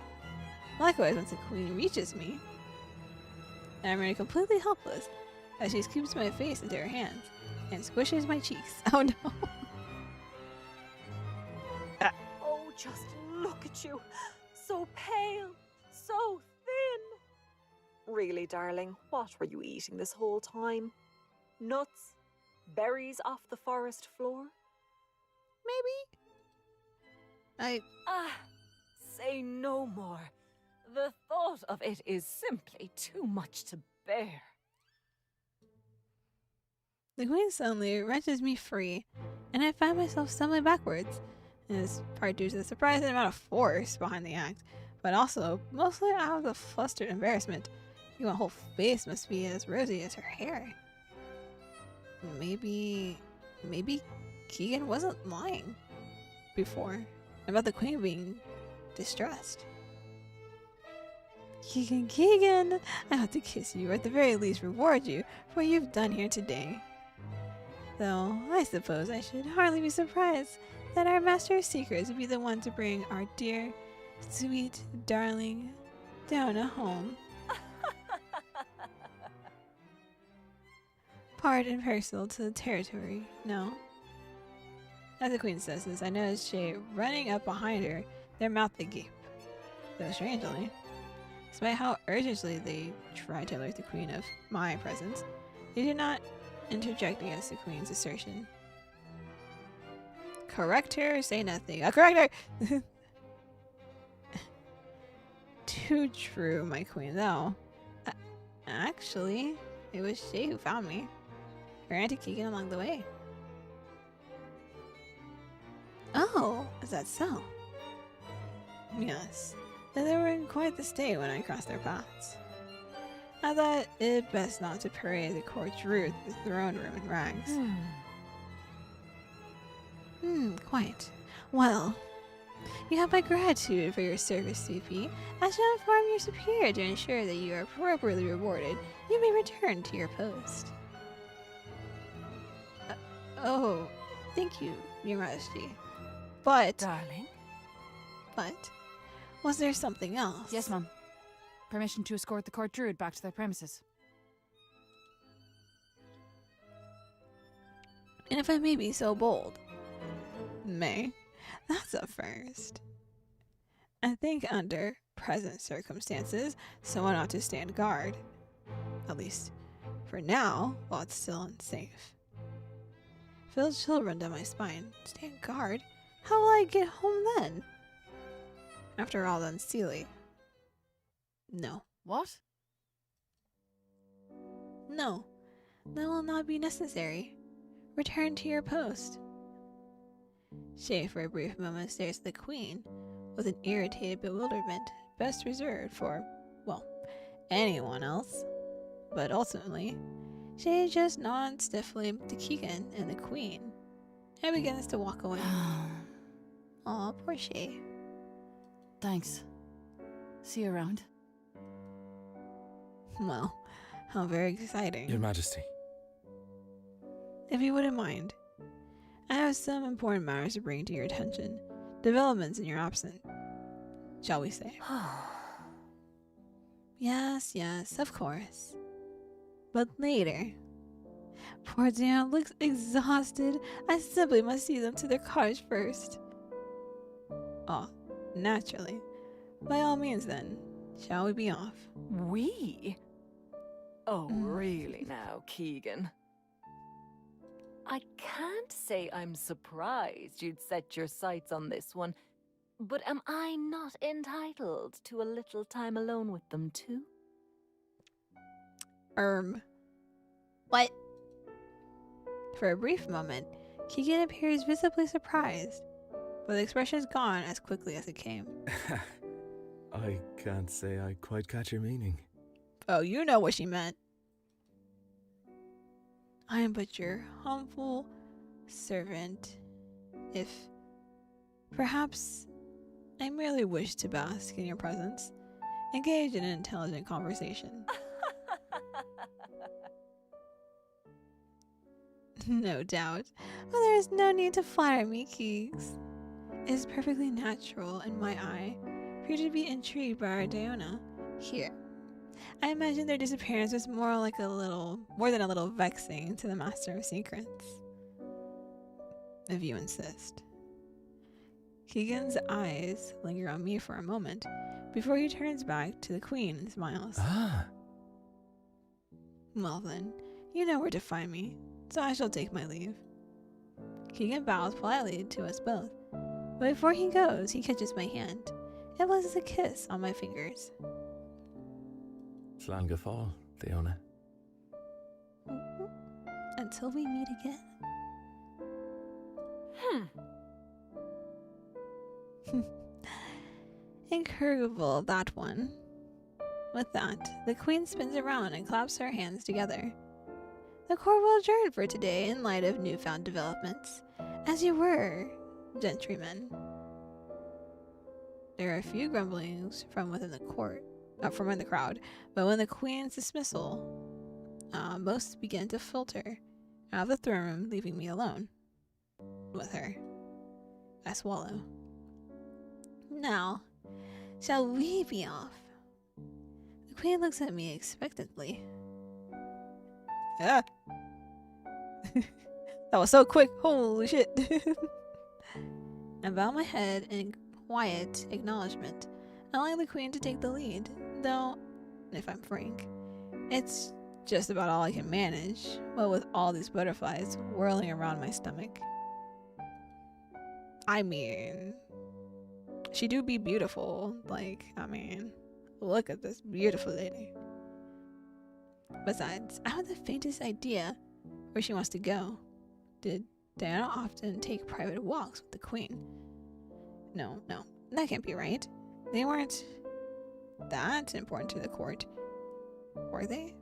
A: Likewise, once the Queen reaches me, I'm really completely helpless as she scoops my face into her hands and squishes my cheeks. Oh no.
F: Oh, just look at you. So pale, so thin. Really, darling, what were you eating this whole time? Nuts? Berries off the forest floor?
A: Maybe?
F: Say no more. The thought of it is simply too much to bear.
A: The Queen suddenly wrenches me free, and I find myself stumbling backwards. And this part due to the surprising amount of force behind the act, but also mostly out of the flustered embarrassment. My whole face must be as rosy as her hair. Maybe Keegan wasn't lying before about the queen being distressed. Keegan, I have to kiss you, or at the very least reward you for what you've done here today. Though, I suppose I should hardly be surprised that our master of secrets would be the one to bring our dear, sweet, darling Daoine home. Part and parcel to the territory, no? As the queen says this, I notice Shay running up behind her, their mouth agape. Though strangely, despite how urgently they try to alert the queen of my presence, they do not interject against the queen's assertion. Correct her or say nothing. Correct her! Too true, my queen, though. Actually, it was Shay who found me. Her Auntie Keegan along the way. Oh, is that so? Yes, they were in quite the state when I crossed their paths. I thought it best not to parade the court through the throne room in rags. Quite. Well, you have my gratitude for your service, CP. I shall inform your superior to ensure that you are appropriately rewarded. You may return to your post. Oh, thank you, Your Majesty. But,
B: Darling?
A: was there something else?
B: Yes, Mum. Permission to escort the court druid back to their premises.
A: And if I may be so bold. May, that's a first. I think under present circumstances, someone ought to stand guard. At least, for now, while it's still unsafe. Feel chill run down my spine. Stand guard? How will I get home then? After all, then Sealy. No.
B: What?
A: No. That will not be necessary. Return to your post. Shay for a brief moment stares at the queen with an irritated bewilderment best reserved for, well, anyone else. But ultimately, Shay just nods stiffly to Keegan and the queen and begins to walk away. Aw, poor Shay.
B: Thanks. See you around.
A: Well, how very exciting.
E: Your Majesty.
A: If you wouldn't mind, I have some important matters to bring to your attention. Developments in your absence, shall we say. Yes, of course. But later. Poor Dan looks exhausted. I simply must see them to their cottage first. Oh, naturally. By all means then, shall we be off?
F: We? Oh, really now, Keegan? I can't say I'm surprised you'd set your sights on this one, but am I not entitled to a little time alone with them too?
A: What? For a brief moment, Keegan appears visibly surprised, but the expression is gone as quickly as it came.
E: I can't say I quite catch your meaning.
A: Oh, you know what she meant. I am but your humble servant. If perhaps I merely wish to bask in your presence, engage in an intelligent conversation. No doubt. Well, there is no need to flatter me, Keeks. It is perfectly natural in my eye for you to be intrigued by our Daoine here. I imagine their disappearance was more than a little vexing to the Master of Secrets. If you insist. Keegan's eyes linger on me for a moment before he turns back to the Queen and smiles.
E: Ah.
A: Well then, you know where to find me, so I shall take my leave. Keegan bows politely to us both, but before he goes, he catches my hand and places a kiss on my fingers.
E: Slán go fáil, Daoine.
A: Until we meet again. Incurable, that one. With that, the Queen spins around and claps her hands together. The court will adjourn for today in light of newfound developments, As you were, gentrymen. There are a few grumblings from within the court, from in the crowd, but when the queen's dismissal, most began to filter out of the throne room, leaving me alone with her. I swallow. Now, shall we be off? The queen looks at me expectantly. Yeah. That was so quick. Holy shit. I bow my head in quiet acknowledgement, allowing the queen to take the lead, though, if I'm frank, it's just about all I can manage, what with all these butterflies whirling around my stomach. I mean, she do be beautiful. Like, I mean, look at this beautiful lady. Besides, I have the faintest idea where she wants to go. Did Diana often take private walks with the queen? No, that can't be right. They weren't that important to the court, were they?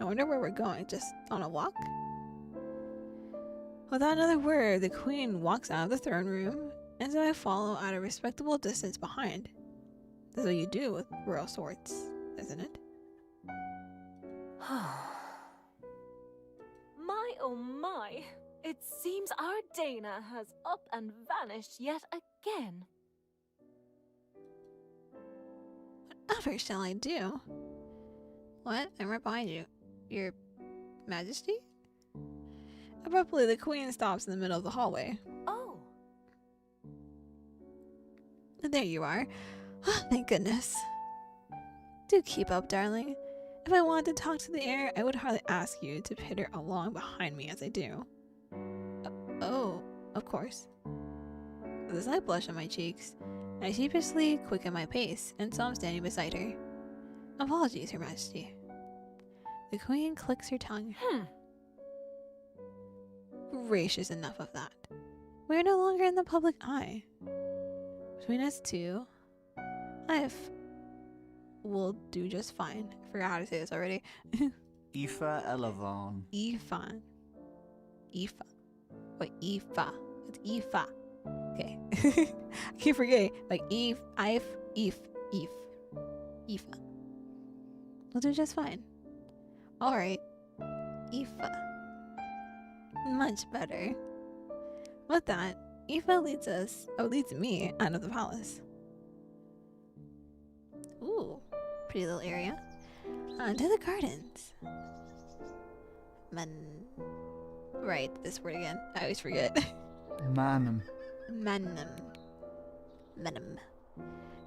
A: I wonder where we're going. Just on a walk? Without another word, the queen walks out of the throne room, and so I follow at a respectable distance behind. That's what you do with royal sorts, isn't it?
F: My oh my, it seems our Dana has up and vanished yet again.
A: Whatever shall I do? What? I'm right behind you. Your Majesty? Abruptly, the queen stops in the middle of the hallway.
F: Oh.
A: There you are. Thank goodness. Do keep up, darling. If I wanted to talk to the air, I would hardly ask you to pitter along behind me as I do. Oh, of course. With a slight blush on my cheeks, I sheepishly quicken my pace, and so I'm standing beside her. Apologies, Her Majesty. The queen clicks her tongue. Gracious, enough of that. We are no longer in the public eye. Between us two, will do just fine. I forgot how to say this already.
C: Aoife Elavon.
A: Aoife. Wait, Aoife. It's Aoife. Okay. I keep forgetting. Like Eve. We'll do just fine. Alright. Aoife. Much better. With that, Aoife leads me out of the palace. Ooh, pretty little area. Onto the gardens. Right, this word again. I always forget.
C: Manum.
A: Manum.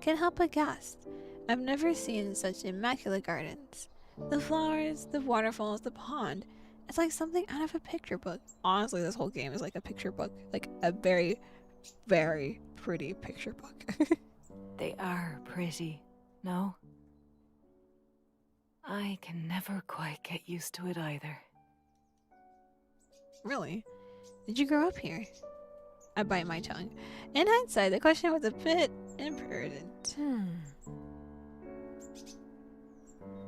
A: Can't help but gasp. I've never seen such immaculate gardens. The flowers, the waterfalls, the pond. It's like something out of a picture book. Honestly, this whole game is like a picture book. Like a very, very pretty picture book.
F: They are pretty, no? I can never quite get used to it either.
A: Really? Did you grow up here? I bite my tongue. In hindsight, the question was a bit imprudent.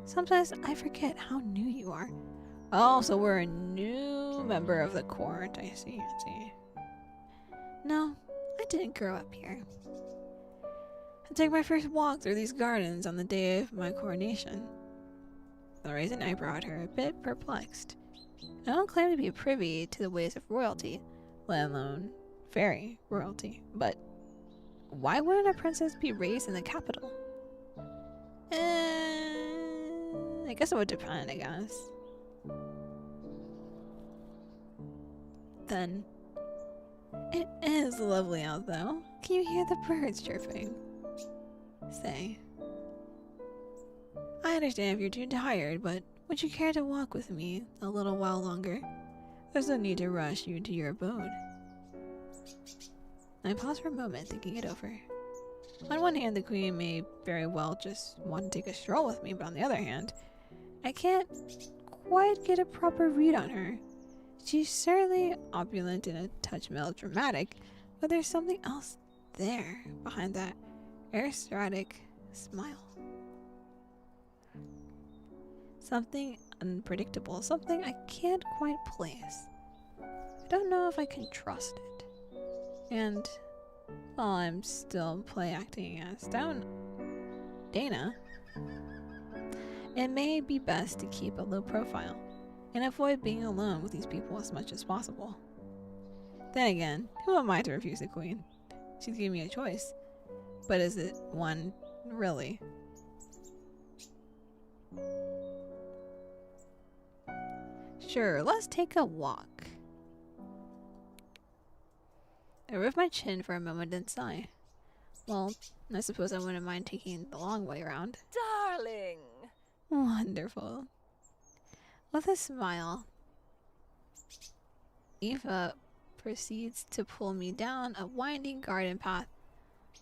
A: Sometimes I forget how new you are. Oh, so we're a new member of the court. I see. No, I didn't grow up here. I took my first walk through these gardens on the day of my coronation. The reason I brought her a bit perplexed. I don't claim to be privy to the ways of royalty, let alone fairy royalty, but why wouldn't a princess be raised in the capital? I guess it would depend, I guess. Then, it is lovely out though. Can you hear the birds chirping? Say. I understand if you're too tired, but would you care to walk with me a little while longer? There's no need to rush you to your abode. I pause for a moment, thinking it over. On one hand, the queen may very well just want to take a stroll with me, but on the other hand, I can't quite get a proper read on her. She's certainly opulent and a touch melodramatic, but there's something else there behind that aristocratic smile. Something unpredictable, something I can't quite place. I don't know if I can trust it. And while I'm still play acting as Dana, it may be best to keep a low profile and avoid being alone with these people as much as possible. Then again, who am I to refuse the queen? She's giving me a choice. But is it one, really? Sure, let's take a walk. I rubbed my chin for a moment and sigh. Well, I suppose I wouldn't mind taking the long way around.
F: Darling!
A: Wonderful. With a smile, Eva proceeds to pull me down a winding garden path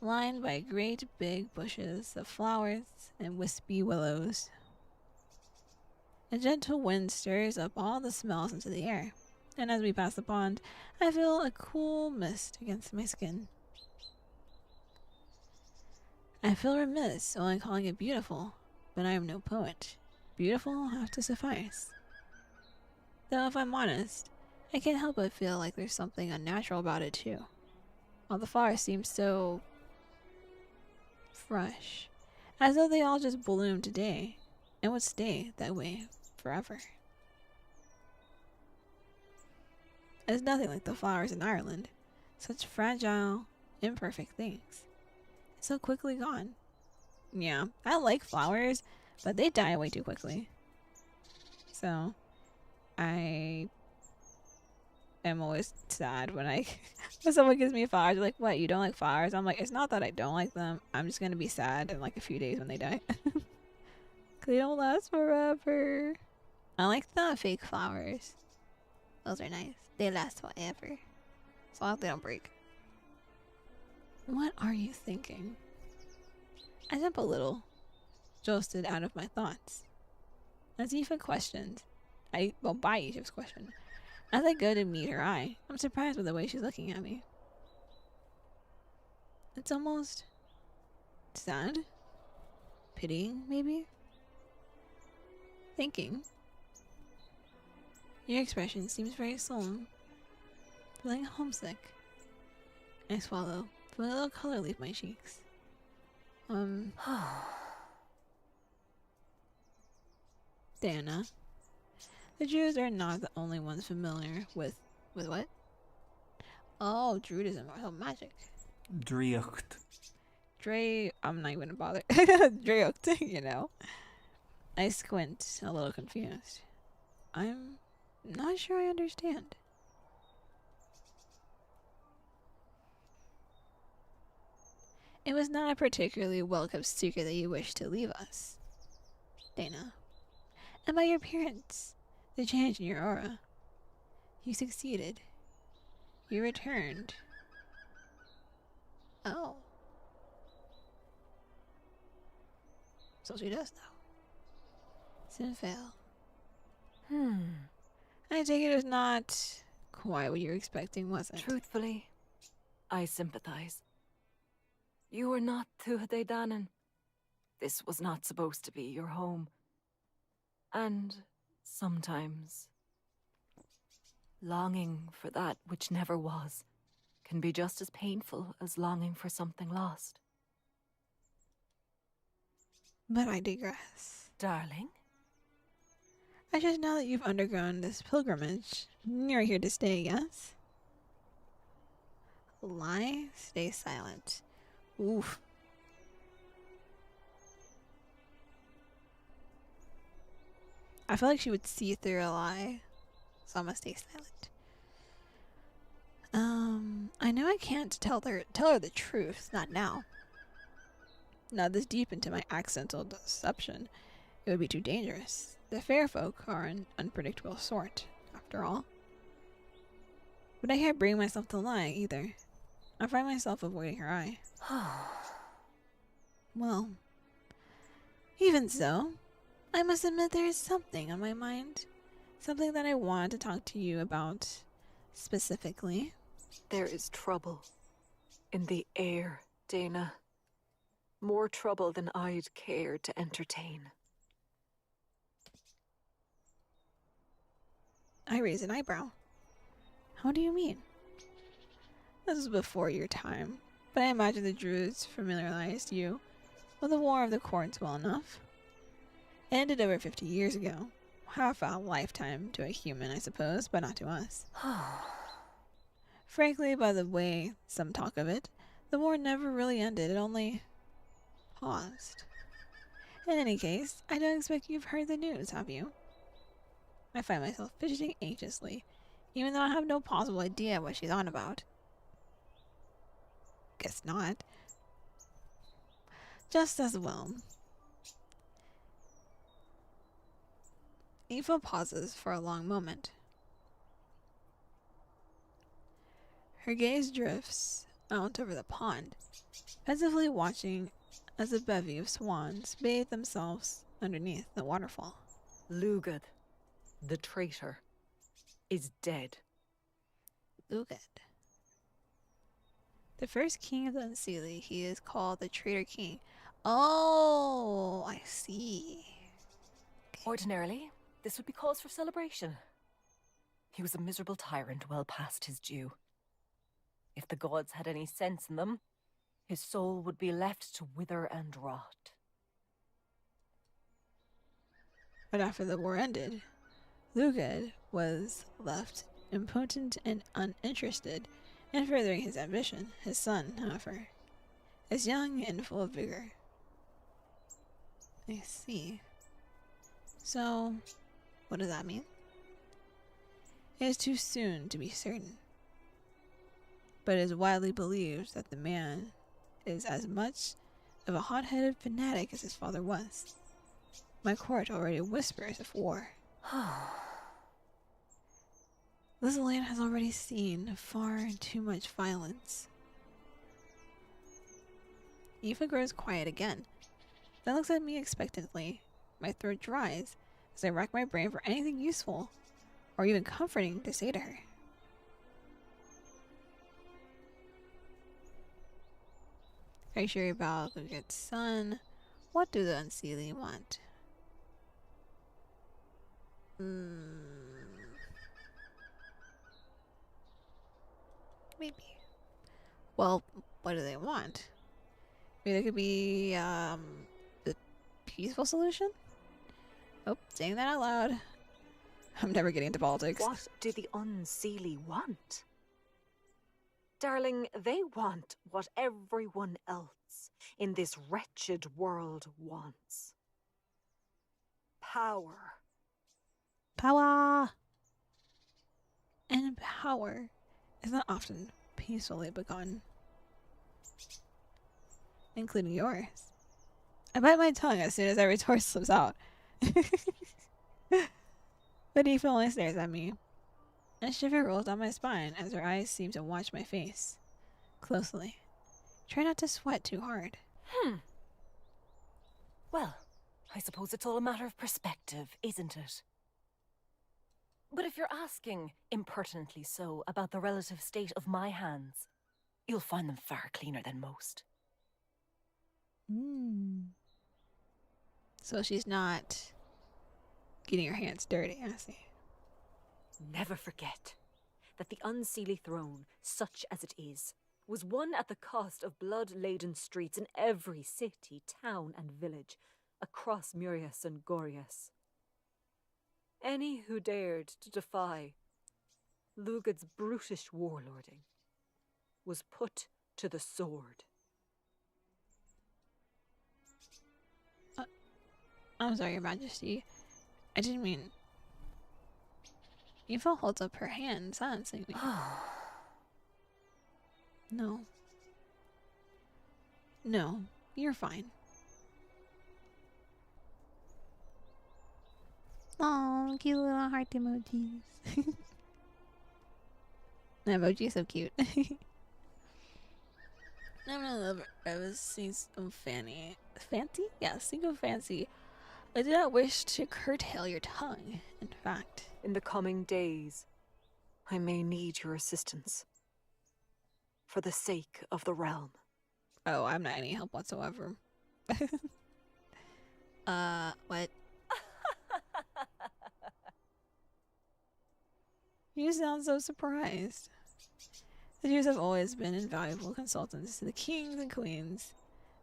A: lined by great big bushes of flowers and wispy willows. A gentle wind stirs up all the smells into the air, and as we pass the pond, I feel a cool mist against my skin. I feel remiss only calling it beautiful, but I am no poet. Beautiful will have to suffice. Though if I'm honest, I can't help but feel like there's something unnatural about it too. All the flowers seem so fresh, as though they all just bloomed today and would stay that way forever. It's nothing like the flowers in Ireland, such fragile, imperfect things. It's so quickly gone. Yeah, I like flowers, but they die way too quickly. So, I am always sad when when someone gives me flowers. They're like, what, you don't like flowers? I'm like, it's not that I don't like them. I'm just gonna be sad in like a few days when they die. They don't last forever. I like the fake flowers. Those are nice. They last forever. As long as they don't break. What are you thinking? I jump a little, jolted out of my thoughts. As Aoife questioned, by Aoife's question, as I go to meet her eye, I'm surprised with the way she's looking at me. It's almost sad, pitying, maybe. Thinking. Your expression seems very solemn. Feeling homesick. I swallow, feeling a little color leave my cheeks. Dana. The Jews are not the only ones familiar with what? Oh, Druidism. Oh, magic.
C: Driocht.
A: I'm not even gonna bother. Driocht, you know. I squint, a little confused. I'm not sure I understand. It was not a particularly welcome secret that you wished to leave us, Dana. And by your appearance, the change in your aura. You succeeded. You returned. Oh. So she does know. Sin fail. I take it as not quite what you were expecting, was it?
F: Truthfully, I sympathize. You were not Tuatha Danann. This was not supposed to be your home. And sometimes, longing for that which never was can be just as painful as longing for something lost.
A: But I digress.
F: Darling?
A: I just know that you've undergone this pilgrimage. You're here to stay, yes? Lie? Stay silent. Oof. I feel like she would see through a lie, so I'm gonna stay silent. I know I can't tell her the truth, not now. Not this deep into my accidental deception. It would be too dangerous. The fair folk are an unpredictable sort, after all. But I can't bring myself to lie, either. I find myself avoiding her eye. Well, even so, I must admit there is something on my mind. Something that I want to talk to you about specifically.
F: There is trouble in the air, Dana. More trouble than I'd care to entertain.
A: I raised an eyebrow. How do you mean? This was before your time, but I imagine the druids familiarized you with the War of the Courts well enough. It ended over 50 years ago. Half a lifetime to a human, I suppose, but not to us. Frankly, by the way some talk of it, the war never really ended, it only paused. In any case, I don't expect you've heard the news, have you? I find myself fidgeting anxiously, even though I have no possible idea what she's on about. Guess not. Just as well. Aoife pauses for a long moment. Her gaze drifts out over the pond, pensively watching as a bevy of swans bathe themselves underneath the waterfall.
F: Lugad, the traitor, is dead.
A: Lugad. The first king of the Unseelie, he is called the Traitor King. Oh, I see.
G: Ordinarily, this would be cause for celebration. He was a miserable tyrant well past his due. If the gods had any sense in them, his soul would be left to wither and rot.
A: But after the war ended, Lugad was left impotent and uninterested in furthering his ambition. His son, however, is young and full of vigor. I see. So, what does that mean? It is too soon to be certain, but it is widely believed that the man is as much of a hot-headed fanatic as his father was. My court already whispers of war. This land has already seen far too much violence. Aoife grows quiet again, then looks at me expectantly. My throat dries as I rack my brain for anything useful or even comforting to say to her. Are you sure about Lugad's son? What do the Unseelie want? Maybe. Well, what do they want? Maybe there could be a peaceful solution? Oh, saying that out loud. I'm never getting into politics.
F: What do the Unseelie want? Darling, they want what everyone else in this wretched world wants. Power.
A: Power! And power is not often peacefully begun. Including yours. I bite my tongue as soon as every retort slips out. But Aoife only stares at me. A shiver rolls down my spine as her eyes seem to watch my face closely. Try not to sweat too hard.
G: Well, I suppose it's all a matter of perspective, isn't it? But if you're asking, impertinently so, about the relative state of my hands, you'll find them far cleaner than most.
A: So she's not getting her hands dirty, I see.
F: Never forget that the Unseelie throne, such as it is, was won at the cost of blood-laden streets in every city, town, and village across Murias and Gorias. Any who dared to defy Lugad's brutish warlording was put to the sword.
A: I'm sorry, Your Majesty. I didn't mean... Aoife holds up her hand, silencing me. No. No, you're fine. Oh, cute little heart emojis. The emoji is so cute. I'm gonna love it. I was seeing some fancy? Yeah, single fancy. I do not wish to curtail your tongue, in fact.
F: In the coming days, I may need your assistance. For the sake of the realm.
A: Oh, I'm not any help whatsoever. What? You sound so surprised. The Jews have always been invaluable consultants to the kings and queens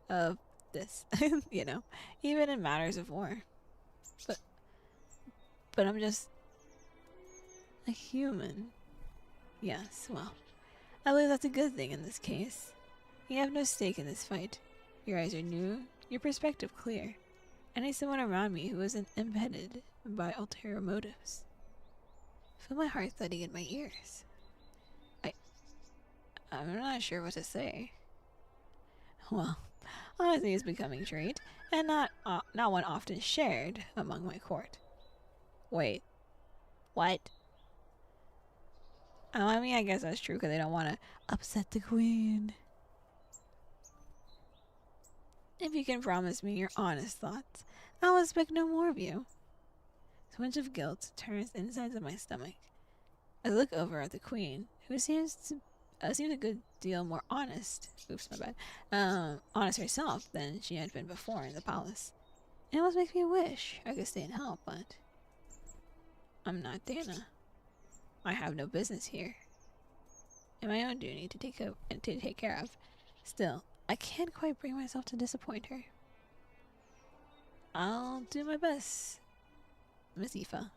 A: of this, you know, even in matters of war. But I'm just a human. Yes, well, I believe that's a good thing in this case. You have no stake in this fight. Your eyes are new, your perspective clear. I need someone around me who isn't impeded by ulterior motives. I feel my heart thudding in my ears. I'm not sure what to say. Well, honesty is becoming trait, and not one often shared among my court. Wait, what? Oh, I mean, I guess that's true because they don't want to upset the queen. If you can promise me your honest thoughts, I'll expect no more of you. A twinge of guilt turns the insides of my stomach. I look over at the queen, who seems a good deal more honest. Oops, my bad. Honest herself than she had been before in the palace. It almost makes me wish I could stay and help, but I'm not Dana. I have no business here. And my own duty to take care of. Still, I can't quite bring myself to disappoint her. I'll do my best, Miss Aoife.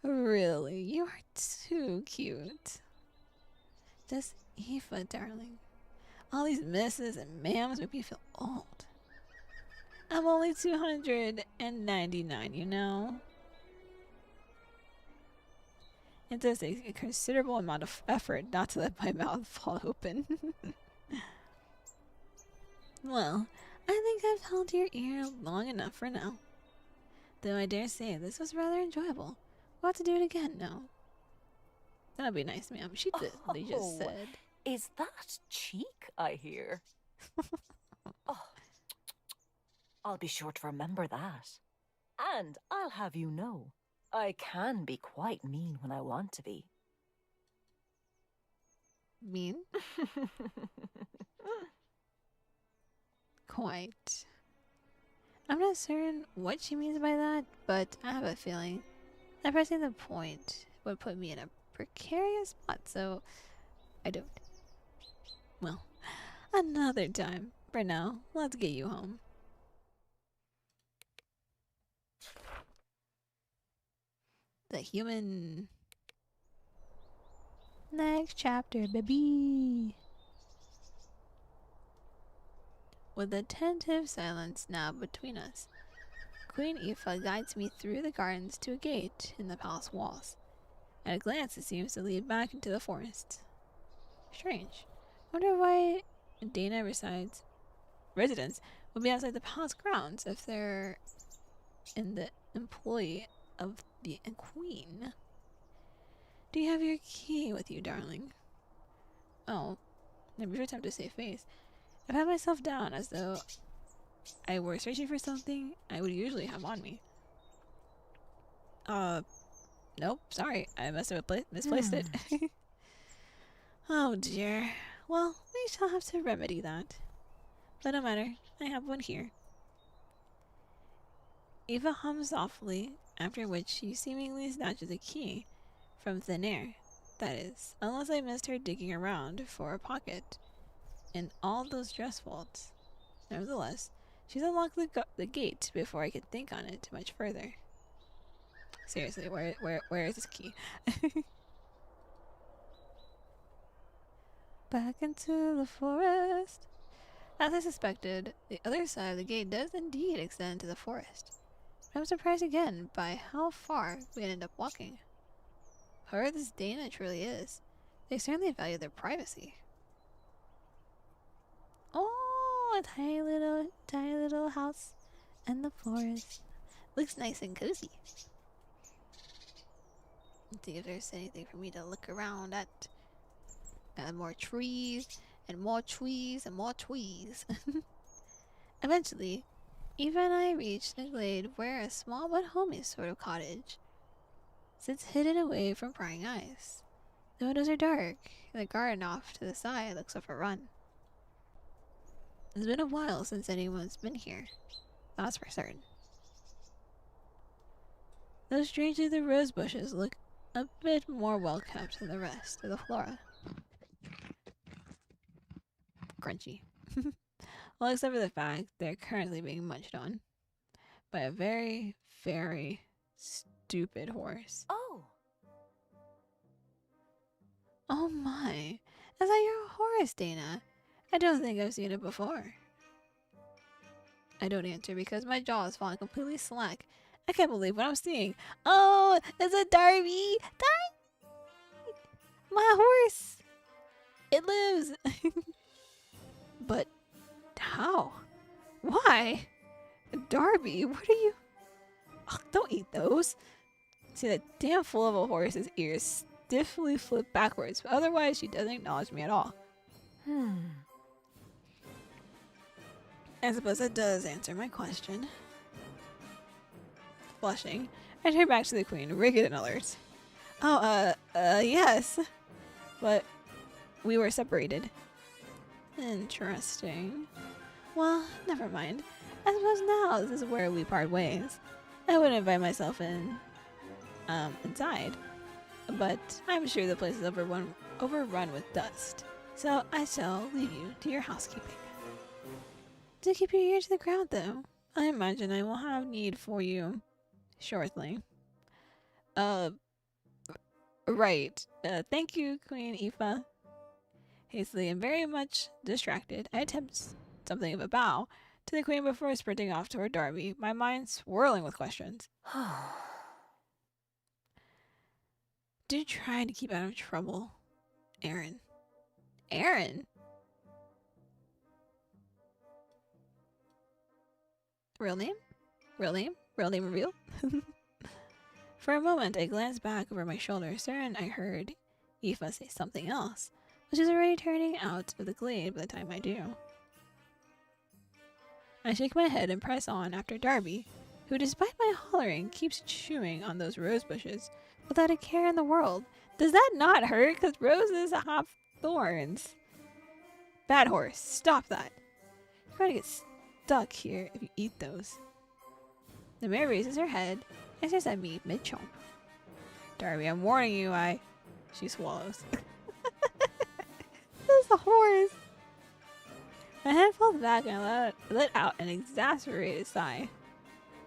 A: Really, you are too cute. Just Aoife, darling. All these misses and ma'ams make me feel old. I'm only 299, you know? It does take a considerable amount of effort not to let my mouth fall open. Well, I think I've held your ear long enough for now. Though I dare say this was rather enjoyable. We'll have to do it again now. That'd be nice, ma'am. She did. They just said.
G: Is that cheek I hear? Oh, I'll be sure to remember that. And I'll have you know, I can be quite mean when I want to be.
A: Mean? Quite. I'm not certain what she means by that, but I have a feeling that pressing the point would put me in a precarious spot, so I don't. Well, another time. For now, let's get you home. The human. Next chapter, baby. With attentive silence now between us, Queen Aoife guides me through the gardens to a gate in the palace walls. At a glance, it seems to lead back into the forest. Strange. Wonder why Dana residents would be outside the palace grounds if they're in the employ of the queen. Do you have your key with you, darling? Oh, never sure time to save face. I've had myself down as though I were searching for something I would usually have on me. Nope, sorry, I must have misplaced it. Oh dear. Well, we shall have to remedy that. But no matter, I have one here. Eva hums softly, after which she seemingly snatches a key from thin air. That is, unless I missed her digging around for a pocket in all those dress folds. Nevertheless, she's unlocked the gate before I could think on it much further. Seriously, where is this key? Back into the forest. As I suspected, the other side of the gate does indeed extend to the forest. I'm surprised again by how far we ended up walking. However this Dana truly is, they certainly value their privacy. Oh, a tiny little house in the forest. Looks nice and cozy. Let's see if there's anything for me to look around at. More trees, and more trees, and more trees. Eventually, Eva and I reached a glade where a small but homey sort of cottage sits hidden away from prying eyes. The windows are dark, and the garden off to the side looks overrun. It's been a while since anyone's been here. That's for certain. though strangely the rose bushes look a bit more well kept than the rest of the flora. Crunchy. Well, except for the fact they're currently being munched on by a very, very stupid horse.
G: Oh,
A: Oh my, is that your horse, Dana? I don't think I've seen it before. I don't answer because my jaw is falling completely slack. I can't believe what I'm seeing. Oh, it's a Darby! Darby! My horse! It lives! But how? Why? Darby, what are you? Oh, don't eat those. See, that damn fool of a horse's ears stiffly flip backwards, but otherwise she doesn't acknowledge me at all. I suppose that does answer my question. Blushing, I turn back to the queen, rigid and alert. Oh, yes. But we were separated. Interesting. Well, never mind. I suppose now this is where we part ways. I would invite myself inside. But I'm sure the place is overrun with dust. So I shall leave you to your housekeeping. Do keep your ear to the ground, though. I imagine I will have need for you shortly. Right. Thank you, Queen Aoife. Hastily and very much distracted, I attempt something of a bow to the queen before sprinting off toward Darby, my mind swirling with questions. Do try to keep out of trouble, Aaron. Aaron? Real name? Real name? Real name reveal? For a moment, I glanced back over my shoulder, certain I heard Aoife say something else, but she's already turning out of the glade by the time I do. I shake my head and press on after Darby, who, despite my hollering, keeps chewing on those rose bushes without a care in the world. Does that not hurt? Because roses have thorns. Bad horse, stop that. You're going to get stuck here if you eat those. The mare raises her head and stares at me mid-chomp. Darby, I'm warning you, She swallows. This is a horse. My head falls back and I let out an exasperated sigh.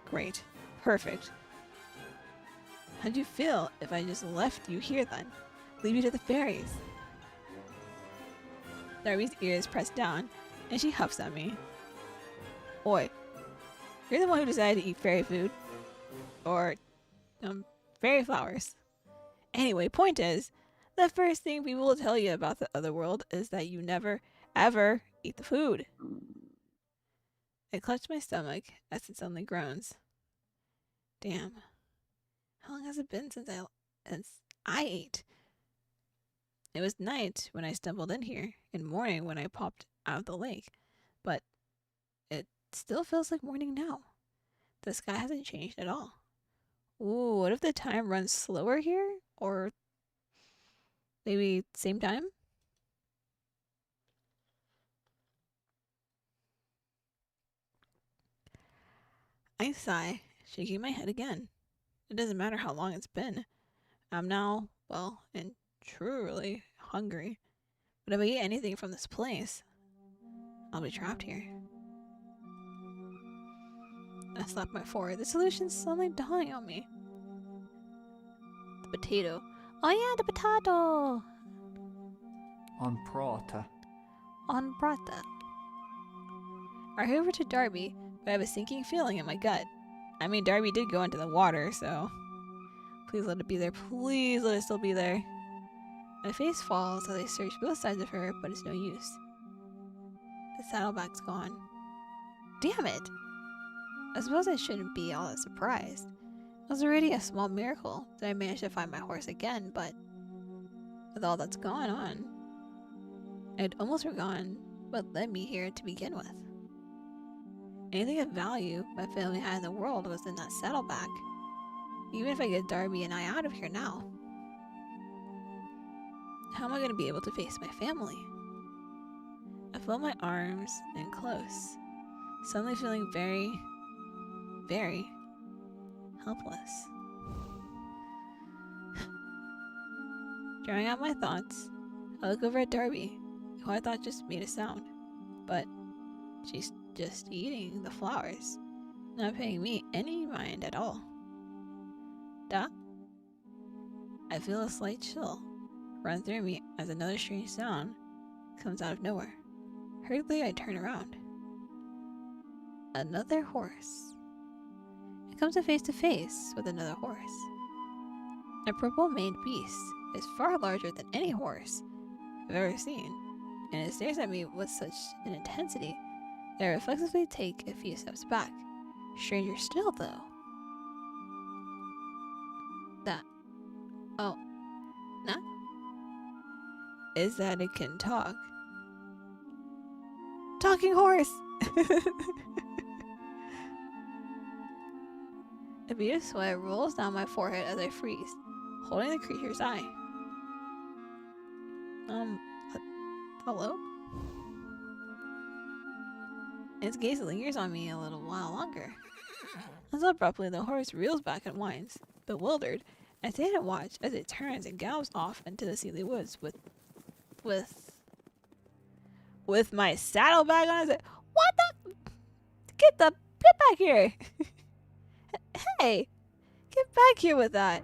A: Great. Perfect. How'd you feel if I just left you here then? Leave you to the fairies? Darby's ears press down and she huffs at me. Oi. You're the one who decided to eat fairy food. Or, fairy flowers. Anyway, point is, the first thing people will tell you about the otherworld is that you never, ever eat the food. I clutch my stomach as it suddenly groans. Damn. How long has it been since I ate? It was night when I stumbled in here, and morning when I popped out of the lake. But it still feels like morning now. The sky hasn't changed at all. Ooh, what if the time runs slower here? Or maybe same time? I sigh, shaking my head again. It doesn't matter how long it's been. I'm now, well, and truly hungry. But if I eat anything from this place, I'll be trapped here. I slap my forehead. The solution's suddenly dawning on me. The potato. Oh yeah, the potato!
C: On prata.
A: On prata. I head over to Darby, but I have a sinking feeling in my gut. I mean, Darby did go into the water, so please let it be there. Please let it still be there. My face falls as I search both sides of her, but it's no use. The saddleback's gone. Damn it! I suppose I shouldn't be all that surprised. It was already a small miracle that I managed to find my horse again, but with all that's gone on, I'd almost forgotten what led me here to begin with. Anything of value my family had in the world was in that saddleback. Even if I get Darby and I out of here now, how am I going to be able to face my family? I felt my arms in close, suddenly feeling very, very helpless. Drawing out my thoughts, I look over at Darby, who I thought just made a sound. But she's just eating the flowers, not paying me any mind at all. Da? I feel a slight chill run through me as another strange sound comes out of nowhere. Hurriedly, I turn around. Another horse. It comes face to face with another horse. A purple-maned beast is far larger than any horse I've ever seen, and it stares at me with such an intensity that I reflexively take a few steps back. Stranger still, though. That. Oh. Nah? Is that it can talk. Talking horse! A bead of sweat rolls down my forehead as I freeze, holding the creature's eye. Hello? Its gaze lingers on me a little while longer. Until abruptly the horse reels back and whines, bewildered. I stand and watch as it turns and gallops off into the Sealy woods with my saddlebag on its. What the? Get back here! Hey, get back here with that!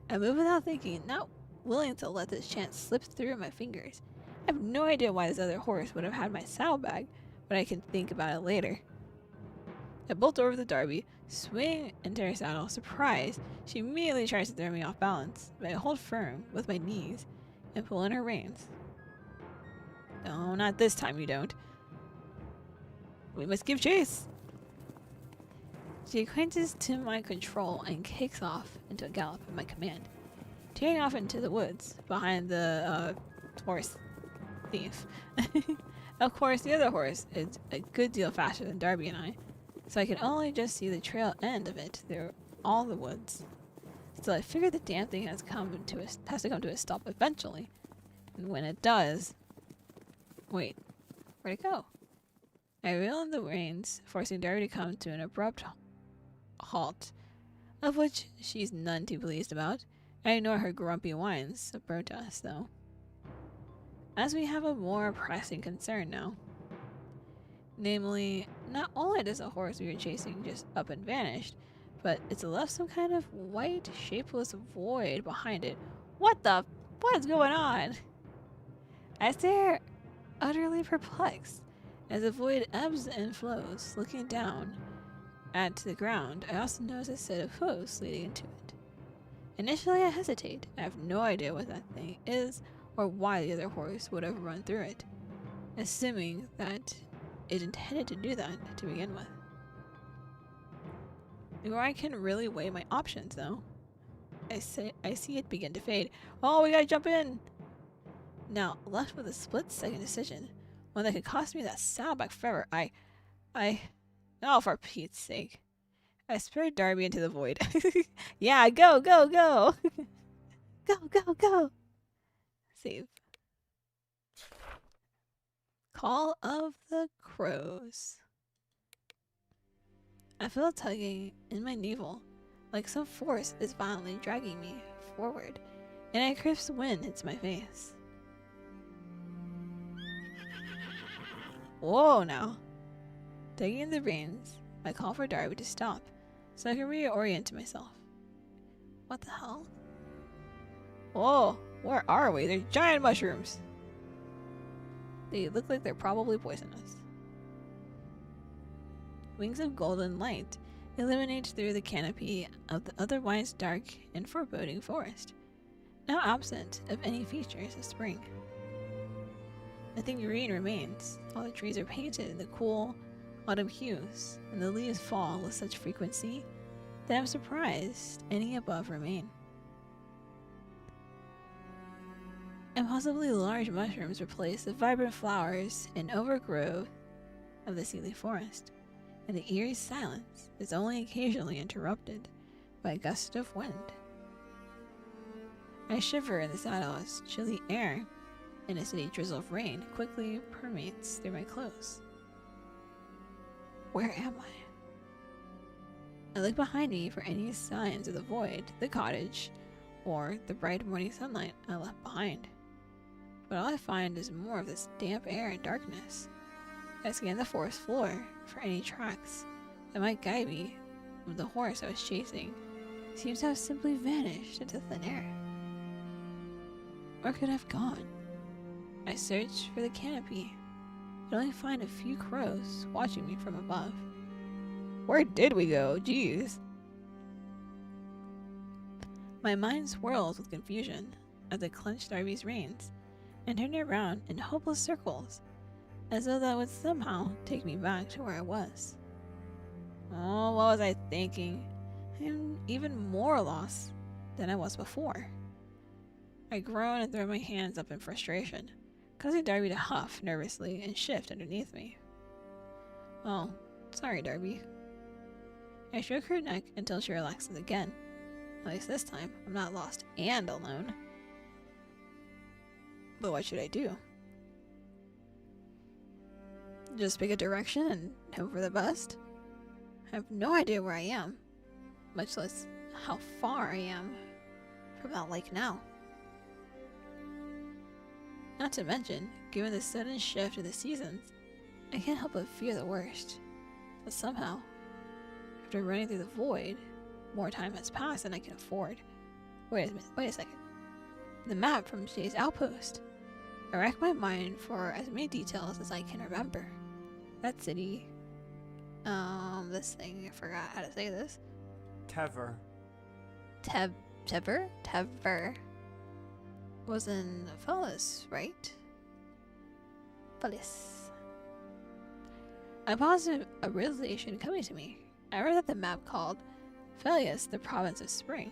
A: I move without thinking, not willing to let this chance slip through my fingers. I have no idea why this other horse would have had my saddlebag, but I can think about it later. I bolt over the Darby, swing into her saddle. Surprised, she immediately tries to throw me off balance, but I hold firm with my knees and pull in her reins. No, not this time you don't. We must give chase! She acquaints to my control and kicks off into a gallop at my command, tearing off into the woods behind the horse thief. Of course, the other horse is a good deal faster than Darby and I, so I can only just see the trail end of it through all the woods. Still, I figure the damn thing has to come to a stop eventually, and when it does, wait, where'd it go? I reel in the reins, forcing Darby to come to an abrupt halt, of which she's none too pleased about. I ignore her grumpy whines of protest, though, as we have a more pressing concern now. Namely, not only does the horse we were chasing just up and vanished, but it's left some kind of white, shapeless void behind it. What's going on? I stare, utterly perplexed, as the void ebbs and flows. Looking down at the ground, I also notice a set of hooves leading into it. Initially, I hesitate. I have no idea what that thing is or why the other horse would have run through it, assuming that it intended to do that to begin with. Before I can really weigh my options, though, I see it begin to fade. Oh, we gotta jump in! Now, left with a split-second decision, one that could cost me that saddlebag forever, oh, for Pete's sake. I spurred Darby into the void. Yeah, go! Go! Save. Call of the Crows. I feel tugging in my navel, like some force is violently dragging me forward, and a crisp wind hits my face. Whoa now! Taking the reins, I call for Darby to stop, so I can reorient myself. What the hell? Whoa, where are we? There's giant mushrooms! They look like they're probably poisonous. Wings of golden light illuminate through the canopy of the otherwise dark and foreboding forest, now absent of any features of spring. Nothing green remains. All the trees are painted in the cool autumn hues, and the leaves fall with such frequency that I'm surprised any above remain. Impossibly large mushrooms replace the vibrant flowers and overgrowth of the Sealy forest, and the eerie silence is only occasionally interrupted by a gust of wind. I shiver in the saddle as chilly air and a steady drizzle of rain quickly permeates through my clothes. Where am I? I look behind me for any signs of the void, the cottage, or the bright morning sunlight I left behind. But all I find is more of this damp air and darkness. I scan the forest floor for any tracks that might guide me, but the horse I was chasing seems to have simply vanished into thin air. Where could it have gone? I search for the canopy, but only find a few crows watching me from above. Where did we go? Jeez. My mind swirls with confusion as I clench Darby's reins and turn it around in hopeless circles, as though that would somehow take me back to where I was. Oh, what was I thinking? I'm even more lost than I was before. I groan and throw my hands up in frustration, causing Darby to huff nervously and shift underneath me. Oh, sorry, Darby. I stroke her neck until she relaxes again. At least this time, I'm not lost and alone. But what should I do? Just pick a direction and hope for the best? I have no idea where I am, much less how far I am from that lake now. Not to mention, given the sudden shift of the seasons, I can't help but fear the worst. But somehow, after running through the void, more time has passed than I can afford. Wait a second. The map from today's outpost. I rack my mind for as many details as I can remember. That city, this thing, I forgot how to say this.
C: Tever.
A: Tever was in Phyllis, right? Phyllis. I paused, a realization coming to me. I read that the map called Phyllis the province of spring.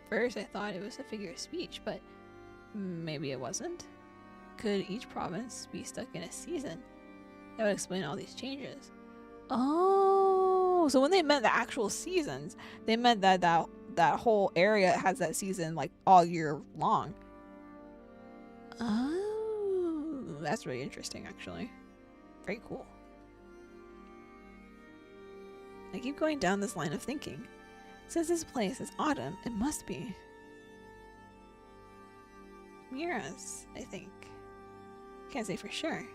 A: First I thought it was a figure of speech, but maybe it wasn't. Could each province be stuck in a season? That would explain all these changes. Oh, so when they meant the actual seasons, they meant that that whole area has that season like all year long. Oh, that's really interesting, actually. Very cool. I keep going down this line of thinking. Since this place is autumn, it must be Mira's, I think. Can't say for sure.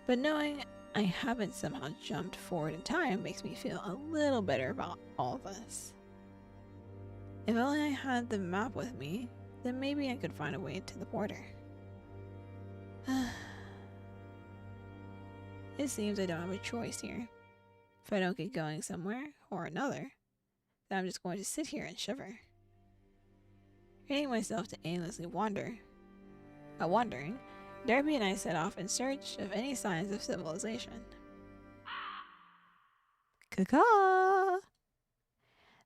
A: But knowing I haven't somehow jumped forward in time makes me feel a little better about all this. If only I had the map with me, then maybe I could find a way to the border. It seems I don't have a choice here. If I don't get going somewhere or another, then I'm just going to sit here and shiver. Training myself to aimlessly wandering, Darby and I set off in search of any signs of civilization. Caw-caw!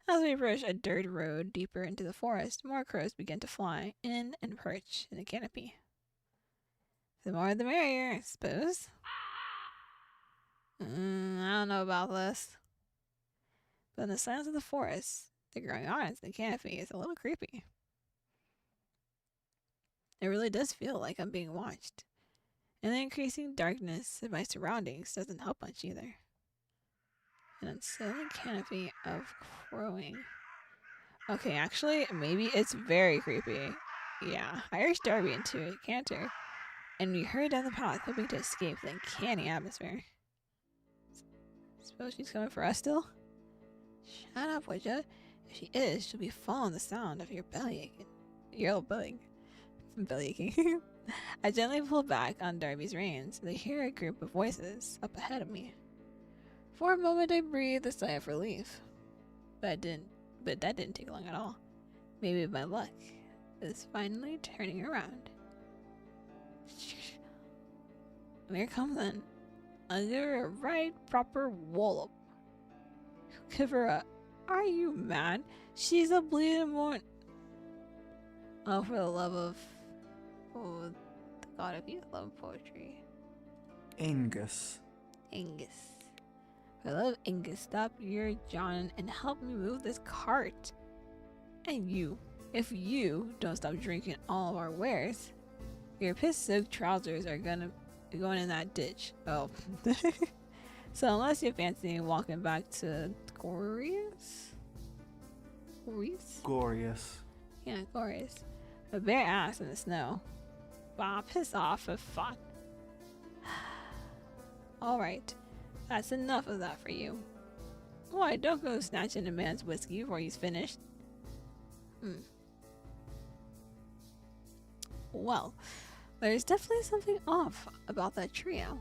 A: As we approach a dirt road deeper into the forest, more crows begin to fly in and perch in the canopy. The more the merrier, I suppose. I don't know about this. But in the silence of the forest, the growing audience in the canopy is a little creepy. It really does feel like I'm being watched. And the increasing darkness of my surroundings doesn't help much either. An unsettling canopy of crowing. Okay, actually, maybe it's very creepy. Yeah, I urged Darby into a canter, and we hurried down the path, hoping to escape the uncanny atmosphere. Suppose she's coming for us still? Shut up, would ya? If she is, she'll be following the sound of your belly aching. Your old belly aching. I gently pull back on Darby's reins, and I hear a group of voices up ahead of me. For a moment, I breathed a sigh of relief, but that didn't take long at all. Maybe my luck is finally turning around. And here comes then. I'll give her a right proper wallop. Give her a. Are you mad? She's a bleeding one. Oh, for the love of. Oh, the god of youth, love poetry.
C: Angus.
A: Angus. For the love of Angus, stop your John and help me move this cart. And you, if you don't stop drinking all of our wares, your piss-soaked trousers are going in that ditch. Oh. So unless you fancy walking back to Glorious?
C: Glorious.
A: Yeah, of course. A bare ass in the snow. Wow, piss off for fun. Alright, that's enough of that for you. Why, don't go snatching a man's whiskey before he's finished. Well, there's definitely something off about that trio.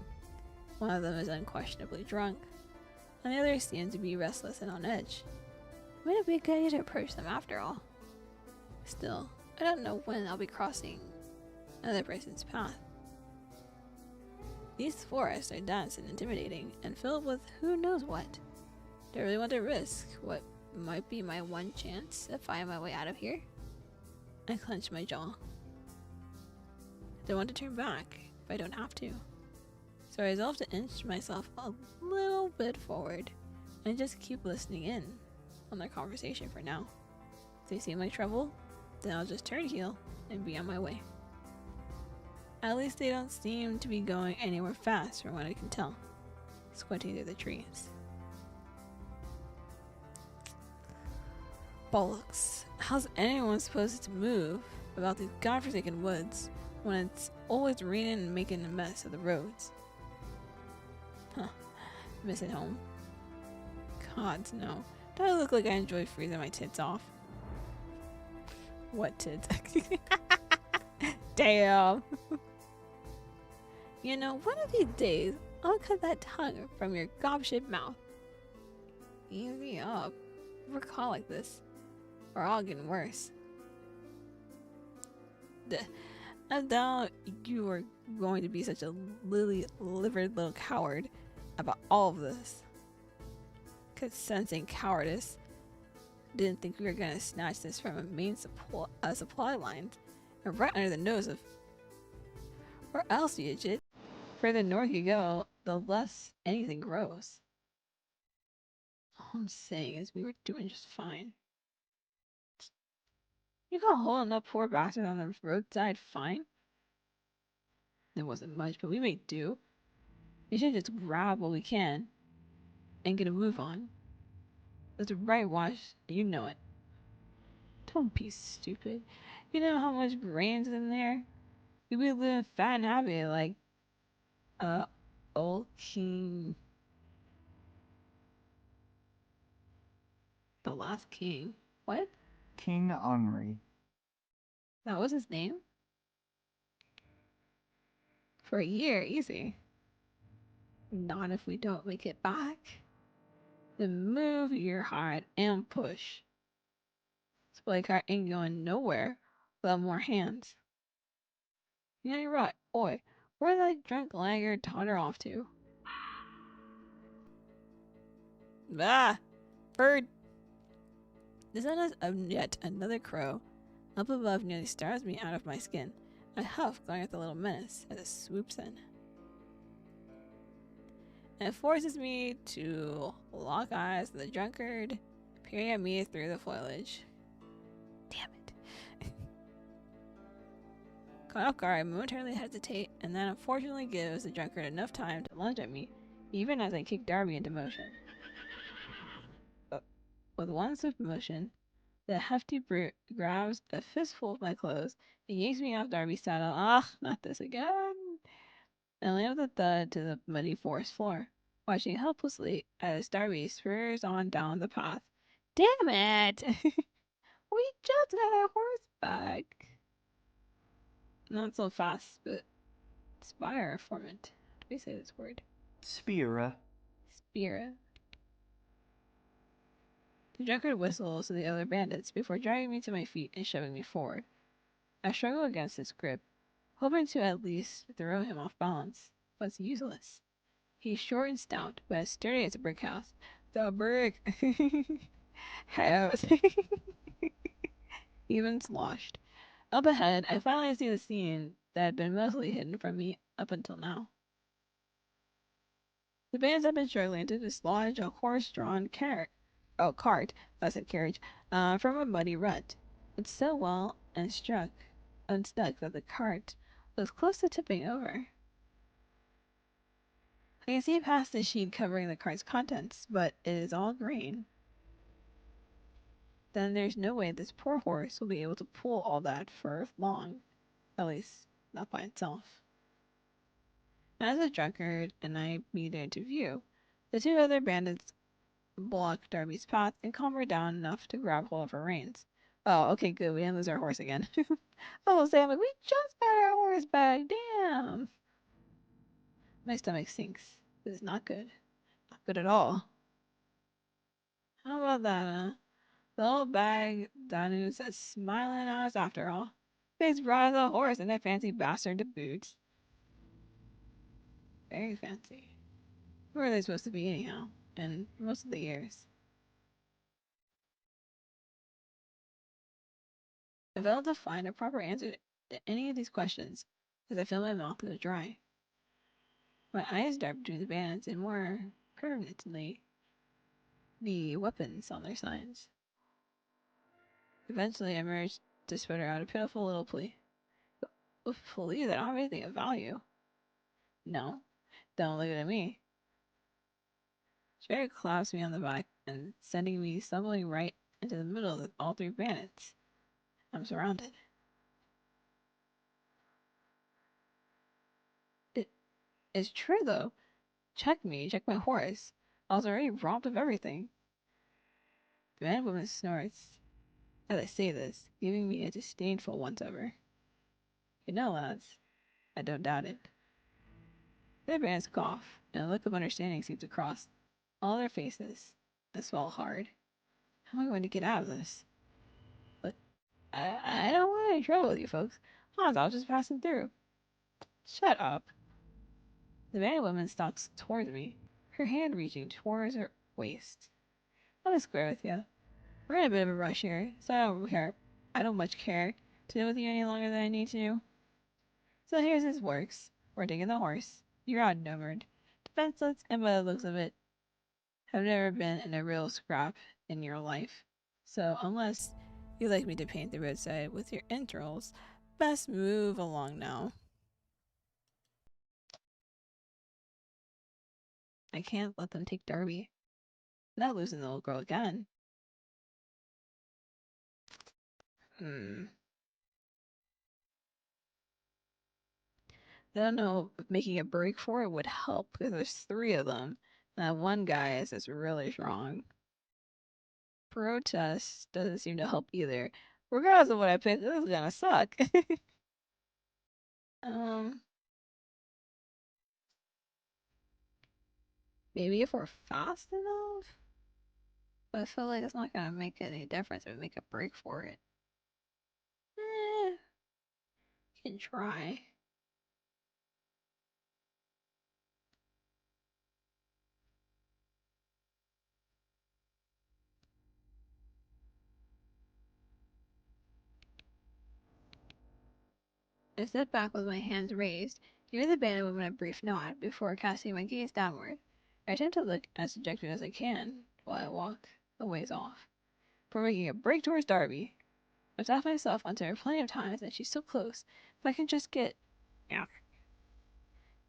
A: One of them is unquestionably drunk, and the other seems to be restless and on edge. Might not be a good idea to approach them after all. Still, I don't know when I'll be crossing another person's path. These forests are dense and intimidating, and filled with who knows what. Do I really want to risk what might be my one chance to find my way out of here? I clench my jaw. I don't want to turn back if I don't have to. So I resolve to inch myself a little bit forward and just keep listening in on their conversation for now. If they seem like trouble, then I'll just turn heel and be on my way. At least they don't seem to be going anywhere fast from what I can tell, squinting through the trees. Bollocks. How's anyone supposed to move about these godforsaken woods when it's always raining and making a mess of the roads? Huh. Miss it home. God, no. Do I look like I enjoy freezing my tits off? What tits? Damn. You know, one of these days, I'll cut that tongue from your gobshit mouth. Easy up. Never call like this, or I'll get worse. I doubt you were going to be such a lily-livered little coward about all of this. Cause sensing cowardice, didn't think we were gonna snatch this from a main supply line and right under the nose of. Or else, you idiot. Further north you go, the less anything grows. All I'm saying is we were doing just fine. You got holding up poor bastard on the roadside fine? There wasn't much, but we made do. We should just grab what we can and get a move on. That's right, Wash. You know it. Don't be stupid. You know how much grain's in there? We'd be living fat and happy like, old King. The last king. What?
C: King Henri.
A: That was his name? For a year, easy. Not if we don't make it back. Then move your heart and push. Supply cart ain't going nowhere without more hands. Yeah, you're right. Oi, where'd that drunk laggard totter off to? Ah! Bird! The son of yet another crow up above nearly stars me out of my skin. I huff, glaring at the little menace as it swoops in. And it forces me to lock eyes with the drunkard, peering at me through the foliage. Damn it. Caught off guard, I momentarily hesitate, and that unfortunately gives the drunkard enough time to lunge at me, even as I kick Darby into motion. With one swift motion, the hefty brute grabs a fistful of my clothes and yanks me off Darby's saddle. Ah, not this again! And lands with a thud to the muddy forest floor, watching helplessly as Darby spurs on down the path. Damn it! We just had a horseback. Not so fast, but spire formant. How do we say this word?
C: Spira.
A: Spira. The drunkard whistles to the other bandits before dragging me to my feet and shoving me forward. I struggle against his grip, hoping to at least throw him off balance, but it's useless. He's short and stout, but as sturdy as a brick house. The brick house. Even sloshed. Up ahead, I finally see the scene that had been mostly hidden from me up until now. The bandits have been struggling to dislodge a horse-drawn cart, I said carriage, from a muddy rut. It's so well unstuck that the cart was close to tipping over. I can see past the sheet covering the cart's contents, but it is all grain. then there's no way this poor horse will be able to pull all that for long. At least, not by itself. As a drunkard and I meet into view, the two other bandits block Darby's path and calm her down enough to grab hold of her reins. Oh, okay, good. We didn't lose our horse again. Oh, Sam, like, we just got our horse back. Damn. My stomach sinks. This is not good. Not good at all. How about that, the old bag Danu says smiling at us after all. Face brought us a horse and a fancy bastard to boot. Very fancy. Where are they supposed to be anyhow? And most of the years. I failed to find a proper answer to any of these questions, as I feel my mouth is dry. My eyes dart between the bands and more permanently the weapons on their sides. Eventually I managed to sputter out a pitiful little plea. Please, I don't have anything of value. No, don't look at me. Jared claps me on the back and sending me stumbling right into the middle of all three bandits. I'm surrounded. It's true though. Check me, check my horse. I was already robbed of everything. The man woman snorts as I say this, giving me a disdainful once-over. You know, lads, I don't doubt it. The bandits cough, and a look of understanding seems to cross all their faces. I swallow hard. How am I going to get out of this? But I don't want any trouble with you folks. I was just passing through. Shut up. The man woman stalks towards me, her hand reaching towards her waist. I'll be square with you. We're in a bit of a rush here, so I don't much care to deal with you any longer than I need to. So here's this works. We're taking the horse. You're outnumbered, defenseless, and by the looks of it, have never been in a real scrap in your life. So unless you'd like me to paint the roadside with your entrails, best move along now. I can't let them take Darby. Not losing the little girl again. I don't know if making a break for it would help because there's three of them. And that one guy is just really strong. Protest doesn't seem to help either. Regardless of what I pick, this is gonna suck. um, maybe if we're fast enough? But I feel like it's not gonna make any difference if we make a break for it. Eh, can try. I sit back with my hands raised, giving the bandit woman a brief nod before casting my gaze downward. I attempt to look as dejected as I can while I walk a ways off. Before making a break towards Darby, I've tapped myself onto her plenty of times and she's so close. If I can just get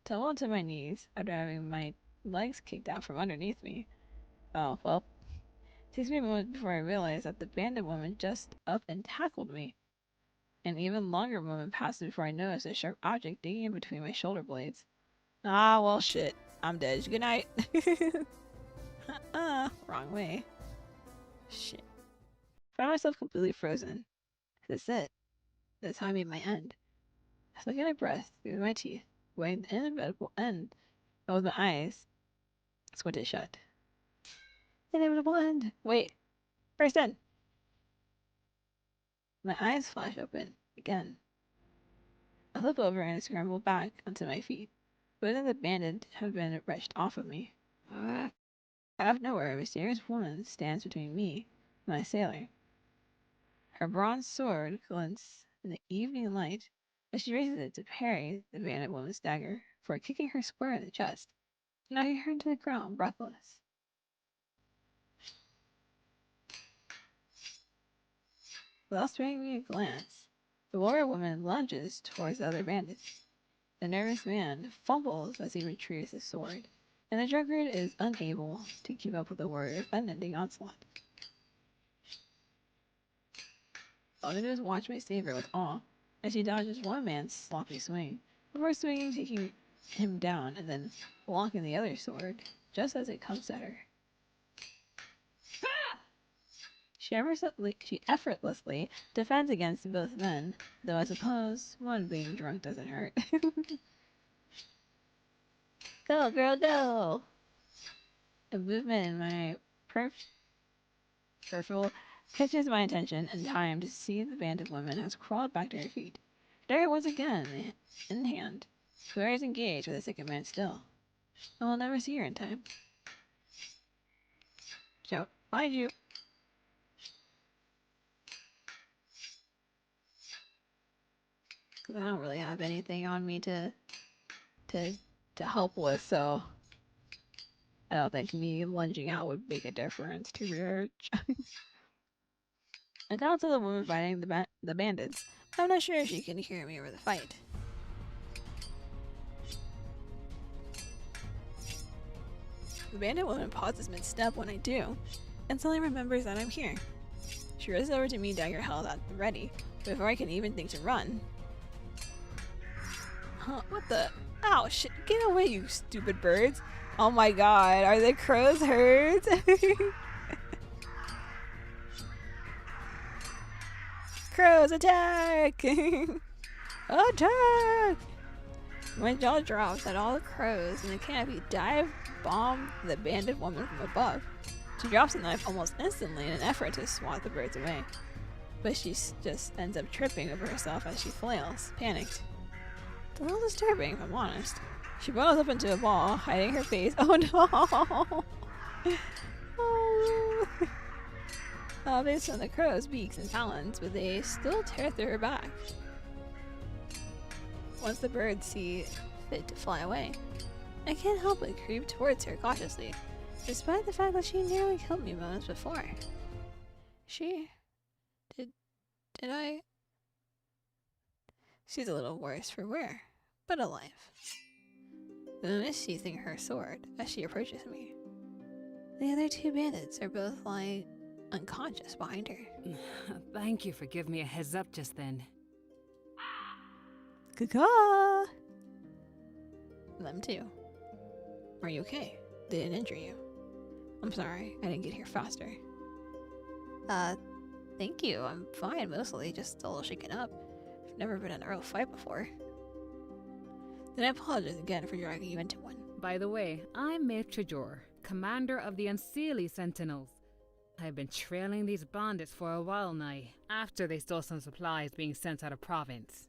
A: tumbled to my knees after having my legs kicked out from underneath me. Oh, well. It takes me a moment before I realize that the bandit woman just up and tackled me. An even longer moment passes before I notice a sharp object digging in between my shoulder blades. Ah, well, shit. I'm dead. Good night. Wrong way. Shit. I found myself completely frozen. That's it. That's how I made my end. I took in a breath through my teeth, weighing the inevitable end, and with my eyes squinted shut. Inevitable end. Wait. First end. My eyes flash open again. I flip over and scramble back onto my feet, but then the bandage had been wrenched off of me. Out of nowhere, a mysterious woman stands between me and my sailor. Her bronze sword glints in the evening light as she raises it to parry the bandit woman's dagger before kicking her square in the chest, knocking her to the ground breathless. Without sparing me a glance, the warrior woman lunges towards the other bandits. The nervous man fumbles as he retrieves his sword, and the drunkard is unable to keep up with the warrior's unending onslaught. All I do is watch my savior with awe as she dodges one man's sloppy swing before swinging, taking him down, and then blocking the other sword just as it comes at her. She effortlessly defends against both men, though I suppose one being drunk doesn't hurt. Go, girl, go! A movement in my peripheral catches my attention in time to see the banded woman has crawled back to her feet. There once again, in hand. Whoever is engaged with a second man still. I will never see her in time. So, find you. I don't really have anything on me to help with, so I don't think me lunging out would make a difference too much. I called to the woman fighting the bandits, but I'm not sure if she can hear me over the fight. The bandit woman pauses mid-step when I do, and suddenly remembers that I'm here. She rushes over to me, dagger held at the ready, before I can even think to run. Huh, what the? Ow, shit, get away, you stupid birds! Oh my god, are the crows hurt? Crows, attack! Attack! My jaw drops at all the crows, and the canopy dive bomb the bandit woman from above. She drops the knife almost instantly in an effort to swat the birds away, but she just ends up tripping over herself as she flails, panicked. It's a little disturbing, if I'm honest. She bundles up into a ball, hiding her face. Oh no! Oh. Based on the crow's beaks and talons, but they still tear through her back. Once the birds see fit to fly away, I can't help but creep towards her cautiously, despite the fact that she nearly killed me moments before. Did I? She's a little worse for wear, but alive. The moon is sheathing her sword as she approaches me. The other two bandits are both lying unconscious behind her.
H: Thank you for giving me a heads up just then.
A: Caw! Them too. Are you okay? They didn't injure you. I'm sorry, I didn't get here faster. Thank you. I'm fine mostly, just a little shaken up. I've never been in a real fight before. Then I apologize again for dragging you into one.
H: By the way, I'm Maitre Jor, commander of the Unseelie Sentinels. I've been trailing these bandits for a while now, after they stole some supplies being sent out of province.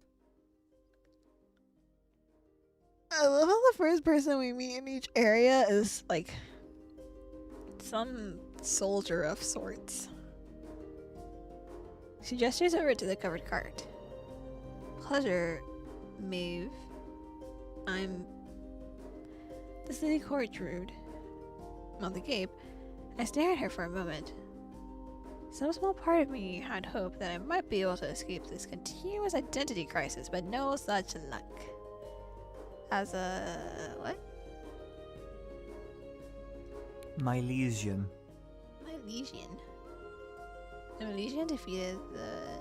A: I love how the first person we meet in each area is like some soldier of sorts. She gestures over to the covered cart. Pleasure, Maeve. I'm the city court druid. On the cape, I stare at her for a moment. Some small part of me had hoped that I might be able to escape this continuous identity crisis, but no such luck. As a... what?
C: Milesian.
A: Milesian. The Milesian defeated the...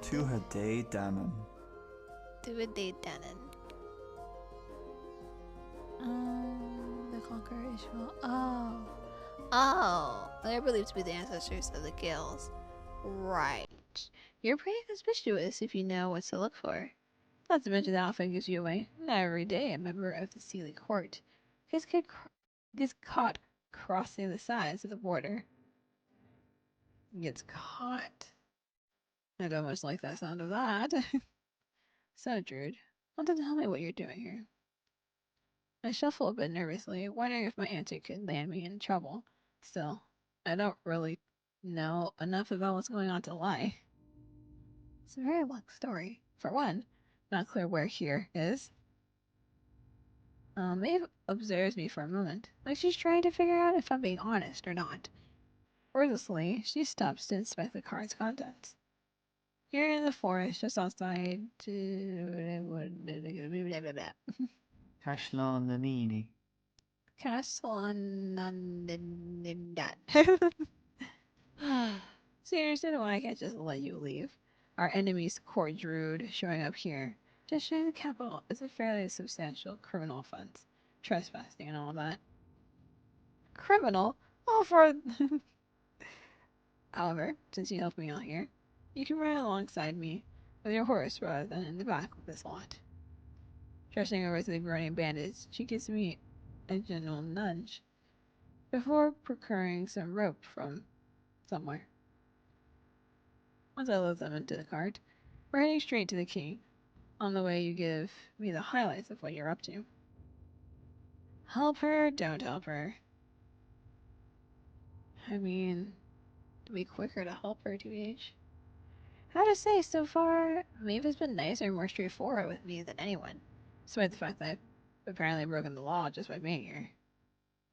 C: Tuhade Danon.
A: Tuhade Danon. The Conqueror Ishmael. Oh, they're believed to be the ancestors of the Gales. Right. You're pretty conspicuous if you know what to look for. Not to mention the outfit gives you away. Not every day a member of the Sealy court gets caught crossing the sides of the border. Gets caught. I don't much like that sound of that. So, Druid, want to tell me what you're doing here? I shuffle a bit nervously, wondering if my answer could land me in trouble. Still, I don't really know enough about what's going on to lie. It's a very long story. For one, not clear where here is. Maeve observes me for a moment, like she's trying to figure out if I'm being honest or not. Wordlessly, she stops to inspect the cart's contents. Here in the forest, just outside...
C: Cashlan Lanini.
A: Castle on that. Seriously, why I can't just let you leave? Our enemy's court druid showing up here. Just showing the capital is a fairly substantial criminal offense. Trespassing and all that. Criminal? All for... However, since you helped me out here, you can ride alongside me with your horse rather than in the back of this lot. Stretching over to the groaning bandits, she gives me a gentle nudge before procuring some rope from somewhere. Once I load them into the cart, we're heading straight to the king. On the way, you give me the highlights of what you're up to. Help her, don't help her. I mean, it'd be quicker to help her, TBH. How to say, so far, Maeve has been nicer and more straightforward with me than anyone, despite the fact that I've apparently broken the law just by being here.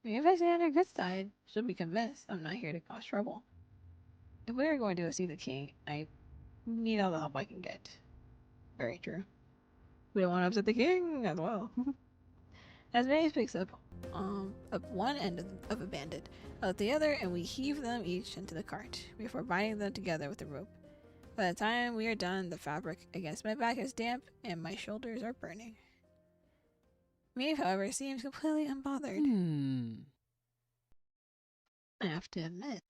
A: Maybe if I stay on her good side, she'll be convinced I'm not here to cause trouble. If we are going to go see the king, I need all the help I can get. Very true. We don't want to upset the king as well. As Maeve picks up one end of a bandit, out the other, and we heave them each into the cart before binding them together with a rope. By the time we are done, the fabric against my back is damp and my shoulders are burning. Maeve, however, seems completely unbothered. I have to admit,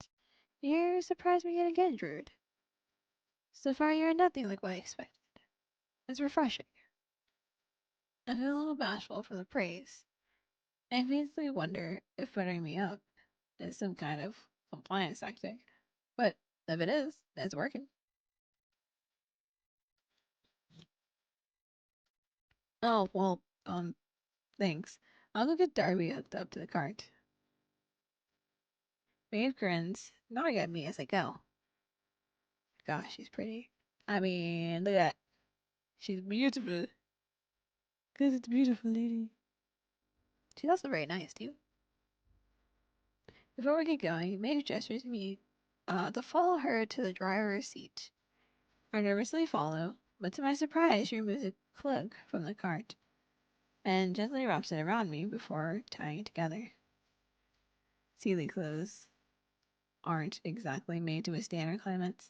A: you surprised me yet again, Druid. So far, you are nothing like what I expected. It's refreshing. I feel a little bashful for the praise. I immediately wonder if buttering me up is some kind of compliance tactic. But if it is, it's working. Oh, well, thanks. I'll go get Darby hooked up to the cart. Maeve grins, nodding at me as I go. Gosh, she's pretty. I mean, look at that. She's beautiful. Cause it's a beautiful lady. She's also very nice, too. Before we get going, Maeve gestures me to follow her to the driver's seat. I nervously follow, but to my surprise, she removes a cloak from the cart and gently wraps it around me before tying it together. Sealy clothes aren't exactly made to withstand our climates.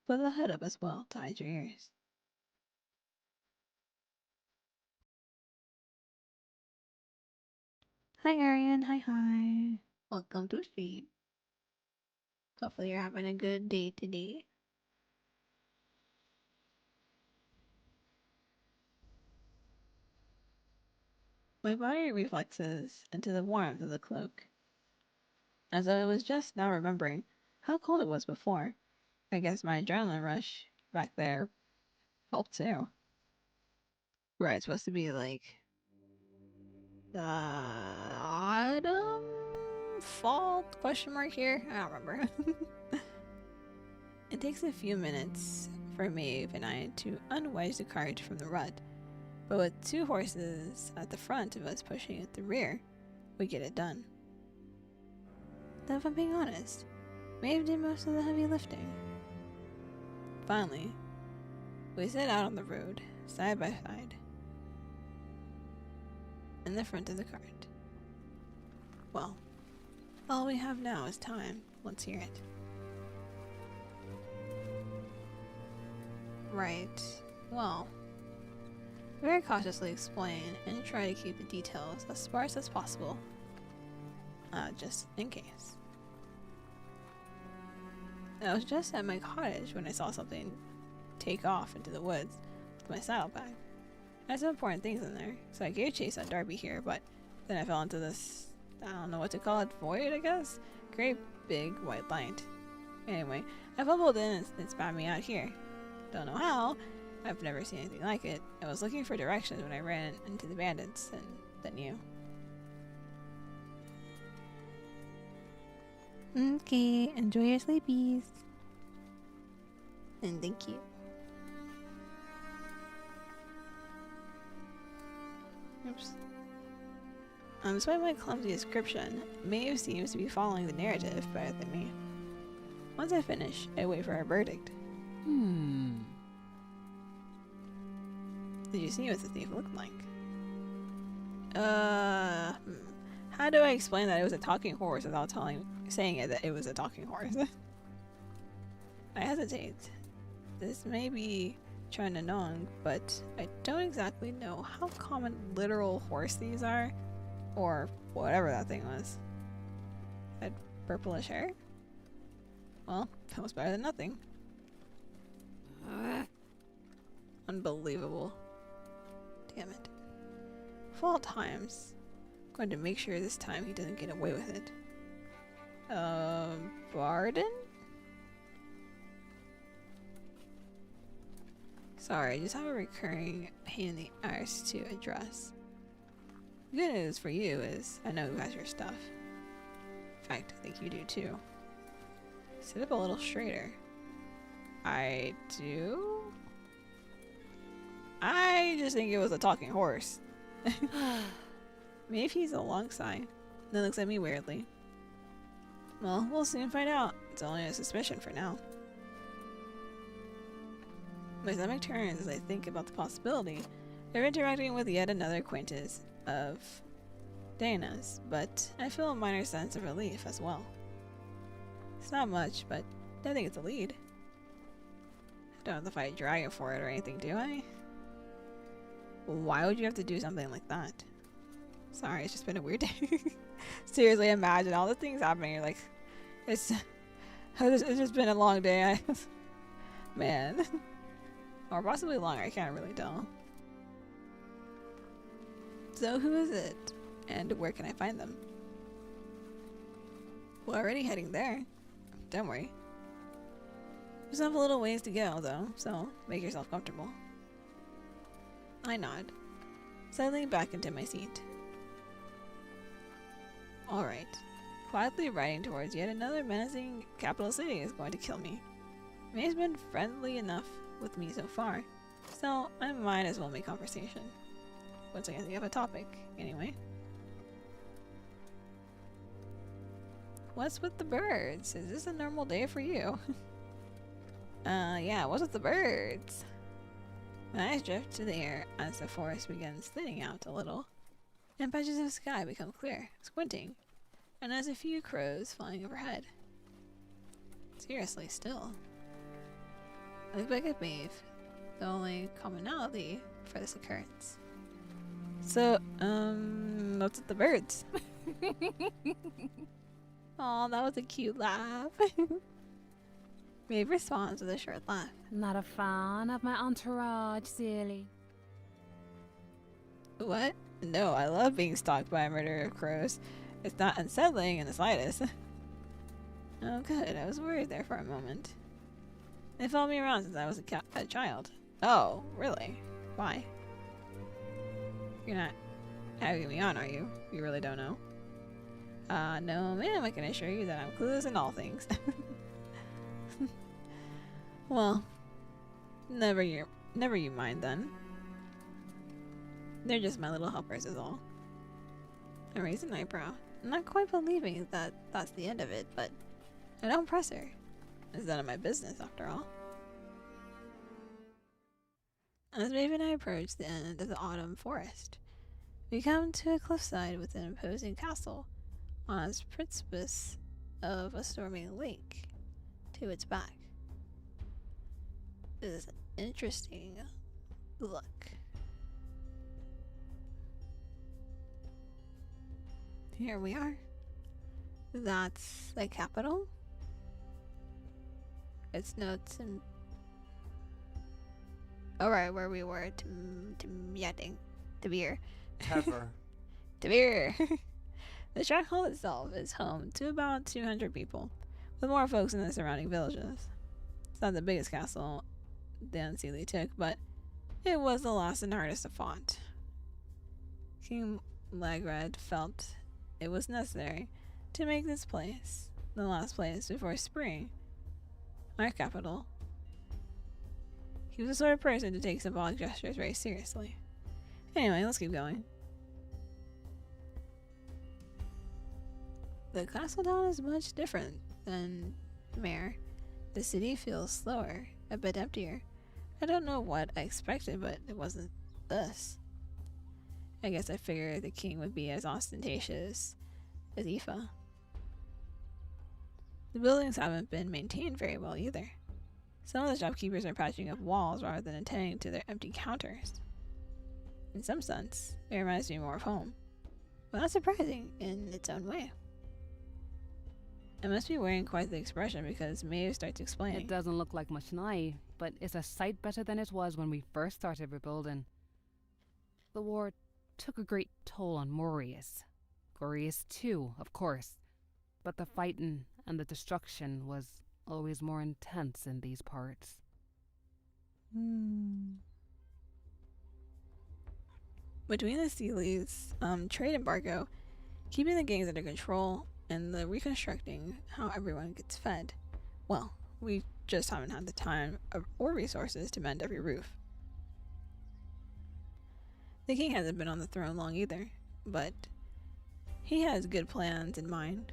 A: Put the hood up as well to hide your ears. Hi, Arian. Hi. Welcome to stream. Hopefully you're having a good day today. My body reflexes into the warmth of the cloak, as though it was just now remembering how cold it was before. I guess my adrenaline rush back there helped too. Right, it's supposed to be like autumn, fall question mark here. I don't remember. It takes a few minutes for Maeve and I to unwedge the cart from the rut, but with two horses at the front of us pushing at the rear, we get it done. Though if I'm being honest, Maeve did most of the heavy lifting. Finally, we set out on the road, side by side, in the front of the cart. Well, all we have now is time. Let's hear it. Right. Well, very cautiously explain and try to keep the details as sparse as possible. Just in case. I was just at my cottage when I saw something take off into the woods with my saddlebag. I had some important things in there, so I gave chase on Darby here, but then I fell into this, I don't know what to call it, void, I guess? Great big white light. Anyway, I fumbled in and it spat me out here. Don't know how. I've never seen anything like it. I was looking for directions when I ran into the bandits, and then you. Okay, enjoy your sleepies. And thank you. Oops. Despite my clumsy description, Maeve seems to be following the narrative better than me. Once I finish, I wait for her verdict. Did you see what the thief looked like? How do I explain that it was a talking horse without saying it that it was a talking horse? I hesitate. This may be trying to know, but I don't exactly know how common literal horse thieves are, or whatever that thing was. Had purplish hair? Well, that was better than nothing. Unbelievable. Damn it. Of all times, I'm going to make sure this time he doesn't get away with it. Pardon? Sorry, I just have a recurring pain in the arse to address. The good news for you is I know who has your stuff. In fact, I think you do too. Sit up a little straighter. I do? I just think it was a talking horse. Maybe he's a long sigh. Then looks at me weirdly. Well, we'll soon find out. It's only a suspicion for now. My stomach turns as I think about the possibility of interacting with yet another acquaintance of Dana's, but I feel a minor sense of relief as well. It's not much, but I think it's a lead. I don't have to fight a dragon for it or anything, do I? Why would you have to do something like that? Sorry, it's just been a weird day. Seriously, imagine all the things happening. You're like, it's just been a long day. Man. Or possibly longer, I can't really tell. So who is it? And where can I find them? We're already heading there. Don't worry. We still have a little ways to go though, so make yourself comfortable. I nod, settling back into my seat. Alright. Quietly riding towards yet another menacing capital city is going to kill me. May's been friendly enough with me so far, so I might as well make conversation. Once I can think of a topic, anyway. What's with the birds? Is this a normal day for you? Yeah, what's with the birds? My eyes drift to the air as the forest begins thinning out a little, and patches of sky become clear, squinting, and as a few crows flying overhead. Seriously, still. I look back at Maeve, the only commonality for this occurrence. So, what's with the birds? Aw, that was a cute laugh. Maeve responds with a short laugh.
H: Not a fan of my entourage, silly.
A: What? No, I love being stalked by a murderer of crows. It's not unsettling in the slightest. Oh good, I was worried there for a moment. They followed me around since I was a child. Oh, really? Why? You're not having me on, are you? You really don't know? No ma'am, I can assure you that I'm clueless in all things. Well, never you mind then. They're just my little helpers is all. I raise an eyebrow, not quite believing that that's the end of it, but I don't press her. It's none of my business after all. As Maeve and I approach the end of the autumn forest, we come to a cliffside with an imposing castle on its precipice of a stormy lake to its back. This is an interesting look. Here we are. That's the capital. Its notes and alright, where we were Tabir.
C: Tever.
A: Tabir. The stronghold itself is home to about 200 people, with more folks in the surrounding villages. It's not the biggest castle the Unseelie took, but it was the last and hardest to fought. King Lagred felt it was necessary to make this place the last place before spring, our capital. He was the sort of person to take symbolic gestures very seriously. Anyway, let's keep going. The castle town is much different than Mare. The city feels slower, a bit emptier. I don't know what I expected, but it wasn't this. I guess I figured the king would be as ostentatious as Aoife. The buildings haven't been maintained very well either. Some of the shopkeepers are patching up walls rather than attending to their empty counters. In some sense, it reminds me more of home, but not surprising in its own way. I must be wearing quite the expression because Maeve starts explaining.
H: It doesn't look like much now, but it's a sight better than it was when we first started rebuilding. The war took a great toll on Moirai. Glorious too, of course, but the fighting and the destruction was always more intense in these parts.
A: Between the Sealies' trade embargo, keeping the gangs under control, and the reconstructing how everyone gets fed, well, we just haven't had the time or resources to mend every roof. The king hasn't been on the throne long either, but he has good plans in mind.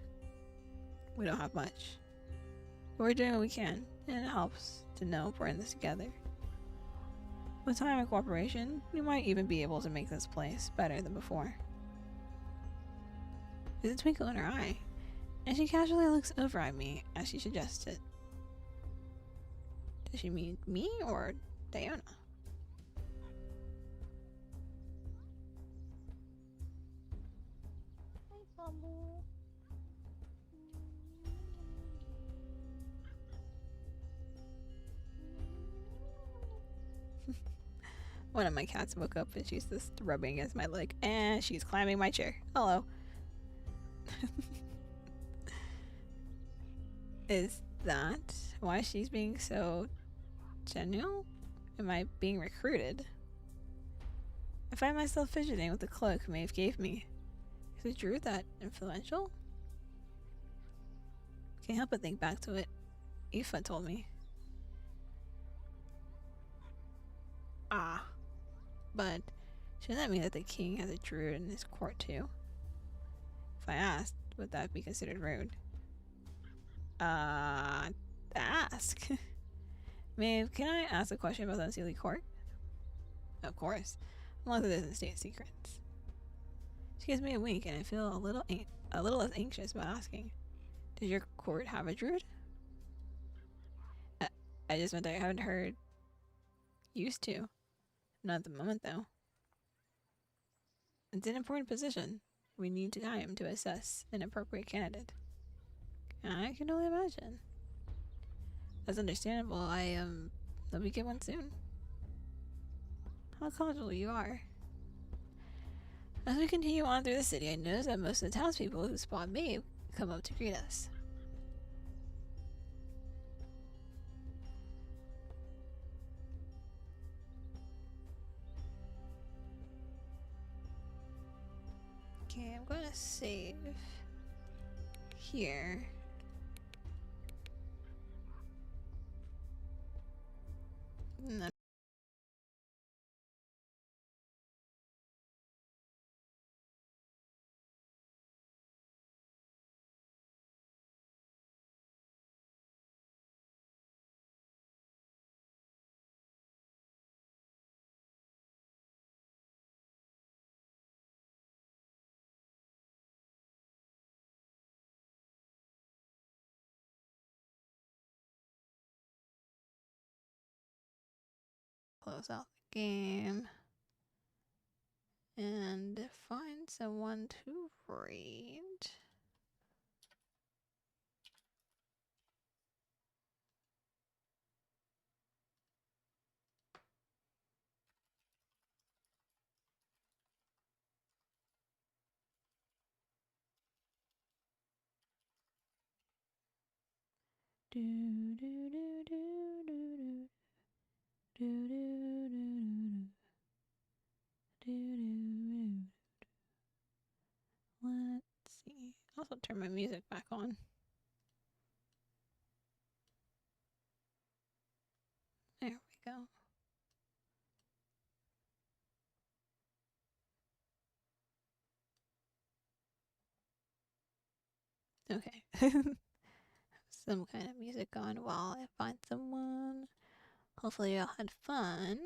A: We don't have much, but we're doing what we can, and it helps to know we're in this together. With time and cooperation, we might even be able to make this place better than before. There's a twinkle in her eye, and she casually looks over at me as she suggests it. Does she mean me or Daoine? One of my cats woke up and she's just rubbing against my leg, and she's climbing my chair. Hello. Is that why she's being so genuine? Am I being recruited? I find myself fidgeting with the cloak Maeve gave me. Is the druid that influential? Can't help but think back to it Aoife told me. But shouldn't that mean that the king has a druid in his court too? If I asked, would that be considered rude? Ask. Maeve, can I ask a question about the Unseelie court? Of course, unless it isn't state secrets. She gives me a wink, and I feel a little less anxious about asking. Does your court have a druid? I just meant I haven't heard. Used to. Not at the moment, though. It's an important position. We need time to assess an appropriate candidate. I can only imagine. That's understandable. Hope we get one soon. How cordial you are. As we continue on through the city, I notice that most of the townspeople who spot Maeve come up to greet us. Okay, I'm gonna save here. And then close out the game and find someone to raid. Do do do do do do do do do. Let's see. Also turn my music back on. There we go. Okay. Some kind of music on while I find someone. Hopefully y'all had fun.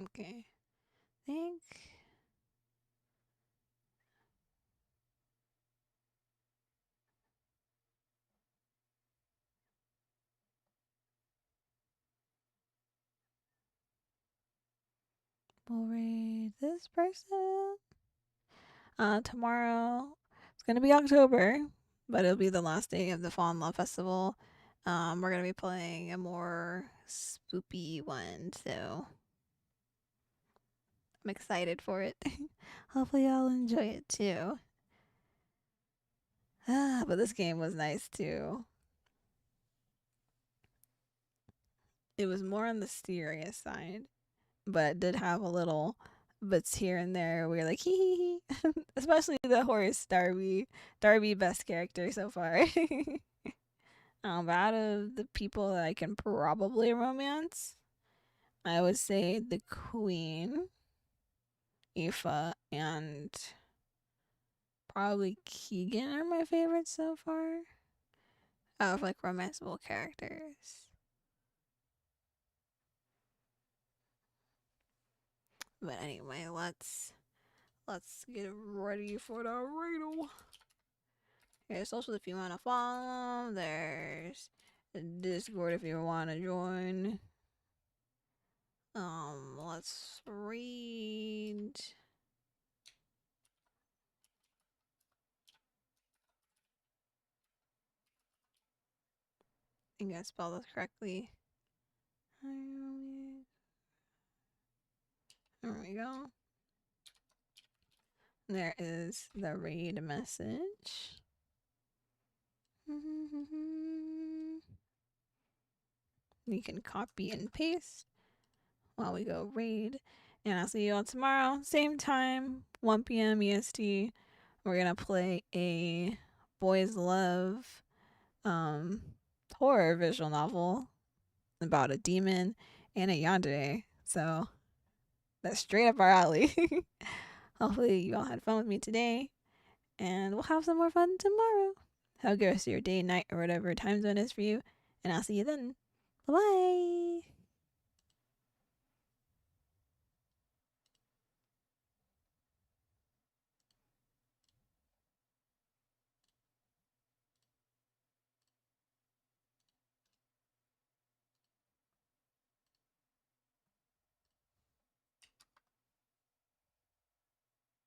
A: Okay. Think. We'll read this person. Tomorrow it's gonna be October, but it'll be the last day of the Fall in Love Festival. We're gonna be playing a more spoopy one, so I'm excited for it. Hopefully y'all enjoy it too. But this game was nice too. It was more on the serious side, but it did have a little bits here and there where you're like hee hee hee. Especially the horse Darby. Darby best character so far. But out of the people that I can probably romance, I would say the Queen, Aoife, and probably Keegan are my favorites so far. Out of like romanceable characters. But anyway, let's get ready for the riddle. Here's socials if you want to follow. There's Discord if you want to join. Let's read. I think I spelled this correctly. There we go. There is the read message. You can copy and paste while we go read. And I'll see you all tomorrow, same time, 1 p.m. EST. We're gonna play a boys love horror visual novel about a demon and a yandere. So that's straight up our alley. Hopefully you all had fun with me today, and we'll have some more fun tomorrow. Have a good rest of your day, night, or whatever time zone is for you, and I'll see you then. Bye-bye.